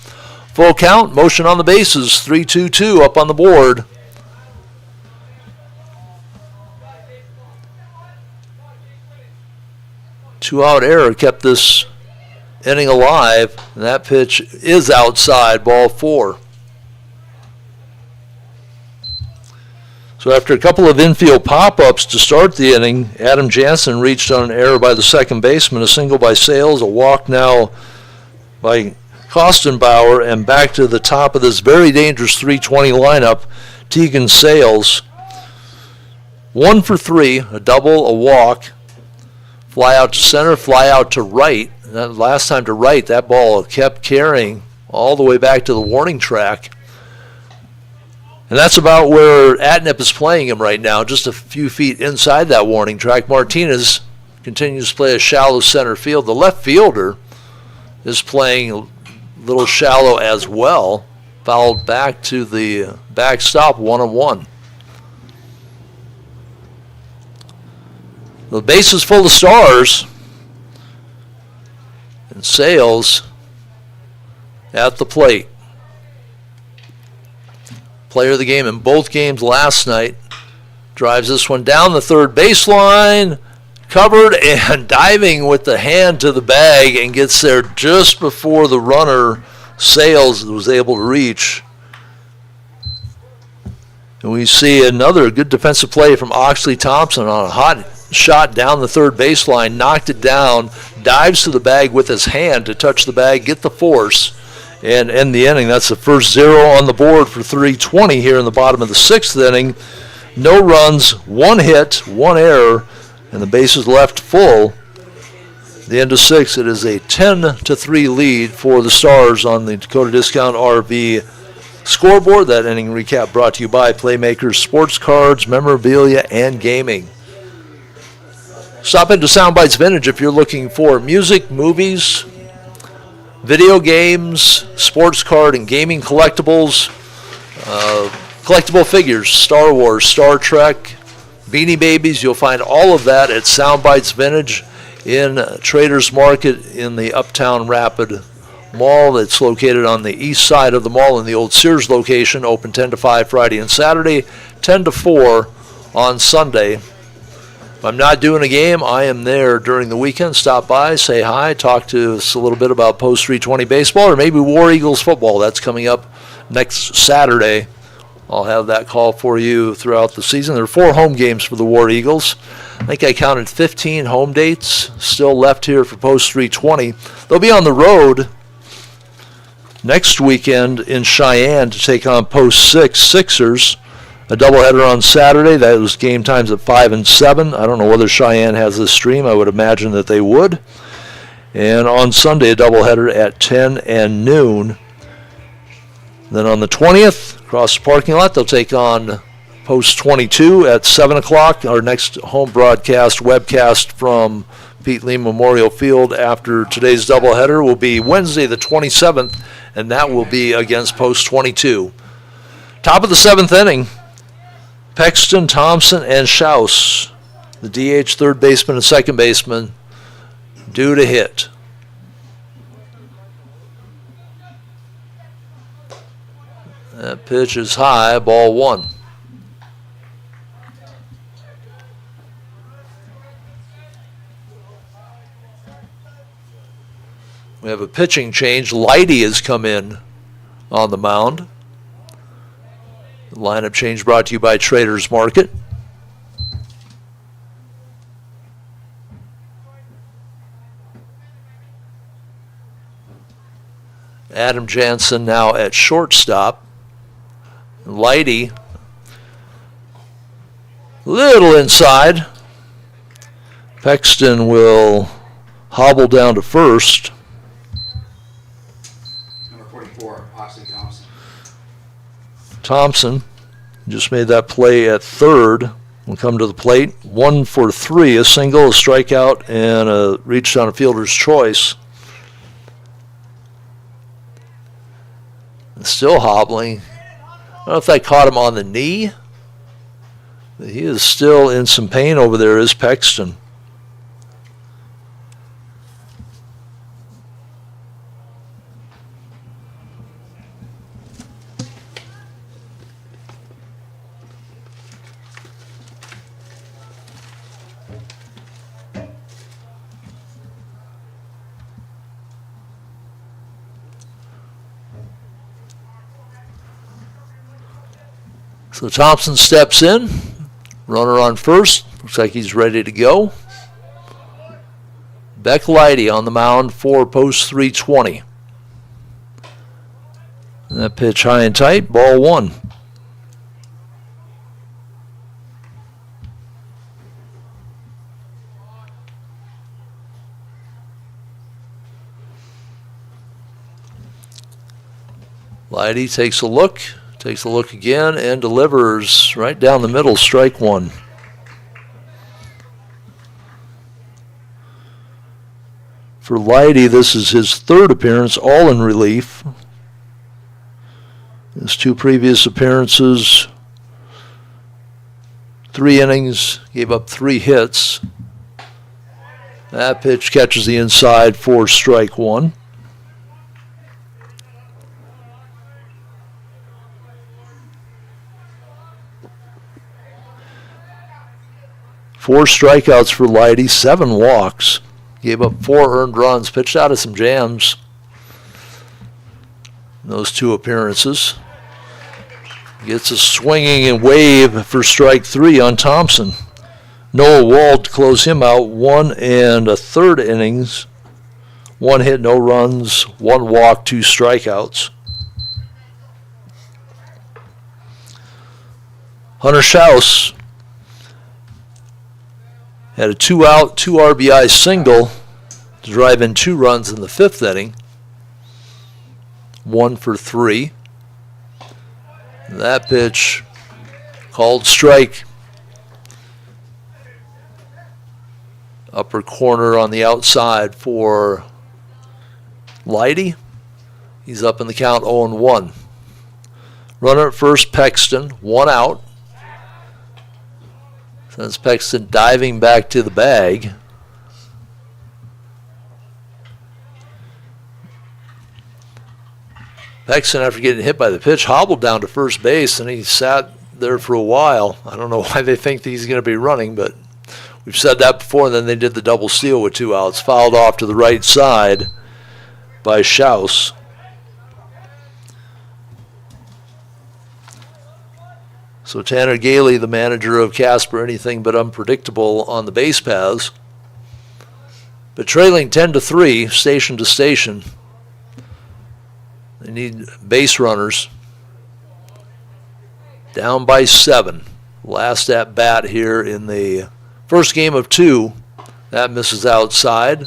Full count, motion on the bases, 3-2-2 up on the board. Two-out error kept this inning alive, and that pitch is outside, ball 4. So after a couple of infield pop-ups to start the inning, Adam Jansen reached on an error by the second baseman, a single by Sales, a walk now by Kostenbauer, and back to the top of this very dangerous 320 lineup, Tegan Sales. 1 for 3, a double, a walk, fly out to center, fly out to right. And that last time to right, that ball kept carrying all the way back to the warning track. And that's about where Atnip is playing him right now, just a few feet inside that warning track. Martinez continues to play a shallow center field. The left fielder is playing a little shallow as well. Fouled back to the backstop, 1-1. The base is full of Stars. And Sales at the plate. Player of the game in both games last night. Drives this one down the third baseline. Covered and diving with the hand to the bag and gets there just before the runner, Sales, was able to reach. And we see another good defensive play from Oxley Thompson on a hot shot down the third baseline. Knocked it down. Dives to the bag with his hand to touch the bag, get the force, and end the inning. That's the first 0 on the board for 320 here in the bottom of the 6th inning. no runs, 1 hit, 1 error, and the bases left full. The end of 6, it is a 10-3 lead for the Stars on the Dakota Discount RV scoreboard. That inning recap brought to you by Playmakers Sports Cards, Memorabilia, and Gaming. Stop into Soundbites Vintage if you're looking for music, movies, video games, sports card and gaming collectibles, collectible figures, Star Wars, Star Trek, Beanie Babies. You'll find all of that at Soundbites Vintage in Traders Market in the Uptown Rapid Mall. That's located on the east side of the mall in the old Sears location, open 10 to 5 Friday and Saturday, 10 to 4 on Sunday. If I'm not doing a game, I am there during the weekend. Stop by, say hi, talk to us a little bit about Post 320 baseball or maybe War Eagles football. That's coming up next Saturday. I'll have that call for you throughout the season. There are 4 home games for the War Eagles. I think I counted 15 home dates still left here for Post 320. They'll be on the road next weekend in Cheyenne to take on Post 6 Sixers. A doubleheader on Saturday. That was game times at 5 and 7. I don't know whether Cheyenne has this stream. I would imagine that they would. And on Sunday, a doubleheader at 10 and noon. Then on the 20th, across the parking lot, they'll take on Post 22 at 7 o'clock. Our next home broadcast, webcast from Pete Lee Memorial Field after today's doubleheader will be Wednesday the 27th, and that will be against Post 22. Top of the 7th inning, Pexton, Thompson, and Schaus, the DH, third baseman, and second baseman, due to hit. That pitch is high, ball 1. We have a pitching change. Leidy has come in on the mound. The lineup change brought to you by Traders Market. Adam Jansen now at shortstop. Leidy, little inside. Pexton will hobble down to first. Number 44, Oxley Thompson. Thompson just made that play at third. Will come to the plate. 1 for 3, a single, a strikeout, and a reached on a fielder's choice. And still hobbling. I don't know if that caught him on the knee. But he is still in some pain over there, is Pexton. So Thompson steps in, runner on first, looks like he's ready to go. Beck Leidy on the mound for Post 320. And that pitch high and tight, ball 1. Leidy takes a look again, and delivers right down the middle, strike 1. For Leidy, this is his third appearance, all in relief. His 2 previous appearances, 3 innings, gave up 3 hits. That pitch catches the inside for strike 1. Four strikeouts for Leidy, 7 walks. Gave up 4 earned runs, pitched out of some jams in those 2 appearances. Gets a swinging and wave for strike 3 on Thompson. Noah Wald to close him out, 1 1/3 innings. 1 hit, no runs, 1 walk, 2 strikeouts. Hunter Schaus had a 2-out, 2 RBI single to drive in 2 runs in the 5th inning. 1 for 3. That pitch called strike. Upper corner on the outside for Leidy. He's up in the count 0-1. Runner at first, Pexton, 1 out. Sends Pexton diving back to the bag. Pexton, after getting hit by the pitch, hobbled down to first base, and he sat there for a while. I don't know why they think that he's going to be running, but we've said that before, and then they did the double steal with 2 outs. Fouled off to the right side by Schaus. So Tanner Gailey, the manager of Casper, anything but unpredictable on the base paths. But trailing 10-3, station to station. They need base runners. Down by 7. Last at bat here in the first game of 2. That misses outside.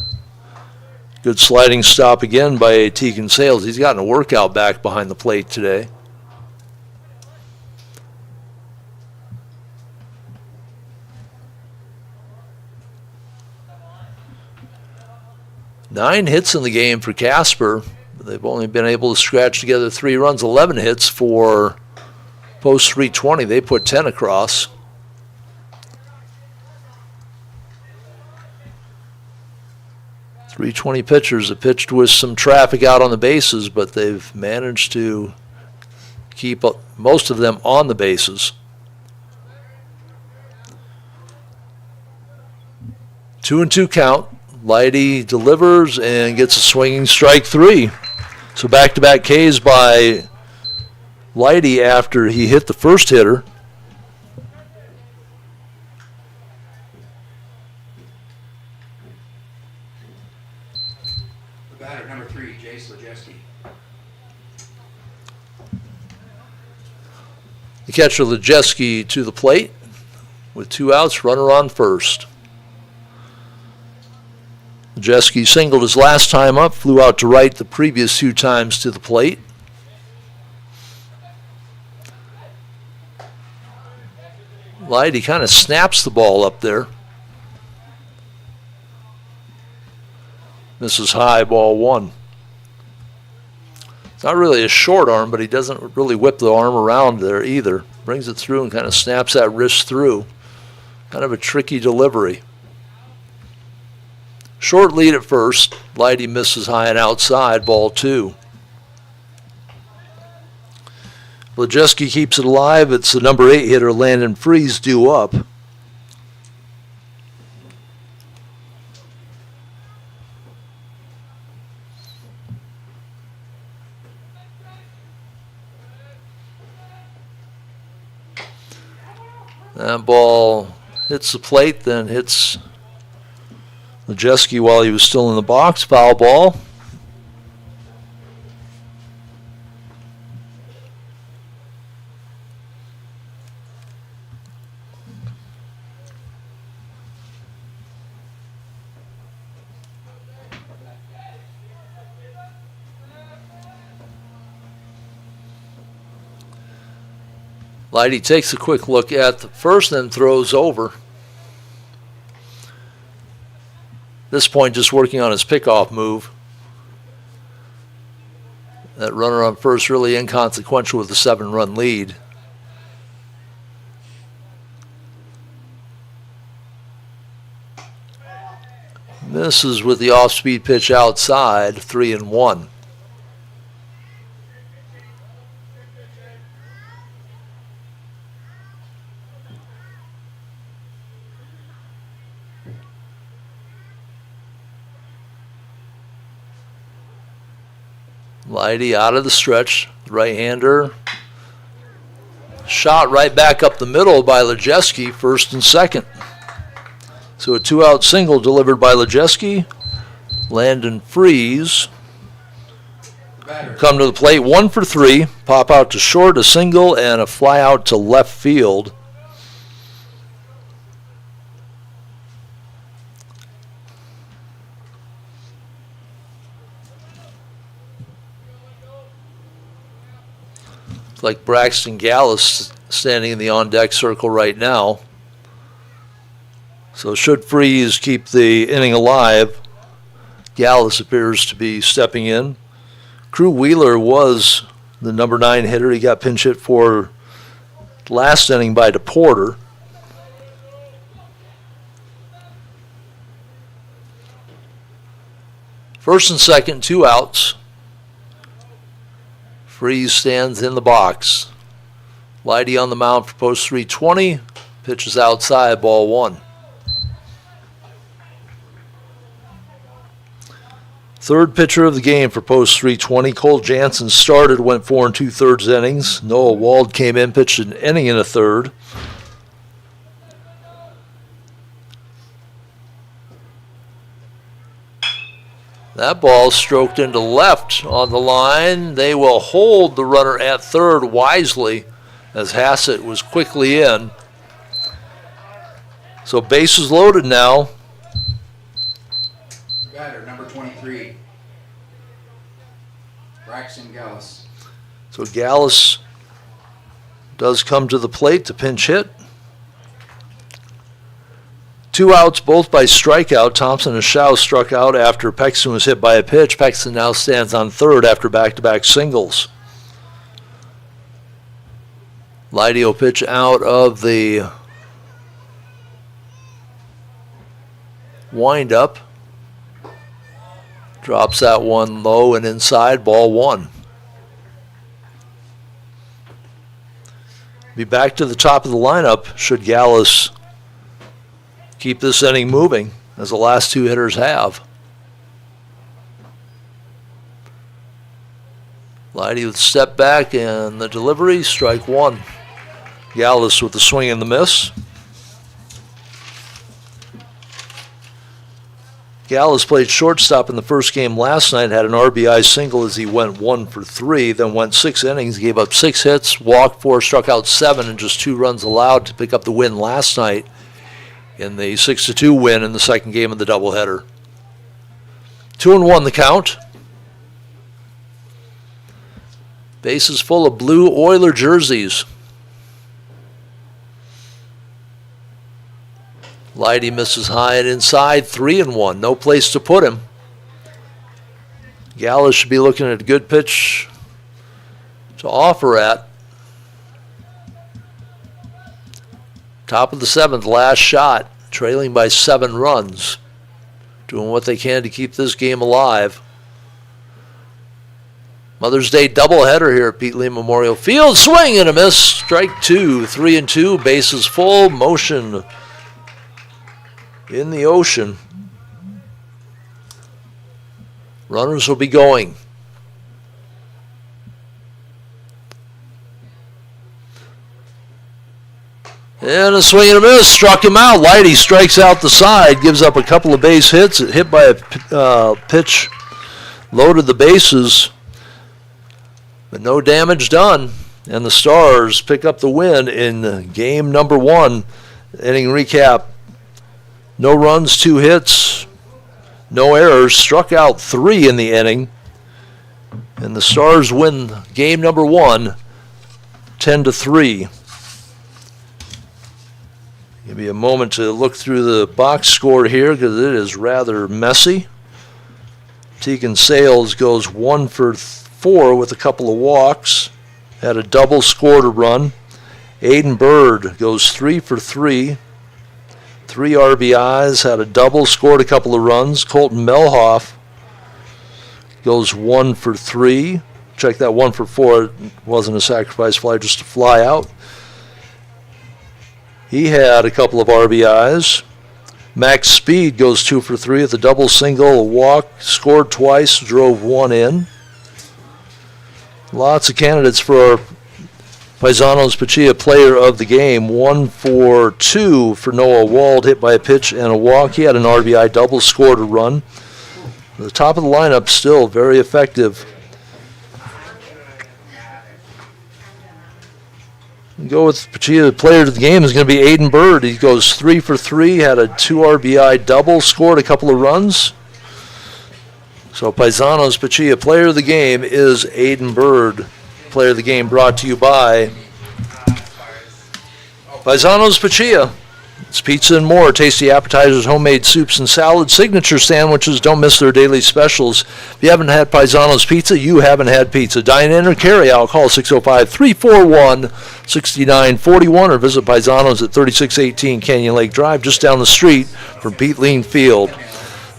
Good sliding stop again by Tegan Sales. He's gotten a workout back behind the plate today. Nine hits in the game for Casper. They've only been able to scratch together 3 runs, 11 hits for post 320. They put 10 across. .320 pitchers have pitched with some traffic out on the bases, but they've managed to keep most of them on the bases. 2-2 count. Leidy delivers and gets a swinging strike 3. So back-to-back Ks by Leidy after he hit the first hitter. The batter, number 3, Jace Lejeski. The catcher Lejeski to the plate with 2 outs, runner on first. Lejeski singled his last time up, flew out to right the previous 2 times to the plate. Leidy kind of snaps the ball up there. Misses high, ball 1. It's not really a short arm, but he doesn't really whip the arm around there either. Brings it through and kind of snaps that wrist through. Kind of a tricky delivery. Short lead at first. Leidy misses high and outside, ball 2. Lejeski keeps it alive. It's the number 8 hitter, Landon Freeze, due up. That ball hits the plate, then hits Lejeski while he was still in the box. Foul ball. Leidy takes a quick look at the first, then throws over. This point, just working on his pickoff move. That runner on first really inconsequential with a 7-run lead. Misses with the off-speed pitch outside, 3-1. Leidy out of the stretch, right-hander. Shot right back up the middle by Lejeski, first and second. So a 2-out single delivered by Lejeski. Landon Freeze come to the plate, 1 for 3. Pop out to short, a single, and a fly out to left field. Looks like Braxton Gallus standing in the on-deck circle right now. So should Freeze keep the inning alive, Gallus appears to be stepping in. Crew Wheeler was the number 9 hitter. He got pinch hit for last inning by DePorter. First and second, 2 outs. Freeze stands in the box. Leidy on the mound for post 320. Pitches outside, ball 1. Third pitcher of the game for post 320. Cole Jansen started, went 4 2/3 innings. Noah Wald came in, pitched an inning and a third. That ball stroked into left on the line. They will hold the runner at third wisely as Hassett was quickly in. So bases loaded now. Batter, number 23. Braxton Gallus. So Gallus does come to the plate to pinch hit. 2 outs, both by strikeout. Thompson and Shaw struck out after Pexton was hit by a pitch. Pexton now stands on third after back-to-back singles. Leidy will pitch out of the windup. Drops that one low and inside, ball 1. Be back to the top of the lineup should Gallus keep this inning moving, as the last 2 hitters have. Leidy with step back and the delivery, strike 1. Gallus with the swing and the miss. Gallus played shortstop in the first game last night, had an RBI single as he went 1 for 3, then went 6 innings, gave up 6 hits, walked 4, struck out 7, and just 2 runs allowed to pick up the win last night in the 6-2 win in the second game of the doubleheader. 2-1 the count. Bases full of blue Oiler jerseys. Leidy misses high and inside, 3-1. No place to put him. Gallus should be looking at a good pitch to offer at. Top of the 7th, last shot, trailing by 7 runs. Doing what they can to keep this game alive. Mother's Day doubleheader here at Pete Lee Memorial Field. Swing and a miss. Strike 2, 3-2. Bases full. Motion in the ocean. Runners will be going. And a swing and a miss, struck him out. Leidy strikes out the side, gives up a couple of base hits. Hit by a pitch, loaded the bases, but no damage done. And the Stars pick up the win in game number 1. Inning recap. No runs, 2 hits, no errors. Struck out 3 in the inning. And the Stars win game number 1, 10-3. Give me a moment to look through the box score here because it is rather messy. Tegan Sales goes 1 for 4 with a couple of walks. Had a double, scored a run. Aiden Bird goes 3 for 3. 3 RBIs, had a double, scored a couple of runs. Colton Melhoff goes 1 for 3. Check that 1 for 4. It wasn't a sacrifice fly, just a fly out. He had a couple of RBIs. Max Speed goes 2 for 3 with a double, single, a walk, scored twice, drove 1 in. Lots of candidates for our Paisanos Pachia player of the game. 1 for 2 for Noah Wald, hit by a pitch and a walk. He had an RBI double, scored a run. The top of the lineup still very effective. Go with Pachia. The player of the game is going to be Aiden Bird. He goes 3 for 3, had a 2 RBI double, scored a couple of runs. So Paisanos Pachia player of the game is Aiden Bird Player of the game brought to you by Paisano's Pachia. It's pizza and more. Tasty appetizers, homemade soups and salads, signature sandwiches. Don't miss their daily specials. If you haven't had Paisano's Pizza, you haven't had pizza. Dine in or carry out. Call 605-341-6941 or visit Paisano's at 3618 Canyon Lake Drive, just down the street from Pete Lean Field.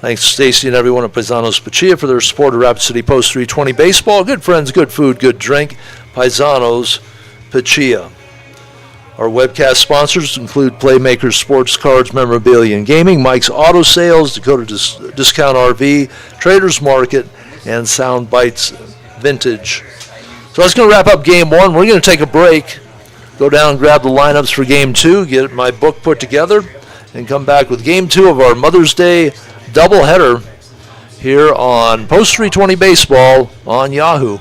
Thanks to Stacy and everyone at Paisano's Pachia for their support of Rapid City Post 320 baseball. Good friends, good food, good drink. Paisano's Pachia. Our webcast sponsors include Playmakers Sports Cards, Memorabilia and Gaming, Mike's Auto Sales, Dakota Discount RV, Traders Market, and Sound Bites Vintage. So that's going to wrap up Game 1. We're going to take a break, go down and grab the lineups for Game 2, get my book put together, and come back with Game 2 of our Mother's Day doubleheader here on Post 320 Baseball on Yahoo.